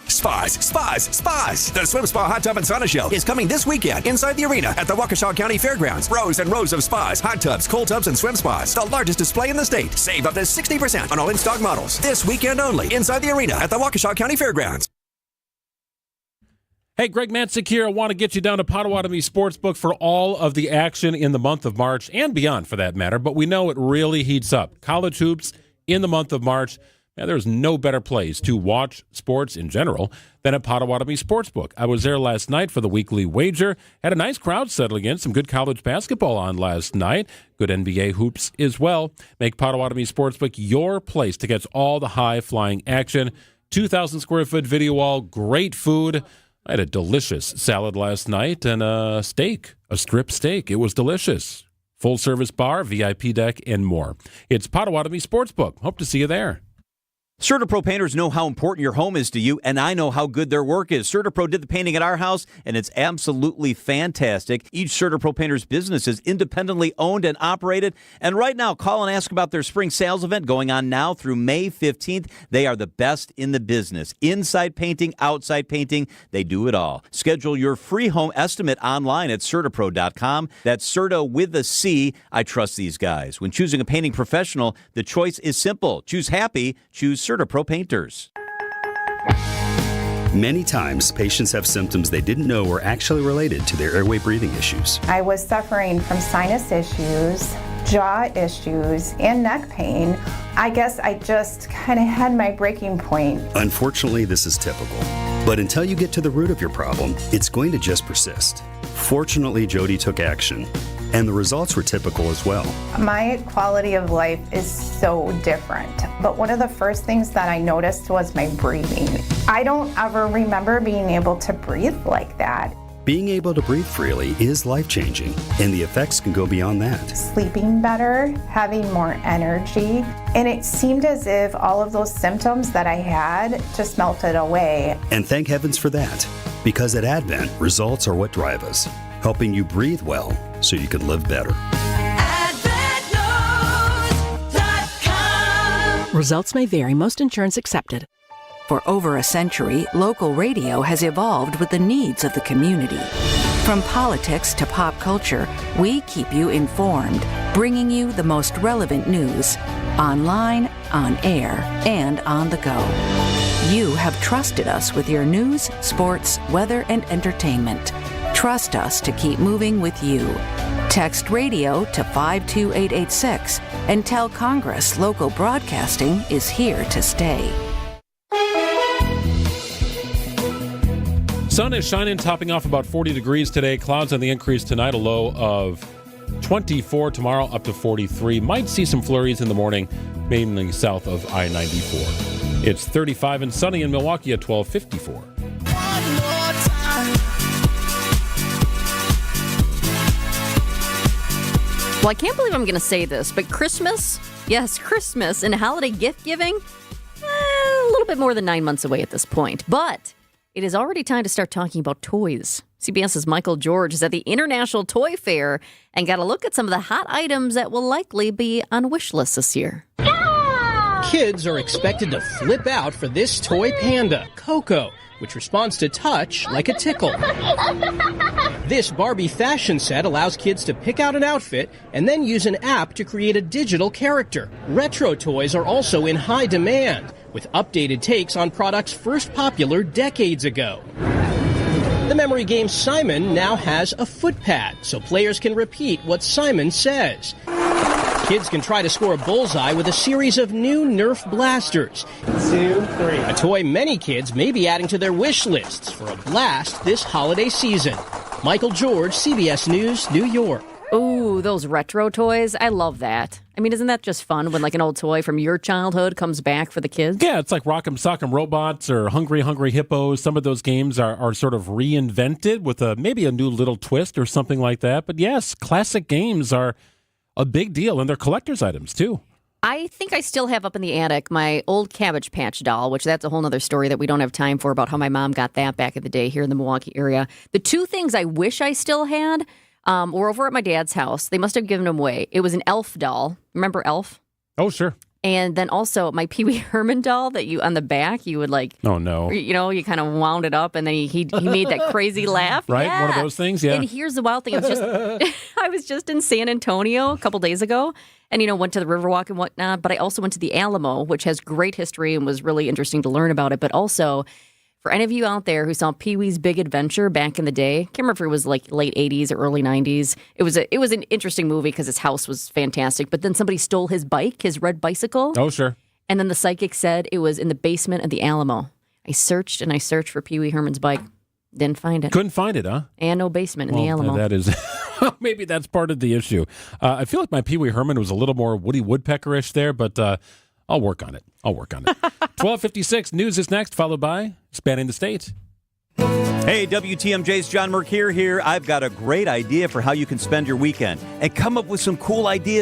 Spas. The Swim Spa Hot Tub and Sauna Show is coming this weekend inside the arena at the Waukesha County Fairgrounds. Rows and rows of spas, hot tubs, cold tubs, and swim spas. The largest display in the state. Save up to 60% on all in-stock models. This weekend only inside the arena at the Waukesha County Fairgrounds. Hey, Greg Matzek here. I want to get you down to Potawatomi Sportsbook for all of the action in the month of March and beyond, for that matter. But we know it really heats up. College hoops in the month of March. Now, there's no better place to watch sports in general than at Potawatomi Sportsbook. I was there last night for the weekly wager. Had a nice crowd settling in. Some good college basketball on last night. Good NBA hoops as well. Make Potawatomi Sportsbook your place to get all the high-flying action. 2,000 square foot video wall, great food. I had a delicious salad last night and a strip steak. It was delicious. Full-service bar, VIP deck, and more. It's Potawatomi Sportsbook. Hope to see you there. CertaPro painters know how important your home is to you, and I know how good their work is. CertaPro did the painting at our house, and it's absolutely fantastic. Each CertaPro painter's business is independently owned and operated. And right now, call and ask about their spring sales event going on now through May 15th. They are the best in the business. Inside painting, outside painting, they do it all. Schedule your free home estimate online at CertaPro.com. That's Certa with a C. I trust these guys. When choosing a painting professional, the choice is simple. Choose happy. Choose CertaPro Painters. Many times, patients have symptoms they didn't know were actually related to their airway breathing issues. I was suffering from sinus issues, jaw issues, and neck pain. I guess I just kind of had my breaking point. Unfortunately, this is typical. But until you get to the root of your problem, it's going to just persist. Fortunately, Jody took action, and the results were typical as well. My quality of life is so different, but one of the first things that I noticed was my breathing. I don't ever remember being able to breathe like that. Being able to breathe freely is life-changing, and the effects can go beyond that. Sleeping better, having more energy, and it seemed as if all of those symptoms that I had just melted away. And thank heavens for that, because at Advent, results are what drive us, helping you breathe well so you can live better. Advent Results may vary. Most insurance accepted. For over a century, local radio has evolved with the needs of the community. From politics to pop culture, we keep you informed, bringing you the most relevant news, online, on air, and on the go. You have trusted us with your news, sports, weather, and entertainment. Trust us to keep moving with you. Text radio to 52886 and tell Congress local broadcasting is here to stay. Sun is shining, topping off about 40 degrees today. Clouds on the increase tonight, a low of 24 tomorrow, up to 43. Might see some flurries in the morning, mainly south of I-94. It's 35 and sunny in Milwaukee at 12:54. Well, I can't believe I'm going to say this, but Christmas, yes, Christmas and holiday gift giving, a little bit more than 9 months away at this point. But it is already time to start talking about toys. CBS's Michael George is at the International Toy Fair and got a look at some of the hot items that will likely be on wish lists this year. Kids are expected to flip out for this toy panda, Coco, which responds to touch like a tickle. This Barbie fashion set allows kids to pick out an outfit and then use an app to create a digital character. Retro toys are also in high demand, with updated takes on products first popular decades ago. The memory game Simon now has a footpad, so players can repeat what Simon says. Kids can try to score a bullseye with a series of new Nerf blasters. 2, 3. A toy many kids may be adding to their wish lists for a blast this holiday season. Michael George, CBS News, New York. Ooh, those retro toys. I love that. I mean, isn't that just fun when like an old toy from your childhood comes back for the kids? Yeah, it's like Rock'em Sock'em Robots or Hungry Hungry Hippos. Some of those games are sort of reinvented with maybe a new little twist or something like that. But yes, classic games are a big deal, and they're collector's items, too. I think I still have up in the attic my old Cabbage Patch doll, which that's a whole other story that we don't have time for about how my mom got that back in the day here in the Milwaukee area. The two things I wish I still had were over at my dad's house. They must have given them away. It was an Elf doll. Remember Elf? Oh, sure. And then also my Pee Wee Herman doll that you, on the back, you would like... Oh, no. You know, you kind of wound it up and then he made that crazy laugh. Right? Yeah. One of those things, yeah. And here's the wild thing. I was just in San Antonio a couple days ago and, went to the Riverwalk and whatnot. But I also went to the Alamo, which has great history and was really interesting to learn about it. But also, for any of you out there who saw Pee-wee's Big Adventure back in the day, I can't remember if it was like late 80s or early 90s. It was an interesting movie because his house was fantastic. But then somebody stole his bike, his red bicycle. Oh, sure. And then the psychic said it was in the basement of the Alamo. I searched and I searched for Pee Wee Herman's bike. Didn't find it. Couldn't find it, huh? And no basement in the Alamo. That is... Maybe that's part of the issue. I feel like my Pee Wee Herman was a little more Woody Woodpecker-ish there, but I'll work on it. 12:56, news is next, followed by Spanning the State. Hey, WTMJ's John Mercure here. I've got a great idea for how you can spend your weekend and come up with some cool ideas.